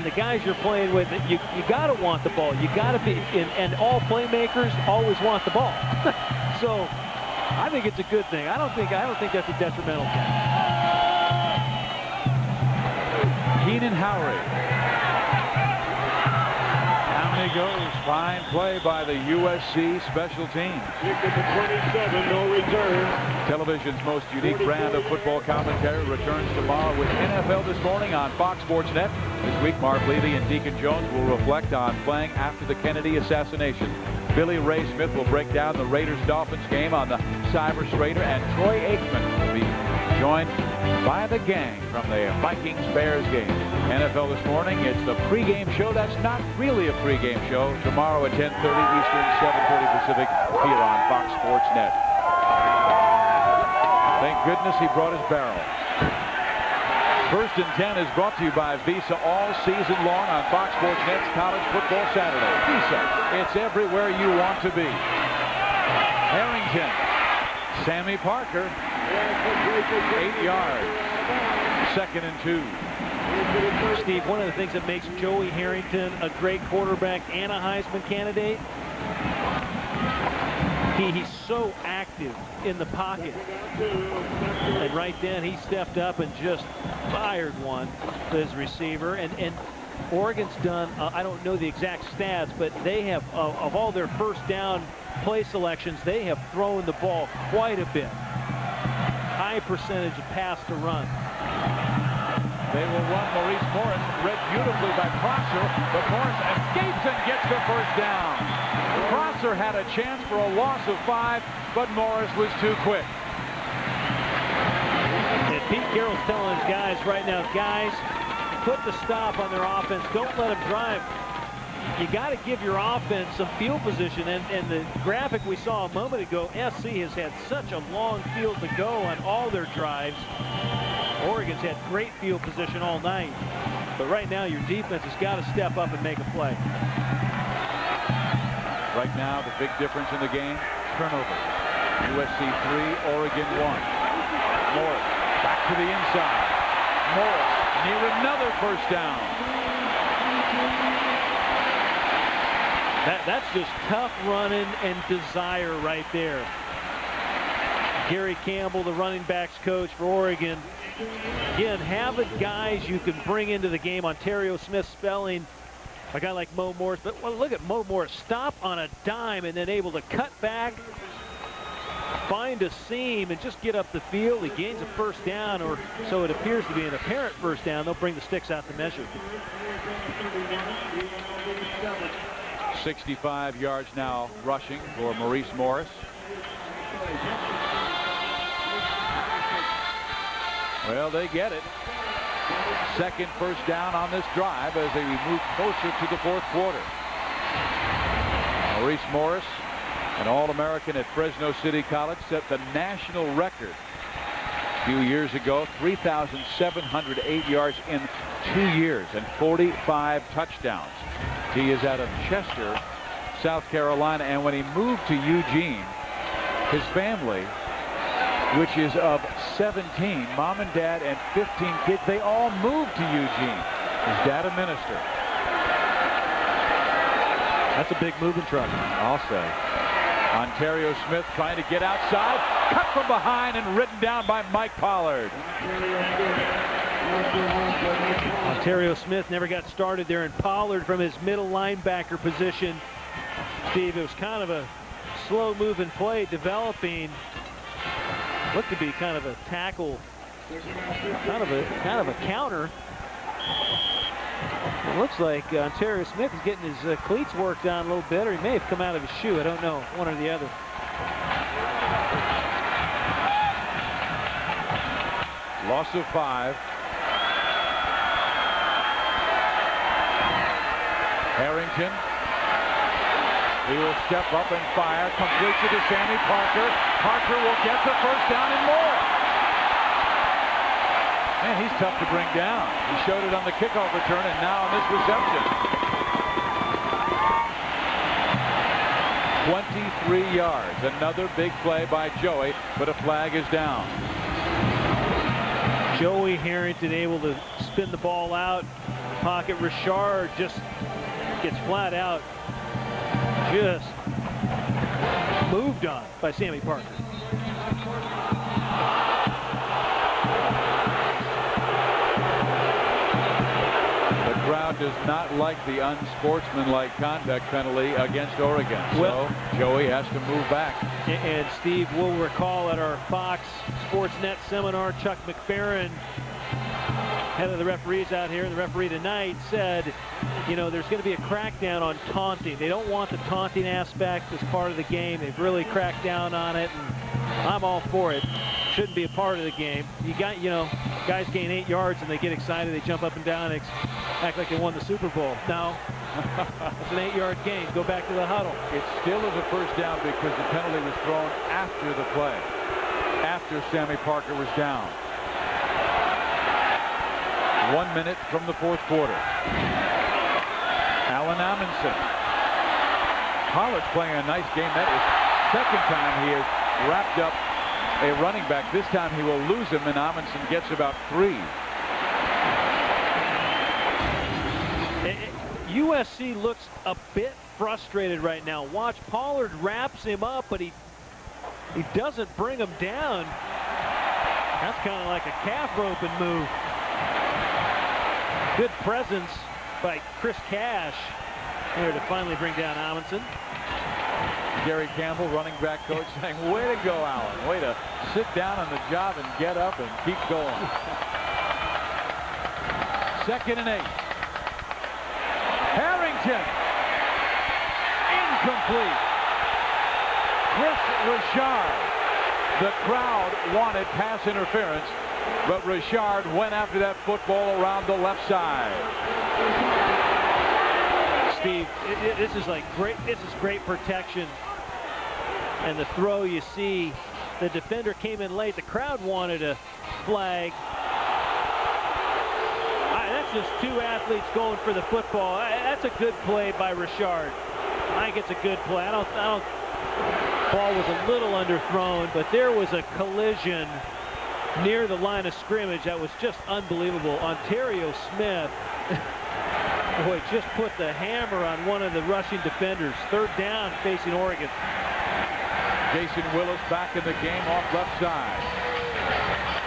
the guys you're playing with, you got to want the ball. You got to be, and all playmakers always want the ball. So I think it's a good thing. I don't think that's a detrimental thing. Keenan Howry. Down he goes. Fine play by the USC special teams. Kick at the 27, no return. Television's most unique brand of football commentary returns tomorrow with NFL This Morning on Fox Sports Net. This week, Mark Levy and Deacon Jones will reflect on playing after the Kennedy assassination. Billy Ray Smith will break down the Raiders-Dolphins game on the Cyber Schrader, and Troy Aikman will be joined by the gang from the Vikings-Bears game. NFL This Morning, it's the pregame show that's not really a pregame show. Tomorrow at 10:30 Eastern, 7:30 Pacific, here on Fox Sports Net. Thank goodness he brought his barrel. First and 10 is brought to you by Visa all season long on Fox Sports Net's College Football Saturday. Visa, it's everywhere you want to be. Harrington, Sammy Parker, 8 yards. 2nd and 2. Steve, one of the things that makes Joey Harrington a great quarterback and a Heisman candidate, he's so active in the pocket. And right then he stepped up and just fired one to his receiver. And Oregon's done, I don't know the exact stats, but they have, of all their first down play selections, they have thrown the ball quite a bit. High percentage of pass to run. They will run Maurice Morris, read beautifully by Prosser, but Morris escapes and gets the first down. Prosser had a chance for a loss of 5, but Morris was too quick. And Pete Carroll's telling his guys right now, guys, put the stop on their offense. Don't let them drive. You got to give your offense some field position. And the graphic we saw a moment ago, SC has had such a long field to go on all their drives. Oregon's had great field position all night. But right now, your defense has got to step up and make a play. Right now, the big difference in the game, turnover. USC 3, Oregon 1. Morris back to the inside. Morris near another first down. That's just tough running and desire right there. Gary Campbell, the running backs coach for Oregon. Again, having guys you can bring into the game. Ontario Smith spelling a guy like Mo Morris. But well, look at Mo Morris. Stop on a dime and then able to cut back, find a seam, and just get up the field. He gains a first down, or so it appears to be an apparent first down. They'll bring the sticks out to measure. 65 yards now rushing for Maurice Morris. Well, they get it. Second first down on this drive as they move closer to the 4th quarter. Maurice Morris, an All-American at Fresno City College, set the national record a few years ago. 3,708 yards in 2 years and 45 touchdowns. He is out of Chester, South Carolina, and when he moved to Eugene, his family, which is of 17, mom and dad and 15 kids, they all moved to Eugene. His dad a minister. That's a big moving truck, I'll say. Ontario Smith trying to get outside, cut from behind and ridden down by Mike Pollard. Ontario Smith never got started there, and Pollard from his middle linebacker position. Steve, it was kind of a slow moving play developing. Looked to be kind of a tackle, kind of a counter. It looks like Ontario Smith is getting his cleats worked on a little bit, or he may have come out of his shoe. I don't know, one or the other. Loss of 5. Harrington. He will step up and fire. Completes it to Sammy Parker. Parker will get the first down and more. Man, he's tough to bring down. He showed it on the kickoff return and now on this reception. 23 yards. Another big play by Joey, but a flag is down. Joey Harrington able to spin the ball out. Pocket. Richard just gets flat out. Just moved on by Sammy Parker. The crowd does not like the unsportsmanlike conduct penalty against Oregon. So Joey has to move back. And Steve will recall at our Fox Sportsnet seminar, Chuck McFerrin, head of the referees out here, and the referee tonight said, you know, there's going to be a crackdown on taunting. They don't want the taunting aspect as part of the game. They've really cracked down on it, and I'm all for it. Shouldn't be a part of the game. You got, you know, guys gain 8 yards and they get excited. They jump up and down and act like they won the Super Bowl. No, it's an 8-yard gain. Go back to the huddle. It still is a first down because the penalty was thrown after the play, after Sammy Parker was down. 1 minute from the fourth quarter. Alan Amundsen. Pollard playing a nice game. That is second time he has wrapped up a running back. This time he will lose him, and Amundsen gets about 3. USC looks a bit frustrated right now. Watch, Pollard wraps him up, but he doesn't bring him down. That's kind of like a calf roping move. Good presence by Chris Cash here to finally bring down Amundsen. Gary Campbell, running back coach, saying, way to go, Allen. Way to sit down on the job and get up and keep going. 2nd and 8. Harrington. Incomplete. Chris Richard. The crowd wanted pass interference, but Richard went after that football around the left side. Steve, this is like great. This is great protection. And the throw, you see, the defender came in late. The crowd wanted a flag. That's just 2 athletes going for the football. That's a good play by Richard. I think it's a good play. I don't. Ball was a little underthrown, but there was a collision near the line of scrimmage that was just unbelievable. Ontario Smith, boy, just put the hammer on one of the rushing defenders. 3rd down facing Oregon. Jason Willis back in the game off left side.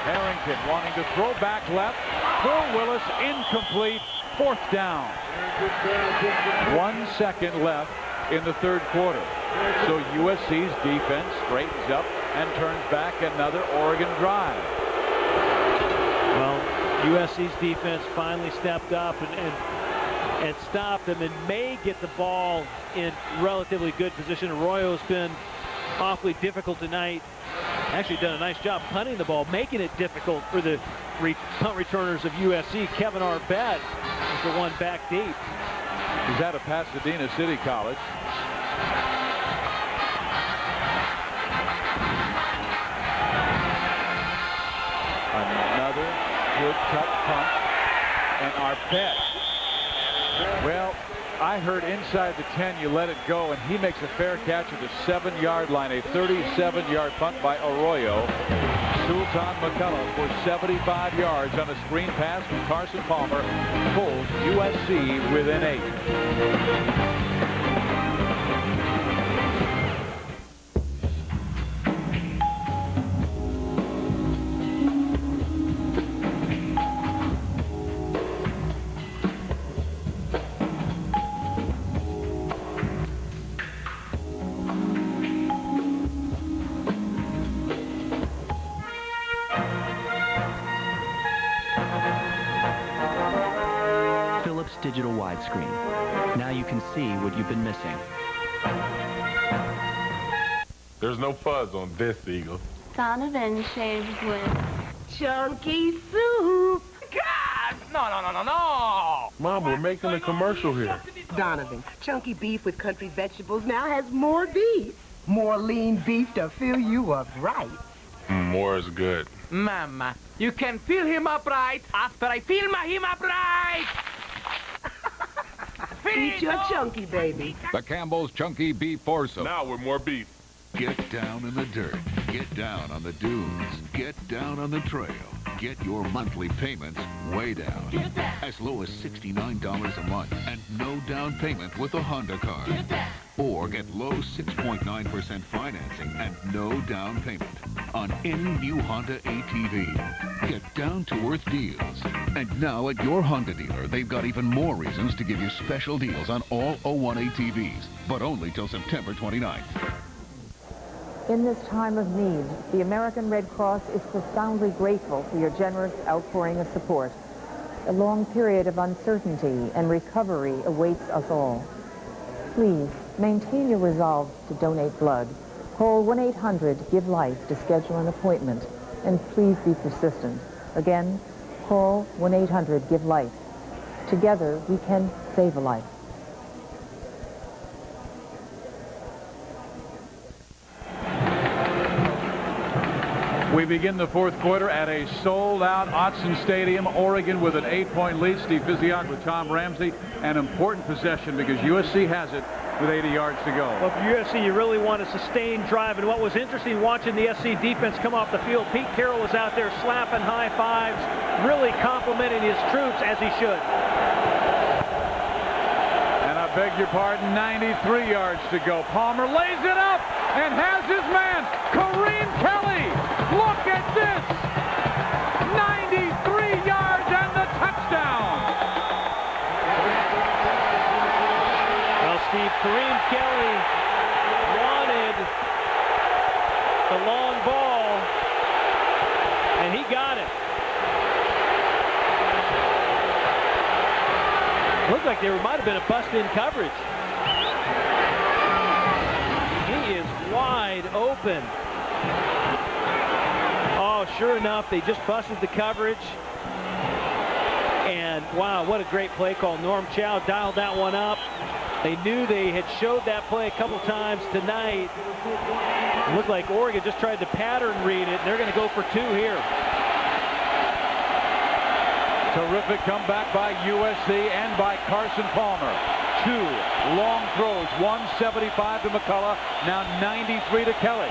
Harrington wanting to throw back left. For Willis, incomplete. 4th down. 1 second left in the 3rd quarter. So USC's defense straightens up and turns back another Oregon drive. Well, USC's defense finally stepped up and stopped them and may get the ball in relatively good position. Arroyo's been awfully difficult tonight. Actually done a nice job punting the ball, making it difficult for the punt returners of USC. Kevin Arbett is the one back deep. He's out of Pasadena City College. Another good cut punt. And Arbett. Well, I heard inside the 10 you let it go, and he makes a fair catch at the 7-yard line. A 37-yard punt by Arroyo. Sultan McCullough for 75 yards on a screen pass from Carson Palmer. Pulls USC within 8. Digital widescreen. Now you can see what you've been missing. There's no fuzz on this, Eagle. Donovan shaves with chunky soup. God! No! Mom, we're making a commercial here. Donovan, chunky beef with country vegetables now has more beef. More lean beef to fill you up right. More is good. Mama, you can fill him up right after I fill him up right. Eat your chunky, baby. The Campbell's Chunky Beef Foursome. Now with more beef. Get down in the dirt. Get down on the dunes. Get down on the trail. Get your monthly payments way down. As low as $69 a month and no down payment with a Honda card. Or get low 6.9% financing and no down payment on any new Honda ATV. Get down-to-earth deals. And now at your Honda dealer, they've got even more reasons to give you special deals on all 01 ATVs, but only till September 29th. In this time of need, the American Red Cross is profoundly grateful for your generous outpouring of support. A long period of uncertainty and recovery awaits us all. Please, maintain your resolve to donate blood. Call 1-800-GIVE-LIFE to schedule an appointment, and please be persistent. Again, call 1-800-GIVE-LIFE. Together, we can save a life. We begin the fourth quarter at a sold-out Autzen Stadium, Oregon, with an 8-point lead. Steve Physiok with Tom Ramsey. An important possession because USC has it with 80 yards to go. Well, for USC, you really want a sustained drive. And what was interesting watching the SC defense come off the field, Pete Carroll was out there slapping high fives, really complimenting his troops as he should. And I beg your pardon, 93 yards to go. Palmer lays it up and has his man, Kareem Kelly. Look at this! 93 yards and the touchdown! Well, Steve, Kareem Kelly wanted the long ball, and he got it. Looked like there might have been a bust-in coverage. He is wide open. Oh, sure enough, they just busted the coverage. And, wow, what a great play call. Norm Chow dialed that one up. They knew they had showed that play a couple times tonight. It looked like Oregon just tried to pattern read it. They're going to go for two here. Terrific comeback by USC and by Carson Palmer. Two long throws, 175 to McCullough, now 93 to Kelly.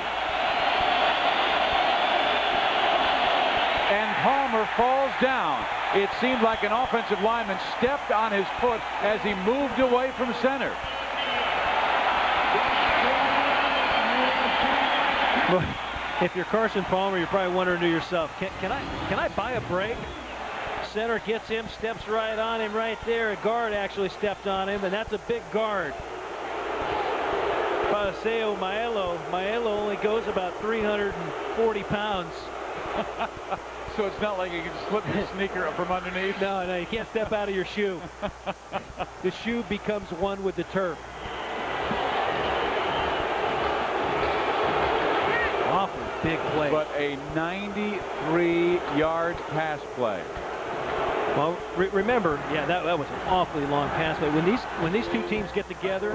And Palmer falls down. It seemed like an offensive lineman stepped on his foot as he moved away from center. If you're Carson Palmer, you're probably wondering to yourself, can I buy a break? Center gets him, steps right on him right there. A guard actually stepped on him, and that's a big guard. Paseo Maelo only goes about 340 pounds. So it's not like you can slip your sneaker up from underneath? No, you can't step out of your shoe. The shoe becomes one with the turf. Awful big play. But a 93-yard pass play. Well, remember, yeah, that was an awfully long pass play. When these two teams get together,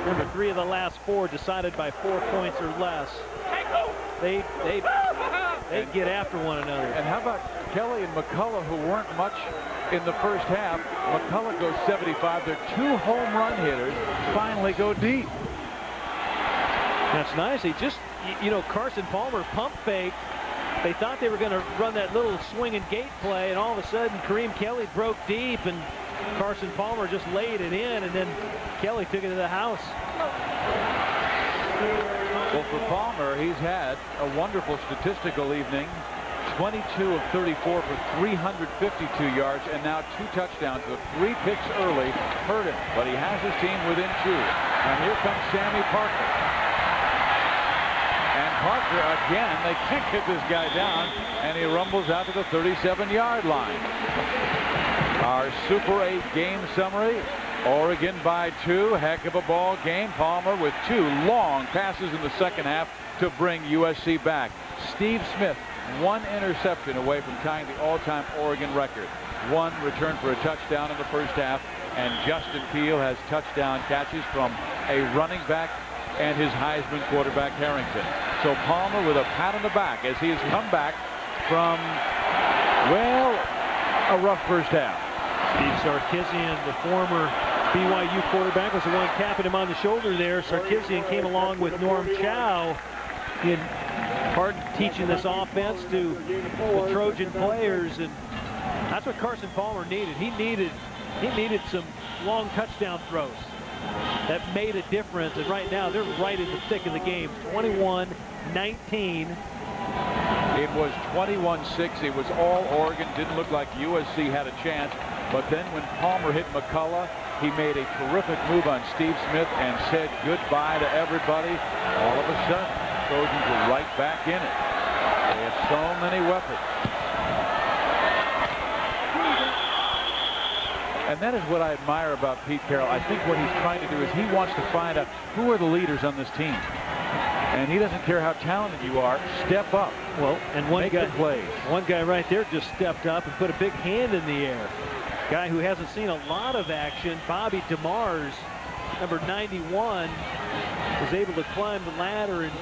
remember 3 of the last 4 decided by 4 points or less. They get after one another. And how about Kelly and McCullough, who weren't much in the first half? McCullough goes 75. Their 2 home run hitters finally go deep. That's nice. He just, Carson Palmer pump faked. They thought they were going to run that little swing and gate play, and all of a sudden Kareem Kelly broke deep, and Carson Palmer just laid it in, and then Kelly took it to the house. Well, for Palmer, he's had a wonderful statistical evening. 22 of 34 for 352 yards, and now 2 touchdowns. The 3 picks early hurt him, but he has his team within 2. And here comes Sammy Parker. And Parker, again, they can't get this guy down, and he rumbles out to the 37-yard line. Our Super 8 game summary. Oregon by 2. Heck of a ball game. Palmer with 2 long passes in the second half to bring USC back. Steve Smith one interception away from tying the all-time Oregon record. One return for a touchdown in the first half, and Justin Peele has touchdown catches from a running back and his Heisman quarterback Harrington. So Palmer with a pat on the back as he has come back from, well, a rough first half. Steve Sarkisian, the former BYU quarterback, was the one tapping him on the shoulder there. Sarkisian came along with Norm Chow. He had hard teaching this offense to the Trojan players, and that's what Carson Palmer needed. He needed some long touchdown throws that made a difference, and right now they're right in the thick of the game. 21-19. It was 21-6. It was all Oregon. Didn't look like USC had a chance. But then when Palmer hit McCullough, he made a terrific move on Steve Smith and said goodbye to everybody. All of a sudden, Trojans are right back in it. They have so many weapons. And that is what I admire about Pete Carroll. I think what he's trying to do is he wants to find out who are the leaders on this team. And he doesn't care how talented you are. Step up. Well, and one guy right there just stepped up and put a big hand in the air. Guy who hasn't seen a lot of action, Bobby DeMars, number 91, was able to climb the ladder and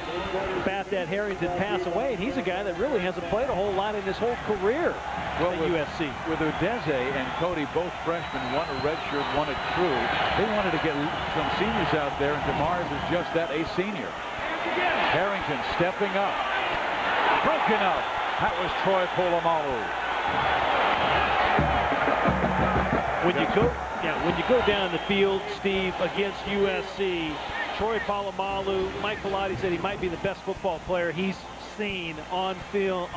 bat that Harrington pass away. And he's a guy that really hasn't played a whole lot in his whole career at USC. With Udeze and Cody, both freshmen, one a redshirt, one a true, they wanted to get some seniors out there, and DeMars is just that, a senior. Harrington stepping up. Broken up. That was Troy Polamalu. When you go down the field, Steve, against USC, Troy Polamalu, Mike Pilati said he might be the best football player he's seen on film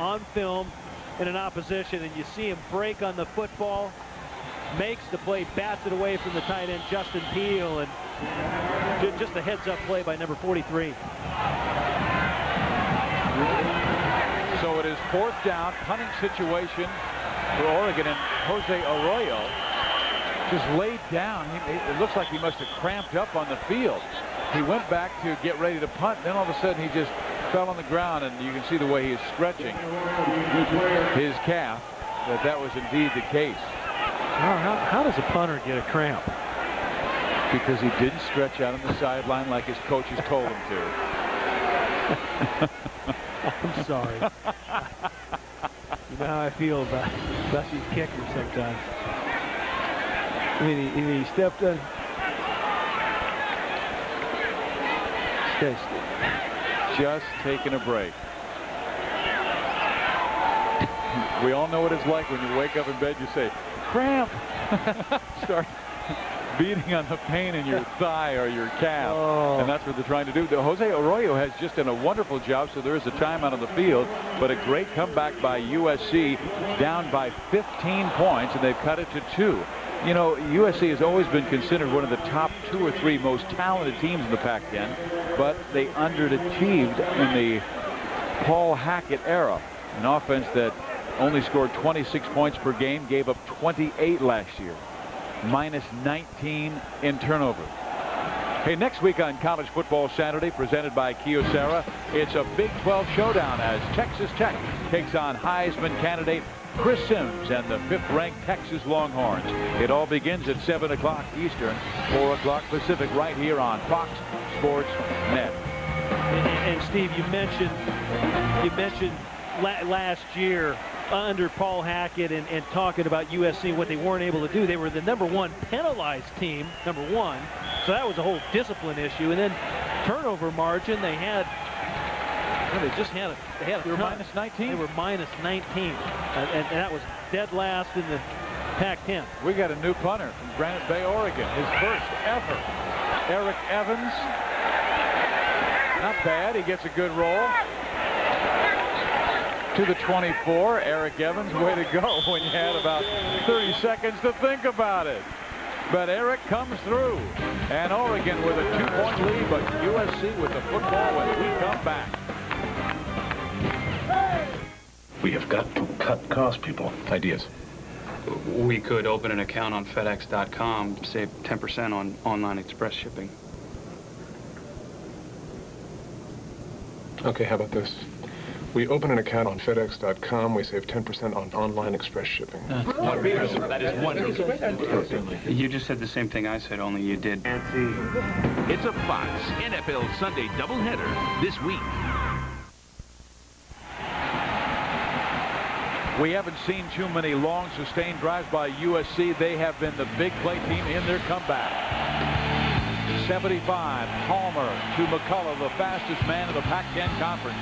in an opposition, and you see him break on the football, makes the play, bats it away from the tight end Justin Peele, and just a heads-up play by number 43. So it is fourth down, punting situation for Oregon, and Jose Arroyo just laid down. It looks like he must have cramped up on the field. He went back to get ready to punt, then all of a sudden he just fell on the ground, and you can see the way he is stretching his calf, that was indeed the case. How does a punter get a cramp? Because he didn't stretch out on the sideline like his coaches told him to. I'm sorry. You know how I feel about these kickers sometimes. I mean, he stepped in. Just taking a break. We all know what it's like when you wake up in bed, you say, cramp. Start beating on the pain in your thigh or your calf. Oh. And that's what they're trying to do. Jose Arroyo has just done a wonderful job, so there is a timeout on the field, but a great comeback by USC, down by 15 points, and they've cut it to 2. You know, USC has always been considered one of the top 2 or 3 most talented teams in the Pac-10, but they underachieved in the Paul Hackett era, an offense that only scored 26 points per game, gave up 28 last year, minus 19 in turnover. Hey, next week on College Football Saturday, presented by Kyocera, it's a Big 12 showdown as Texas Tech takes on Heisman candidate Chris Sims and the 5th-ranked Texas Longhorns. It all begins at 7 o'clock Eastern, 4 o'clock Pacific, right here on Fox Sports Net. And Steve, you mentioned last year under Paul Hackett and talking about USC, what they weren't able to do. They were the #1 penalized team, #1. So that was a whole discipline issue. And then turnover margin, they had. They were minus 19. They were minus 19, and that was dead last in the Pac-10. We got a new punter from Granite Bay, Oregon, his first ever. Eric Evans. Not bad. He gets a good roll. To the 24, Eric Evans, way to go when you had about 30 seconds to think about it. But Eric comes through, and Oregon with a 2-point lead, but USC with the football when we come back. We have got to cut costs, people. Ideas. We could open an account on FedEx.com, save 10% on online express shipping. Okay, how about this? We open an account on FedEx.com. We save 10% on online express shipping. Wonderful. That is wonderful. You just said the same thing I said, only you did. It's a Fox NFL Sunday doubleheader this week. We haven't seen too many long sustained drives by USC. They have been the big play team in their comeback. 75, Palmer to McCullough, the fastest man in the Pac-10 conference.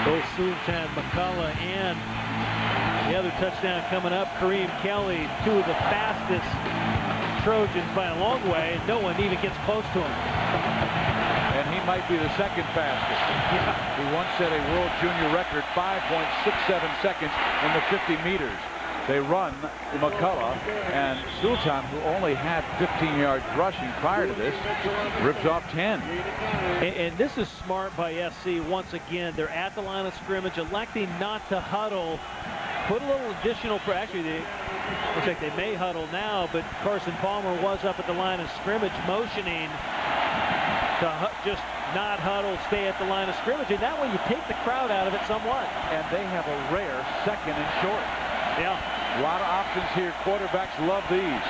Both Sultan, McCullough, and the other touchdown coming up, Kareem Kelly, two of the fastest Trojans by a long way, and no one even gets close to him. And he might be the second fastest. Yeah. He once set a world junior record, 5.67 seconds in the 50 meters. They run McCullough, and Sultan, who only had 15 yards rushing prior to this, rips off 10. And this is smart by SC once again. They're at the line of scrimmage, electing not to huddle. Put a little additional pressure. Actually, looks like they may huddle now, but Carson Palmer was up at the line of scrimmage motioning to just not huddle, stay at the line of scrimmage, and that way you take the crowd out of it somewhat. And they have a rare second and short. Yeah. A lot of options here. Quarterbacks love these.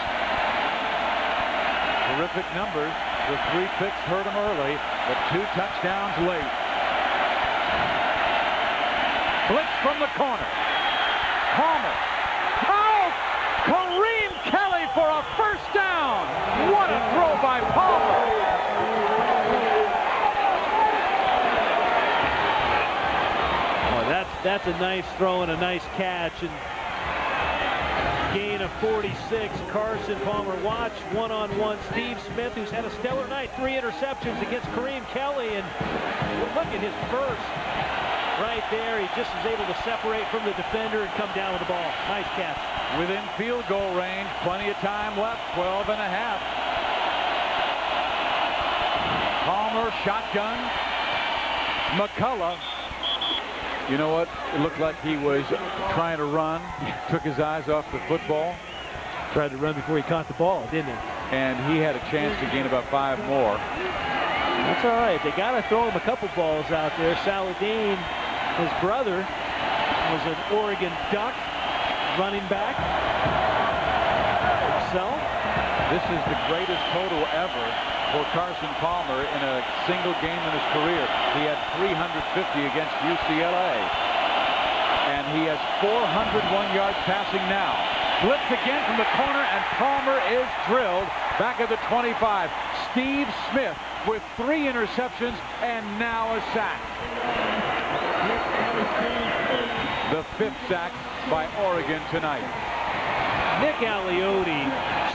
Terrific numbers. The 3 picks hurt them early, but 2 touchdowns late. Blitz from the corner. Palmer. Oh! Kareem Kelly for a first down. What a throw by Palmer. Oh, that's a nice throw and a nice catch. And gain of 46. Carson Palmer, watch one-on-one Steve Smith, who's had a stellar night. 3 interceptions against Kareem Kelly, and look at his burst right there. He just is able to separate from the defender and come down with the ball. Nice catch. Within field goal range, plenty of time left, 12 and a half. Palmer, shotgun. McCullough. You know what? It looked like he was trying to run. Took his eyes off the football. Tried to run before he caught the ball, didn't he? And he had a chance to gain about 5 more. That's all right. They got to throw him a couple balls out there. Saladin, his brother, was an Oregon Duck running back himself. This is the greatest total ever for Carson Palmer in a single game in his career. He had 350 against UCLA. And he has 401 yards passing now. Blitz again from the corner, and Palmer is drilled back at the 25. Steve Smith with 3 interceptions and now a sack. The 5th sack by Oregon tonight. Nick Aliotti,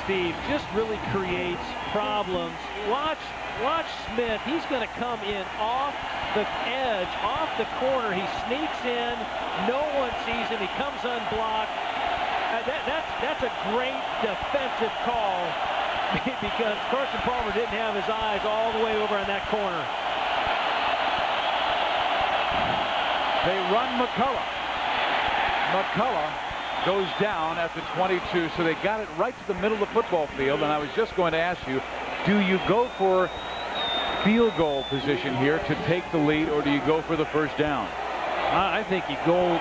Steve, just really creates problems. Watch Smith. He's going to come in off the edge, off the corner. He sneaks in. No one sees him. He comes unblocked. That's a great defensive call because Carson Palmer didn't have his eyes all the way over on that corner. They run McCullough. McCullough goes down at the 22, so they got it right to the middle of the football field. And I was just going to ask you, do you go for field goal position here to take the lead, or do you go for the first down? I think you go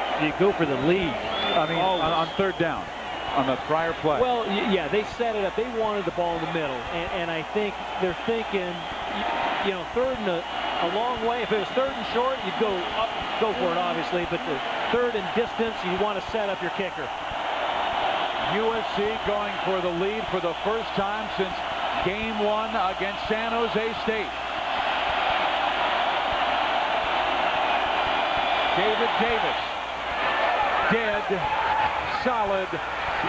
for the lead. I mean, on 3rd down, on the prior play. Well, yeah, they set it up. They wanted the ball in the middle, and I think they're thinking, you know, 3rd and a long way. If it was 3rd and short, you'd go for it, obviously, but the 3rd and distance, you want to set up your kicker. USC going for the lead for the first time since Game 1 against San Jose State. David Davis, dead, solid,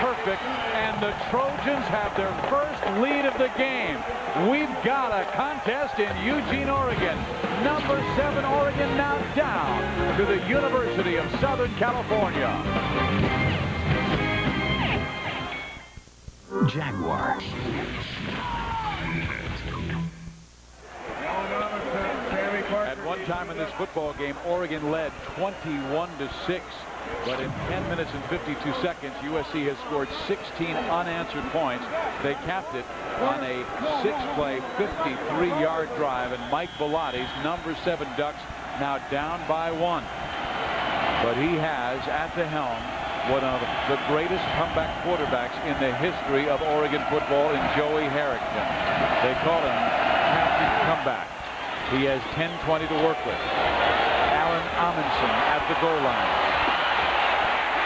perfect, and the Trojans have their first lead of the game. We've got a contest in Eugene, Oregon. Number 7 Oregon now down to the University of Southern California. Jaguar. At one time in this football game, Oregon led 21-6. But in 10 minutes and 52 seconds, USC has scored 16 unanswered points. They capped it on a 6-play, 53-yard drive, and Mike Belotti's number 7 Ducks now down by 1. But he has at the helm one of the greatest comeback quarterbacks in the history of Oregon football in Joey Harrington. They call him Captain Comeback. He has 10-20 to work with. Alan Amundsen at the goal line.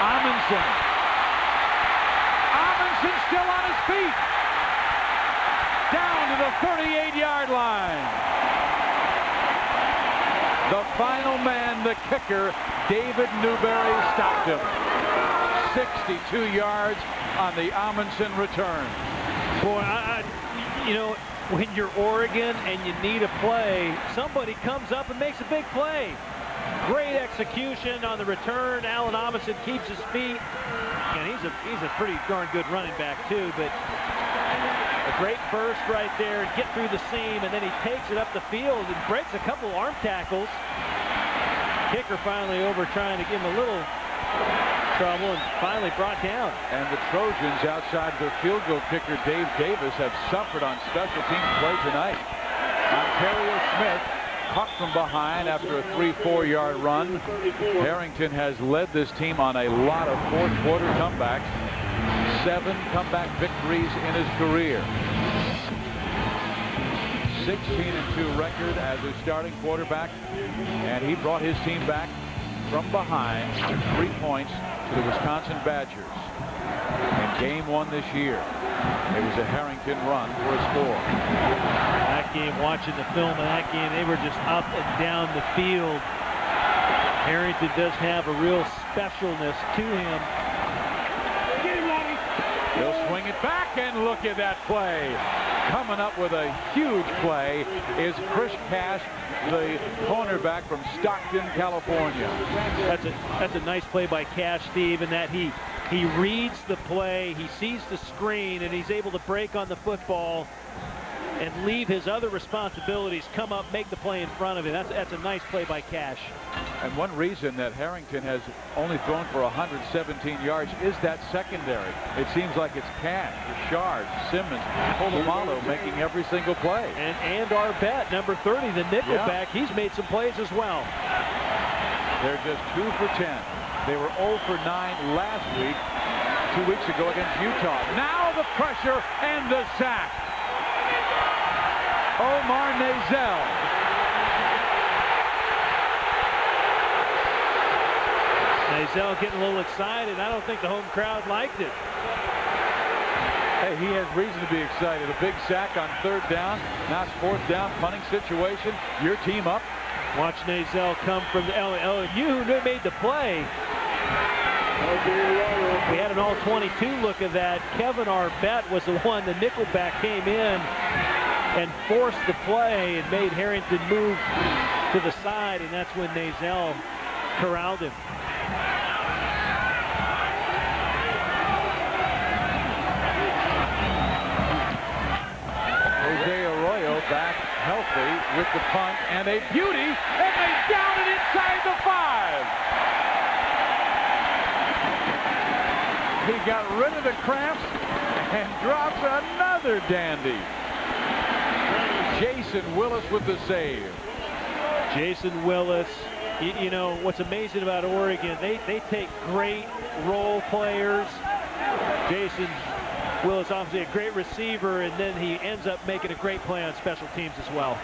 Amundsen still on his feet. Down to the 38-yard line. The final man, the kicker, David Newberry, stopped him. 62 yards on the Amundsen return. Boy, you know, when you're Oregon and you need a play, somebody comes up and makes a big play. Great execution on the return. Alan Amundsen keeps his feet. And he's a pretty darn good running back, too. But a great burst right there and get through the seam. And then he takes it up the field and breaks a couple arm tackles. Kicker finally over trying to give him a little trouble and finally brought down. And the Trojans, outside their field goal kicker Dave Davis, have suffered on special teams play tonight. Ontario Smith caught from behind after a 3-4 yard run. Harrington has led this team on a lot of fourth quarter comebacks. 7 comeback victories in his career. 16-2 record as a starting quarterback, and he brought his team back from behind 3 points to the Wisconsin Badgers in game 1 this year. It was a Harrington run for a score. That game, watching the film of that game, they were just up and down the field. Harrington does have a real specialness to him. He'll swing it back, and look at that play. Coming up with a huge play is Chris Cash, the cornerback from Stockton, California. That's a nice play by Cash, Steve, in that he reads the play, he sees the screen, and he's able to break on the football and leave his other responsibilities, come up, make the play in front of him. That's a nice play by Cash. And one reason that Harrington has only thrown for 117 yards is that secondary. It seems like it's Cash, Richard, Simmons, Polamalu making every single play. And our bet, number 30, the nickelback, he's made some plays as well. They're just 2 for 10. They were 0 for 9 last week, 2 weeks ago against Utah. Now the pressure and the sack. Omar Nazel. Nazel getting a little excited. I don't think the home crowd liked it. Hey, he has reason to be excited. A big sack on 3rd down. Now it's 4th down, punting situation. Your team up. Watch Nazel come from the LSU, who made the play. We had an all-22 look at that. Kevin Arbett was the one. The nickelback came in and forced the play and made Harrington move to the side, and that's when Nazel corralled him. Jose Arroyo back healthy with the punt, and a beauty, and they down it inside the 5. He got rid of the cramps and drops another dandy. Jason Willis with the save. Jason Willis, you know, what's amazing about Oregon, they take great role players. Jason Willis, obviously a great receiver, and then he ends up making a great play on special teams as well.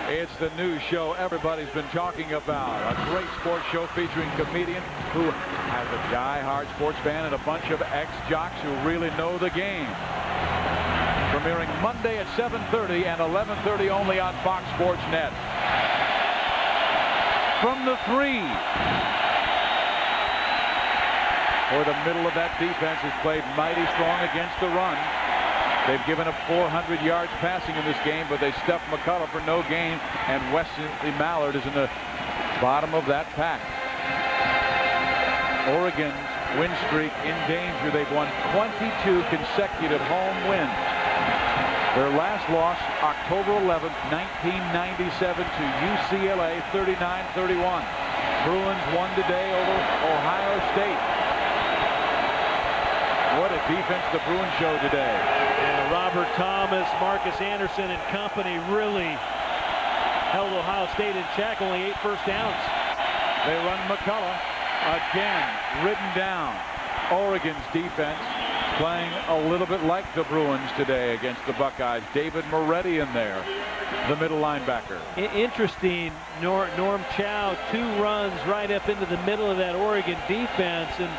It's the news show everybody's been talking about. A great sports show featuring comedian who has a die-hard sports fan and a bunch of ex-jocks who really know the game. Premiering Monday at 7:30 and 11:30 only on Fox Sports Net. From the 3. Or the middle of that defense has played mighty strong against the run. They've given up 400 yards passing in this game, but they stuffed McCullough for no gain, and Wesley Mallard is in the bottom of that pack. Oregon's win streak in danger. They've won 22 consecutive home wins. Their last loss, October 11th, 1997 to UCLA, 39-31. Bruins won today over Ohio State. What a defense the Bruins showed today. Yeah, Robert Thomas, Marcus Anderson and company really held Ohio State in check, only 8 first downs. They run McCullough again, ridden down. Oregon's defense playing a little bit like the Bruins today against the Buckeyes. David Moretti in there, the middle linebacker. Interesting, Norm Chow, 2 runs right up into the middle of that Oregon defense, and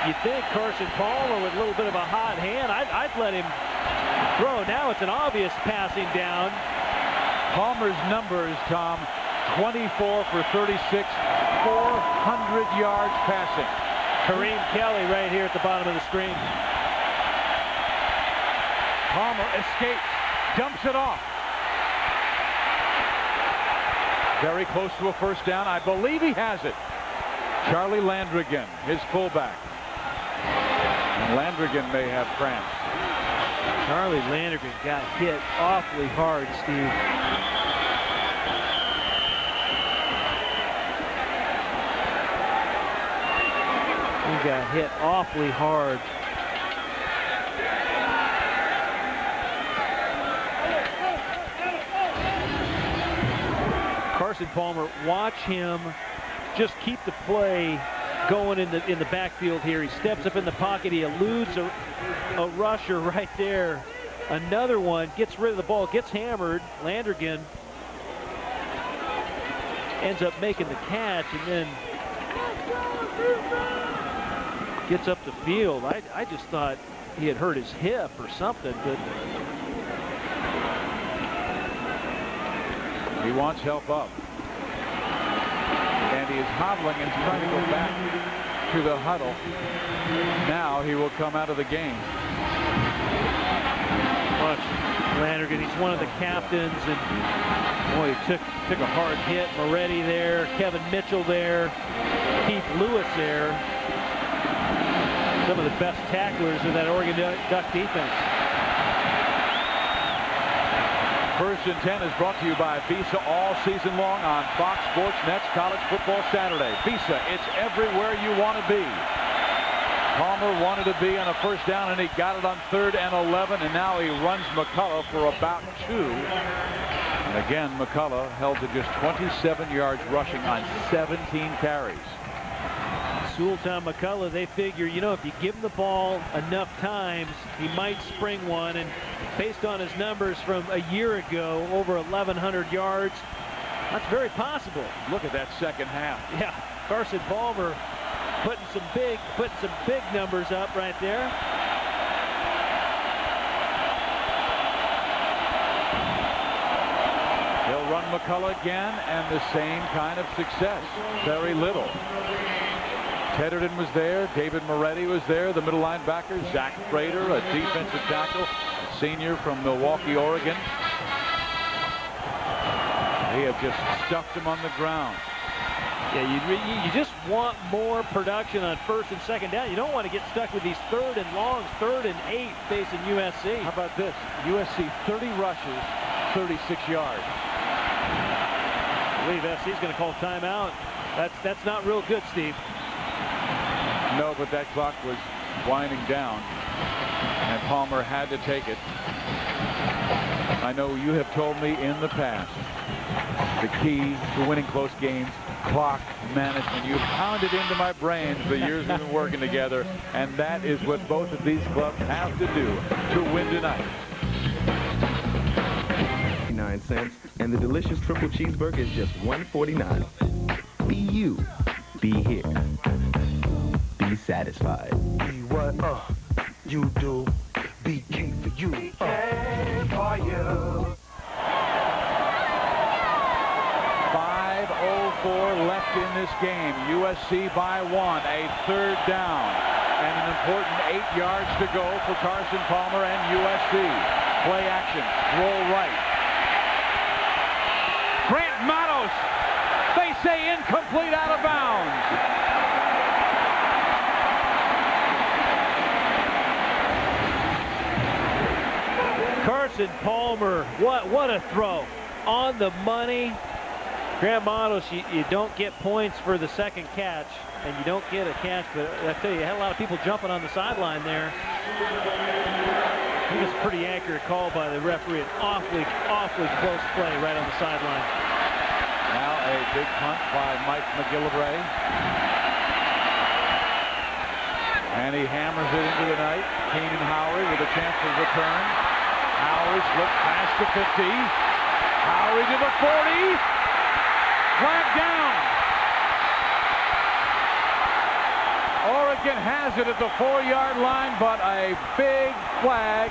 you think Carson Palmer with a little bit of a hot hand, I'd let him throw. Now it's an obvious passing down. Palmer's numbers, Tom, 24 for 36, 400 yards passing. Kareem Kelly right here at the bottom of the screen. Palmer escapes, dumps it off. Very close to a first down. I believe he has it. Charlie Landrigan, his fullback. And Landrigan may have cramps. Charlie Landrigan got hit awfully hard, Steve. He got hit awfully hard. Carson Palmer, watch him just keep the play going in the backfield here. He steps up in the pocket. He eludes a rusher right there. Another one gets rid of the ball, gets hammered. Landrigan ends up making the catch and then gets up the field. I just thought he had hurt his hip or something, but he wants help up. And he is hobbling and trying to go back to the huddle. Now he will come out of the game. Watch Landrigan, he's one of the captains, and boy, he took a hard hit. Moretti there, Kevin Mitchell there, Keith Lewis there. Some of the best tacklers of that Oregon Duck defense. First and 10 is brought to you by Visa all season long on Fox Sports Net's College Football Saturday. Visa, it's everywhere you want to be. Palmer wanted to be on a first down, and he got it on 3rd and 11, and now he runs McCullough for about 2. And again, McCullough held to just 27 yards rushing on 17 carries. Sultan McCullough, they figure, you know, if you give him the ball enough times, he might spring one. And based on his numbers from a year ago, over 1,100 yards, that's very possible. Look at that second half. Yeah, Carson Palmer putting some big numbers up right there. He'll run McCullough again, and the same kind of success. Very little. Tedderton was there. David Moretti was there. The middle linebacker, Zach Prater, a defensive tackle, a senior from Milwaukee, Oregon. They have just stuffed him on the ground. Yeah, you just want more production on 1st and 2nd down. You don't want to get stuck with these 3rd and longs, 3rd and 8 facing USC. How about this? USC 30 rushes, 36 yards. I believe SC's going to call timeout. That's not real good, Steve. No, but that clock was winding down, and Palmer had to take it. I know you have told me in the past the key to winning close games, clock management. You've pounded into my brain for the years we've been working together, and that is what both of these clubs have to do to win tonight. 9 cents, and the delicious triple cheeseburger is just $1.49. Be you. Be here. Be satisfied. Be what you do. Be king for you. King for you. 5:04 left in this game. USC by 1. A 3rd down. And an important 8 yards to go for Carson Palmer and USC. Play action. Roll right. Grant Matos. They say incomplete, out of bounds. Carson Palmer, what a throw. On the money. Grant Matos, you don't get points for the second catch, and you don't get a catch, but I tell you, had a lot of people jumping on the sideline there. I think it's a pretty accurate call by the referee. An awfully close play right on the sideline. Now a big punt by Mike McGillivray. And he hammers it into the night. Keenan Howery with a chance for return. Howery slipped past the 50. Howery to the 40. Flag down. Oregon has it at the 4-yard line, but a big flag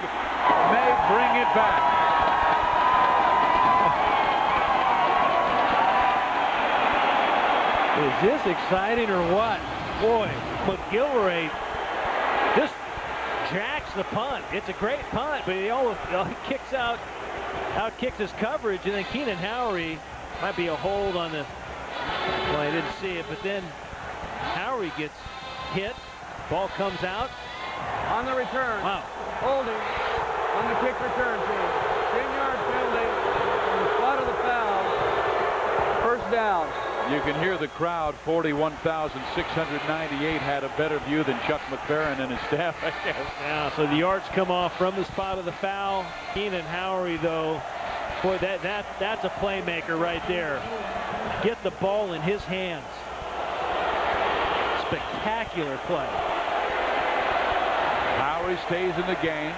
may bring it back. Is this exciting or what? Boy, McGillivray just jacks the punt. It's a great punt, but he kicks out kicks his coverage, and then Keenan Howery might be a hold on the. Well, I didn't see it, but then Howery gets hit. Ball comes out. On the return. Wow. Holding on the kick return team. 10-yard penalty on the spot of the foul. First down. You can hear the crowd. 41,698 had a better view than Chuck McFerrin and his staff, I guess. Yeah, so the yards come off from the spot of the foul. Keenan Howery, though, boy, that's a playmaker right there. Get the ball in his hands. Spectacular play. Howery stays in the game,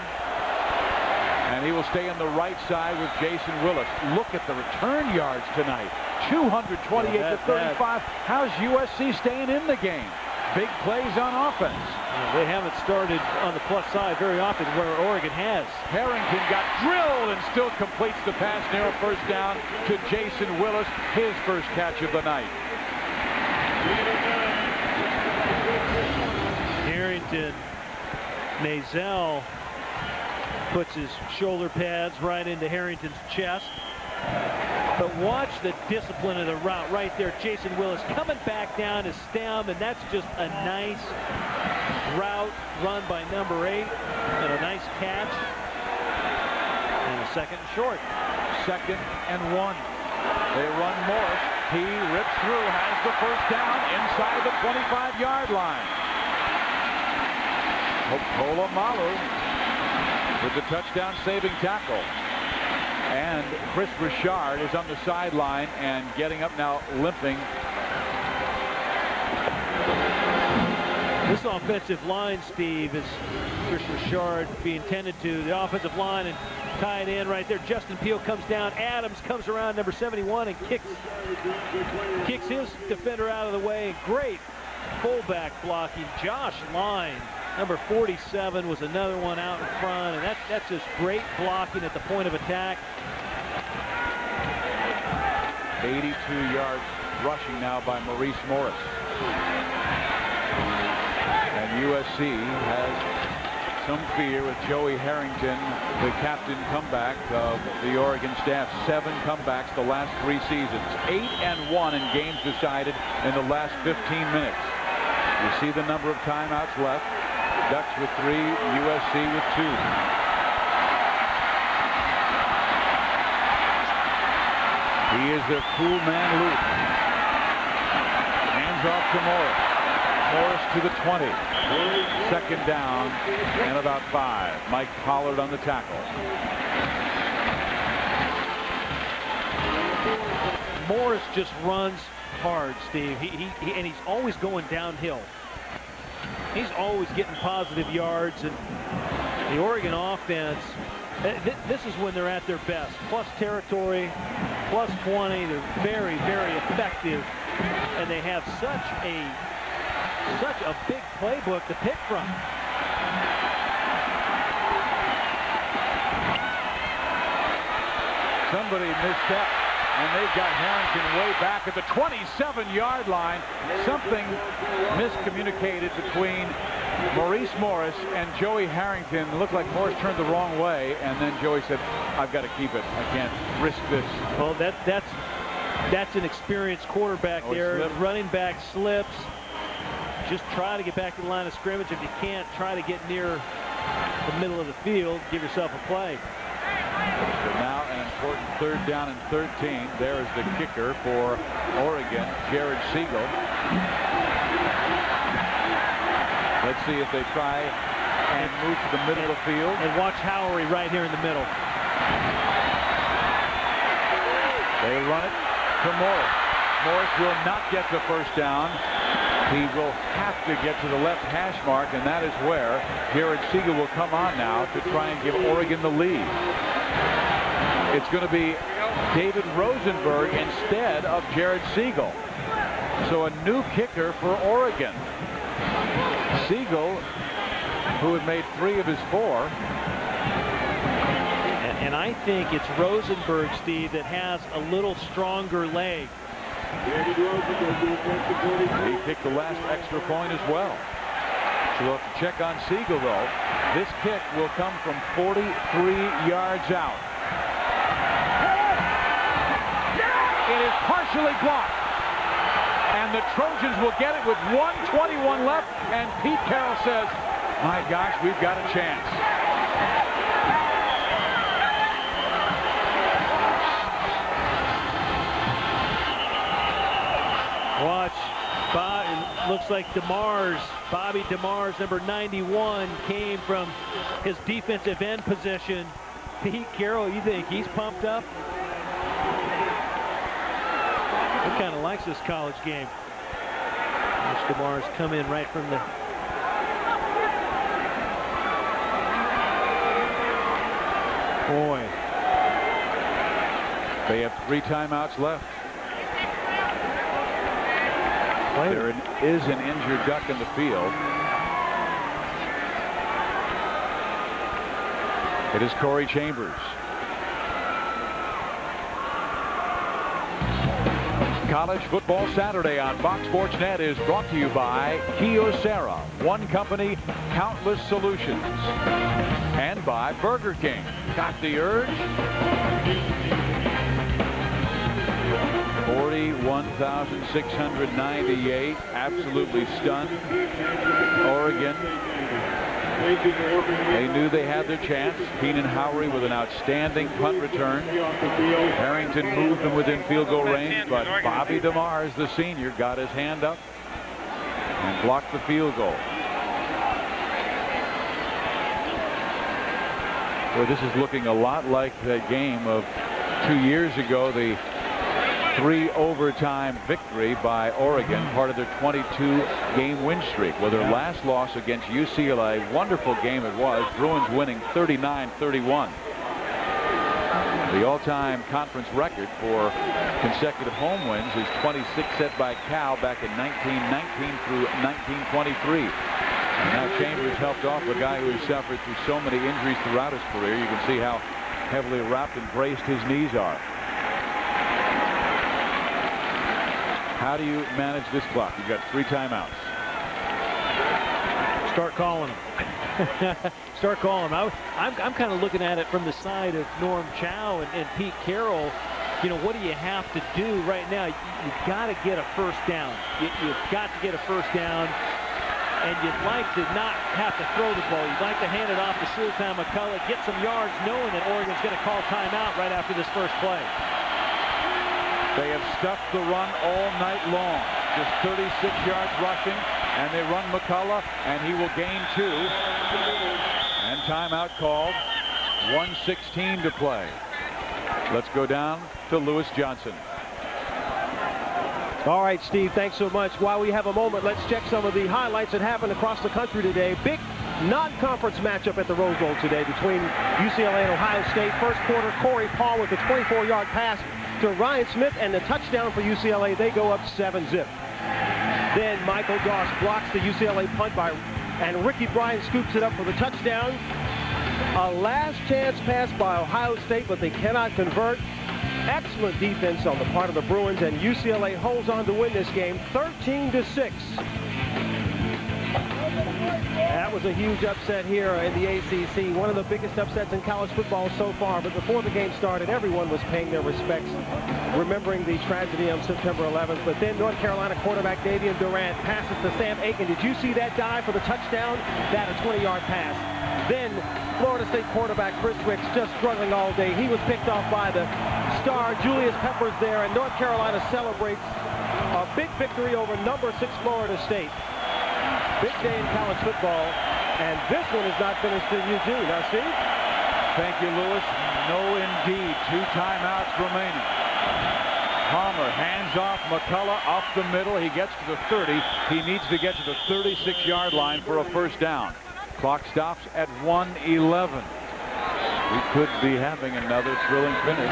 and he will stay on the right side with Jason Willis. Look at the return yards tonight. 228 to 35. How's USC staying in the game? Big plays on offense. They haven't started on the plus side very often, where Oregon has. Harrington got drilled and still completes the pass. Narrow first down to Jason Willis, his first catch of the night. Harrington, Mazel puts his shoulder pads right into Harrington's chest. But watch the discipline of the route right there. Jason Willis coming back down his stem, and that's just a nice route run by number 8, and a nice catch. And a second and short. 2nd and 1. They run Morris. He rips through, has the first down inside the 25-yard line. Hopola Malu with the touchdown saving tackle. And Chris Richard is on the sideline and getting up now, limping. This offensive line, Steve, is Chris Richard being tended to. The offensive line and tied in right there. Justin Peel comes down. Adams comes around, number 71, and kicks his defender out of the way. Great fullback blocking. Josh Line, number 47, was another one out in front, and that's just great blocking at the point of attack. 82 yards rushing now by Maurice Morris. And USC has some fear with Joey Harrington, the captain comeback of the Oregon staff. 7 comebacks the last 3 seasons. 8-1 in games decided in the last 15 minutes. You see the number of timeouts left. Ducks with 3, USC with 2. He is the cool man Luke. Hands off to Morris. Morris to the 20. 2nd down and about 5. Mike Pollard on the tackle. Morris just runs hard, Steve. And he's always going downhill. He's always getting positive yards, and the Oregon offense, this is when they're at their best. Plus territory, plus 20. They're very, very effective, and they have such a big playbook to pick from. Somebody misstepped, and they've got Harrington way back at the 27-yard line. Something miscommunicated between Maurice Morris and Joey Harrington. It looked like Morris turned the wrong way, and then Joey said, I've got to keep it. I can't risk this. Well, that's an experienced quarterback there. Running back slips. Just try to get back to the line of scrimmage. If you can't, try to get near the middle of the field. Give yourself a play. So now an important 3rd down and 13. There is the kicker for Oregon, Jared Siegel. Let's see if they try and move to the middle of the field. And watch Howery right here in the middle. They run it to Morris. Morris will not get the first down. He will have to get to the left hash mark, and that is where Jared Siegel will come on now to try and give Oregon the lead. It's going to be David Rosenberg instead of Jared Siegel. So a new kicker for Oregon. Siegel, who had made 3 of his 4. And I think it's Rosenberg, Steve, that has a little stronger leg. He picked the last extra point as well. So we'll have to check on Siegel, though. This kick will come from 43 yards out. It is partially blocked. And the Trojans will get it with 1:21 left. And Pete Carroll says, my gosh, we've got a chance. Watch. It looks like Bobby DeMars, number 91, came from his defensive end position. Pete Carroll, you think he's pumped up? He kind of likes this college game. Watch DeMars come in right from the... Boy. They have 3 timeouts left. There is an injured duck in the field. It is Corey Chambers. College Football Saturday on Fox Sports Net is brought to you by Kyocera, one company, countless solutions. And by Burger King. Got the urge? 41,698. Absolutely stunned. Oregon. They knew they had their chance. Keenan Howery with an outstanding punt return. Harrington moved them within field goal range, but Bobby DeMars, the senior, got his hand up and blocked the field goal. Well, this is looking a lot like that game of 2 years ago, the 3 overtime victory by Oregon, part of their 22-game win streak. Well, their last loss against UCLA, wonderful game it was. Bruins winning 39-31. The all-time conference record for consecutive home wins is 26 set by Cal back in 1919 through 1923. And now Chambers helped off a guy who has suffered through so many injuries throughout his career. You can see how heavily wrapped and braced his knees are. How do you manage this clock? You've got 3 timeouts. Start calling them. Start calling them. I'm kind of looking at it from the side of Norm Chow and Pete Carroll. You know, what do you have to do right now? You've got to get a first down. You've got to get a first down. And you'd like to not have to throw the ball. You'd like to hand it off to Sultan McCullough, get some yards, knowing that Oregon's going to call timeout right after this first play. They have stuffed the run all night long. Just 36 yards rushing, and they run McCullough, and he will gain 2. And timeout called. 1:16 to play. Let's go down to Lewis Johnson. All right, Steve, thanks so much. While we have a moment, let's check some of the highlights that happened across the country today. Big non-conference matchup at the Rose Bowl today between UCLA and Ohio State. First quarter, Corey Paul with a 24-yard pass to Ryan Smith, and the touchdown for UCLA. They go up 7-zip. Then Michael Doss blocks the UCLA punt and Ricky Bryant scoops it up for the touchdown. A last chance pass by Ohio State, but they cannot convert. Excellent defense on the part of the Bruins, and UCLA holds on to win this game 13-6. That was a huge upset here in the ACC, one of the biggest upsets in college football so far. But before the game started, everyone was paying their respects, remembering the tragedy on September 11th. But then North Carolina quarterback Davian Durant passes to Sam Aiken. Did you see that dive for the touchdown? That a 20-yard pass. Then Florida State quarterback Chris Wicks just struggling all day. He was picked off by the star Julius Peppers there, and North Carolina celebrates a big victory over number 6 Florida State. Big day in college football. And this one is not finished in Eugene. Now, Steve? Thank you, Lewis. No, indeed. 2 timeouts remaining. Palmer hands off McCullough up the middle. He gets to the 30. He needs to get to the 36-yard line for a first down. Clock stops at 1:11. We could be having another thrilling finish.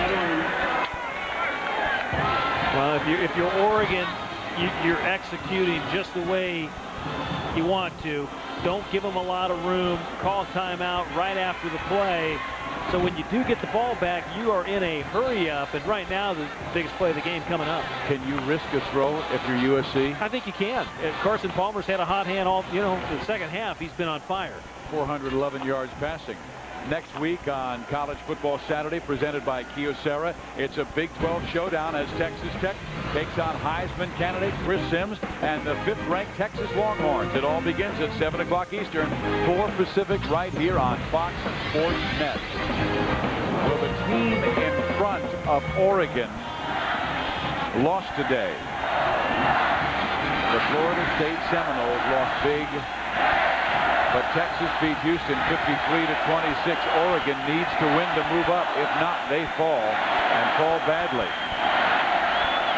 Well, if you're Oregon, you're executing just the way you want to. Don't give them a lot of room. Call timeout right after the play. So when you do get the ball back, you are in a hurry up. And right now, the biggest play of the game coming up. Can you risk a throw if you're USC? I think you can. Carson Palmer's had a hot hand all, the second half. He's been on fire. 411 yards passing. Next week on College Football Saturday, presented by Kyocera, it's a Big 12 showdown as Texas Tech takes on Heisman candidate Chris Sims and the 5th-ranked Texas Longhorns. It all begins at 7 o'clock Eastern, 4 Pacific, right here on Fox Sports Net. Well, the team in front of Oregon lost today. The Florida State Seminoles lost big. But Texas beat Houston 53-26. Oregon needs to win to move up. If not, they fall, and fall badly.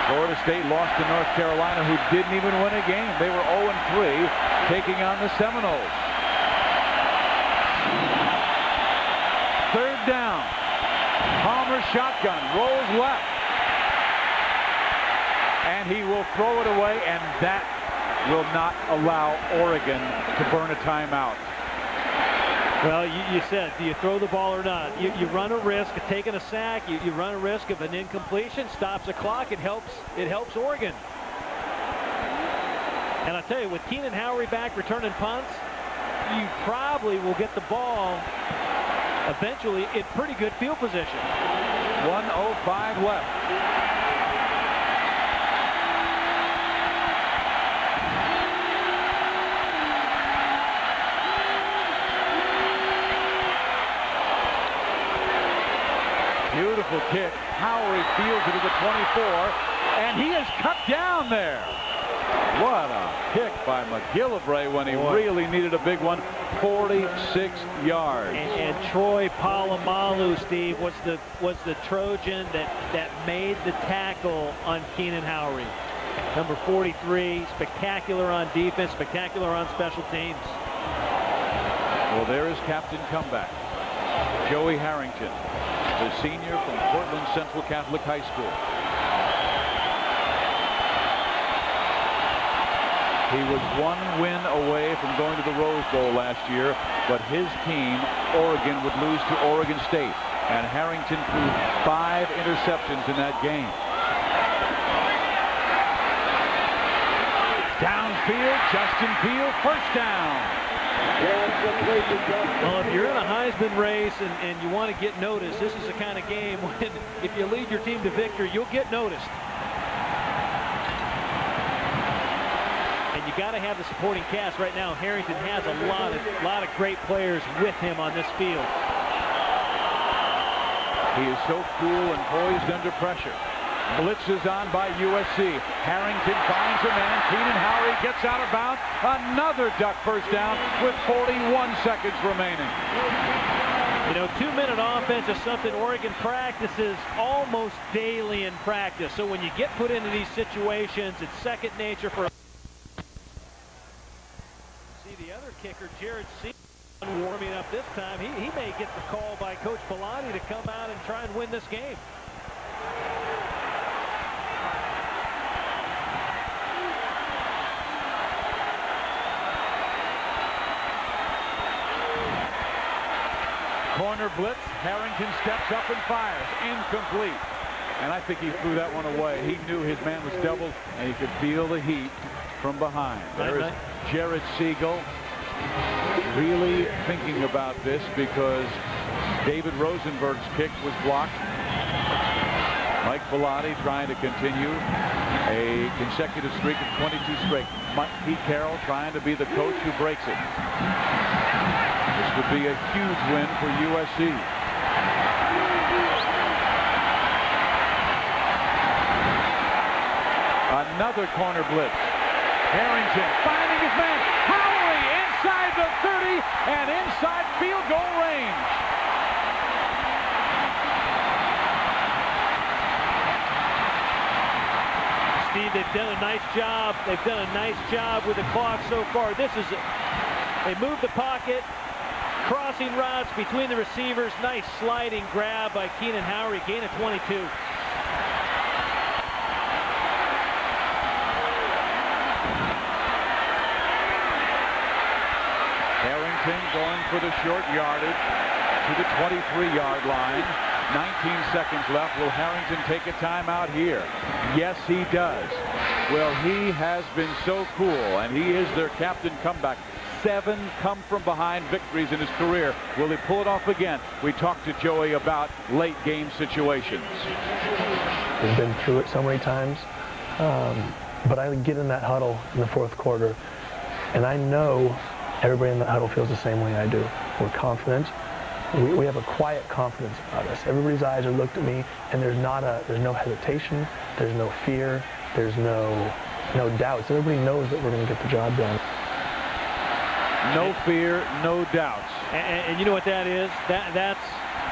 Florida State lost to North Carolina, who didn't even win a game. They were 0-3, taking on the Seminoles. 3rd down. Palmer shotgun, rolls left. And he will throw it away, and that will not allow Oregon to burn a timeout. Well, you said, do you throw the ball or not? You run a risk of taking a sack. You run a risk of an incompletion. Stops the clock. It helps Oregon. And I tell you, with Keenan Howery back returning punts, you probably will get the ball eventually in pretty good field position. 1:05 left. Beautiful kick. Howery fields it to the 24, and he is cut down there. What a kick by McGillivray when he really needed a big one. 46 yards. And Troy Polamalu, Steve, was the Trojan that made the tackle on Keenan Howery. Number 43, spectacular on defense, spectacular on special teams. Well, there is Captain Comeback. Joey Harrington, the senior from Portland Central Catholic High School. He was 1 win away from going to the Rose Bowl last year, but his team, Oregon, would lose to Oregon State, and Harrington threw 5 interceptions in that game. Downfield, Justin Peele, first down. Well, if you're in a Heisman race and you want to get noticed, this is the kind of game when if you lead your team to victory, you'll get noticed. And you got to have the supporting cast right now. Harrington has a lot of great players with him on this field. He is so cool and poised under pressure. Blitz is on by USC. Harrington finds a man. Keenan Howery gets out of bounds. Another Duck first down with 41 seconds remaining. You know, 2-minute offense is something Oregon practices almost daily in practice. So when you get put into these situations, it's second nature for. See the other kicker, Jared C. warming up this time. He may get the call by Coach Pilati to come out and try and win this game. Corner blitz. Harrington steps up and fires. Incomplete. And I think he threw that one away. He knew his man was doubled, and he could feel the heat from behind. There is Jared Siegel really thinking about this because David Rosenberg's kick was blocked. Mike Bellotti trying to continue a consecutive streak of 22 straight. Pete Carroll trying to be the coach who breaks it. This would be a huge win for USC. Another corner blitz. Harrington finding his man. Howery inside the 30 and inside field goal range. Steve, they've done a nice job. They've done a nice job with the clock so far. They move the pocket, crossing routes between the receivers. Nice sliding grab by Keenan Howery, gain of 22. Going for the short yardage to the 23-yard line. 19 seconds left. Will Harrington take a timeout here? Yes, he does. Well, he has been so cool, and he is their captain comeback. 7 come-from-behind victories in his career. Will he pull it off again? We talked to Joey about late-game situations. We've been through it so many times, but I get in that huddle in the fourth quarter, and I know everybody in the huddle feels the same way I do. We're confident. We have a quiet confidence about us. Everybody's eyes are looked at me, and there's no hesitation, there's no fear, there's no doubts. Everybody knows that we're going to get the job done. No fear, no doubts. And you know what that is? That's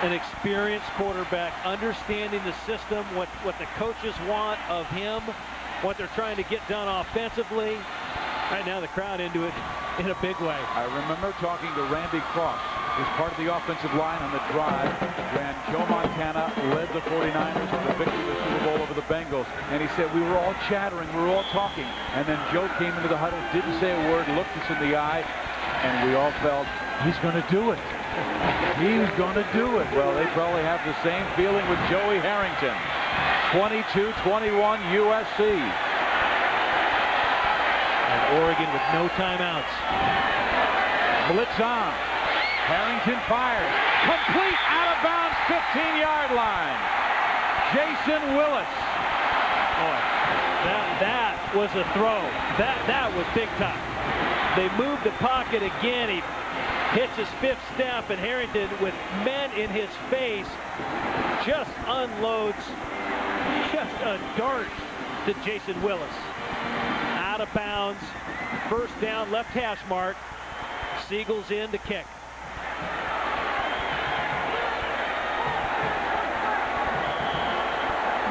an experienced quarterback, understanding the system, what the coaches want of him, what they're trying to get done offensively. Right now, the crowd into it in a big way. I remember talking to Randy Cross, who's part of the offensive line on the drive when Joe Montana led the 49ers to the victory of the Super Bowl over the Bengals. And he said, we were all chattering, we were all talking. And then Joe came into the huddle, didn't say a word, looked us in the eye, and we all felt, he's going to do it. He's going to do it. Well, they probably have the same feeling with Joey Harrington. 22-21 USC. And Oregon with no timeouts. Blitz on. Harrington fires. Complete out of bounds, 15-yard line. Jason Willis. Boy, that was a throw. That was big time. They moved the pocket again. He hits his 5th step, and Harrington, with men in his face, just unloads just a dart to Jason Willis. Out of bounds, first down, left hash mark. Siegel's in to kick.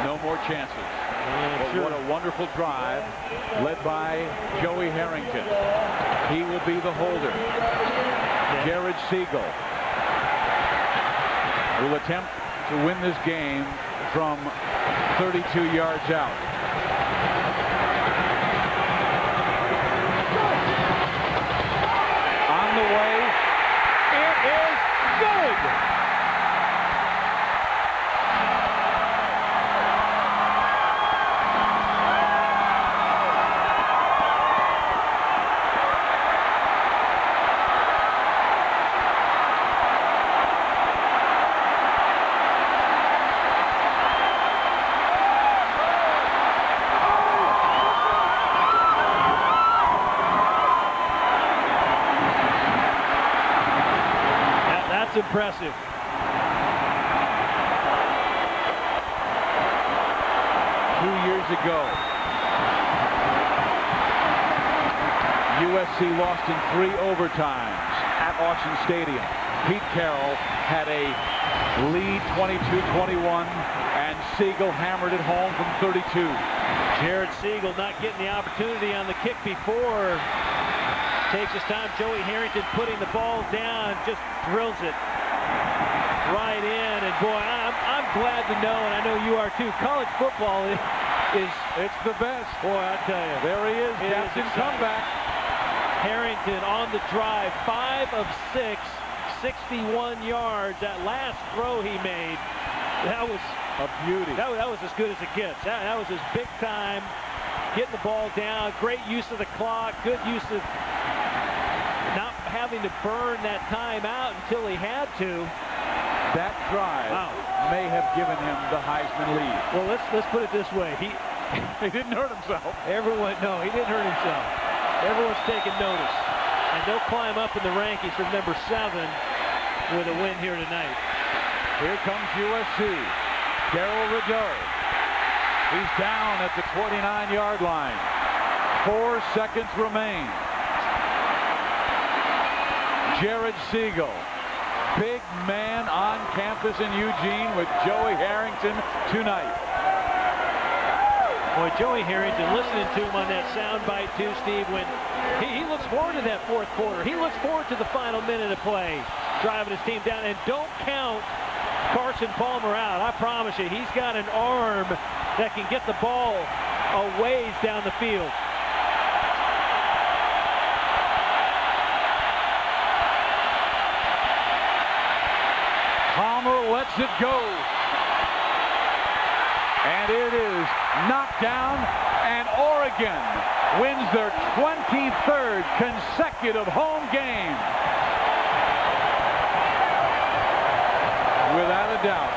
No more chances. But what a wonderful drive led by Joey Harrington. He will be the holder. Jared Siegel will attempt to win this game from 32 yards out. On the way, it is good. That's impressive. Years ago, USC lost in 3 overtimes at Autzen Stadium. Pete Carroll had a lead 22-21, and Siegel hammered it home from 32. Jared Siegel not getting the opportunity on the kick before. Takes his time. Joey Harrington putting the ball down, just drills it right in. And boy, I'm glad to know, and I know you are too, college football it's the best. Boy, I tell you. There he is, captain comeback. Harrington on the drive, 5 of 6, 61 yards. That last throw he made, that was a beauty. That was as good as it gets. That was his big time, getting the ball down. Great use of the clock, good use of not having to burn that time out until he had to. That drive may have given him the Heisman lead. Well, let's put it this way. He didn't hurt himself. He didn't hurt himself. Everyone's taking notice. And they'll climb up in the rankings from number 7 with a win here tonight. Here comes USC. Darrell Rideau. He's down at the 29-yard line. 4 seconds remain. Jared Siegel. Big man on campus in Eugene with Joey Harrington tonight. Boy, Joey Harrington, listening to him on that soundbite too, Steve, when he looks forward to that fourth quarter. He looks forward to the final minute of play, driving his team down. And don't count Carson Palmer out. I promise you, he's got an arm that can get the ball a ways down the field. Palmer lets it go. And it is knocked down, and Oregon wins their 23rd consecutive home game. Without a doubt,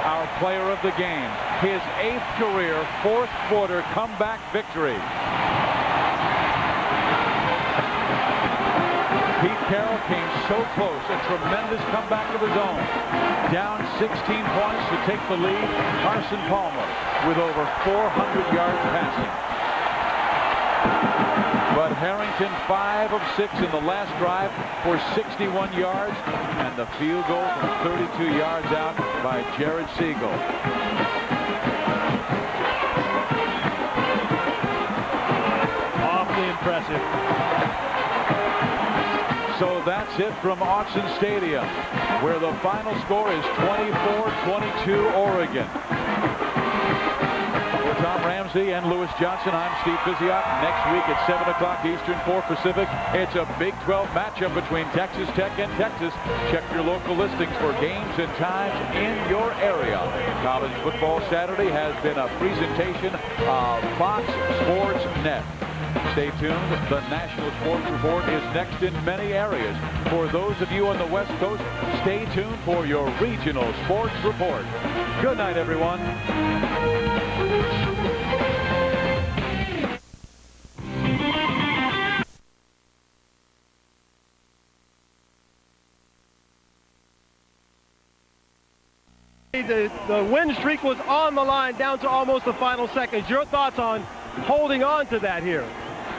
our player of the game. His 8th career, 4th quarter comeback victory. Pete Carroll came so close, a tremendous comeback of his own. Down 16 points to take the lead. Carson Palmer with over 400 yards passing. But Harrington 5 of 6 in the last drive for 61 yards, and the field goal from 32 yards out by Jared Siegel. Awfully impressive. So that's it from Autzen Stadium, where the final score is 24-22 Oregon. For Tom Ramsey and Lewis Johnson, I'm Steve Physiok. Next week at 7 o'clock Eastern, 4 Pacific, it's a Big 12 matchup between Texas Tech and Texas. Check your local listings for games and times in your area. College Football Saturday has been a presentation of Fox Sports Net. Stay tuned. The National Sports Report is next in many areas. For those of you on the West Coast, stay tuned for your regional sports report. Good night, everyone. The win streak was on the line down to almost the final seconds. Your thoughts on holding on to that here?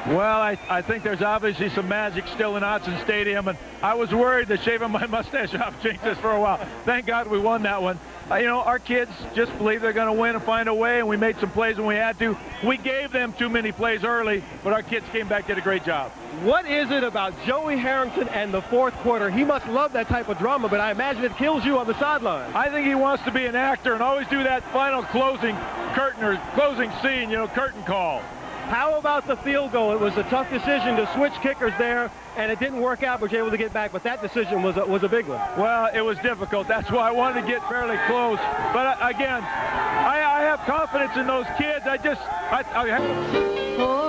Well, I think there's obviously some magic still in Autzen Stadium, and I was worried that shaving my mustache off changed this for a while. Thank God we won that one. You know, our kids just believe they're going to win and find a way, and we made some plays when we had to. We gave them too many plays early, but our kids came back, did a great job. What is it about Joey Harrington and the fourth quarter? He must love that type of drama, but I imagine it kills you on the sideline. I think he wants to be an actor and always do that final closing curtain or closing scene, you know, curtain call. How about the field goal? It was a tough decision to switch kickers there, and it didn't work out, but you were able to get back. But that decision was a big one. Well, it was difficult. That's why I wanted to get fairly close. But again, I have confidence in those kids. I have...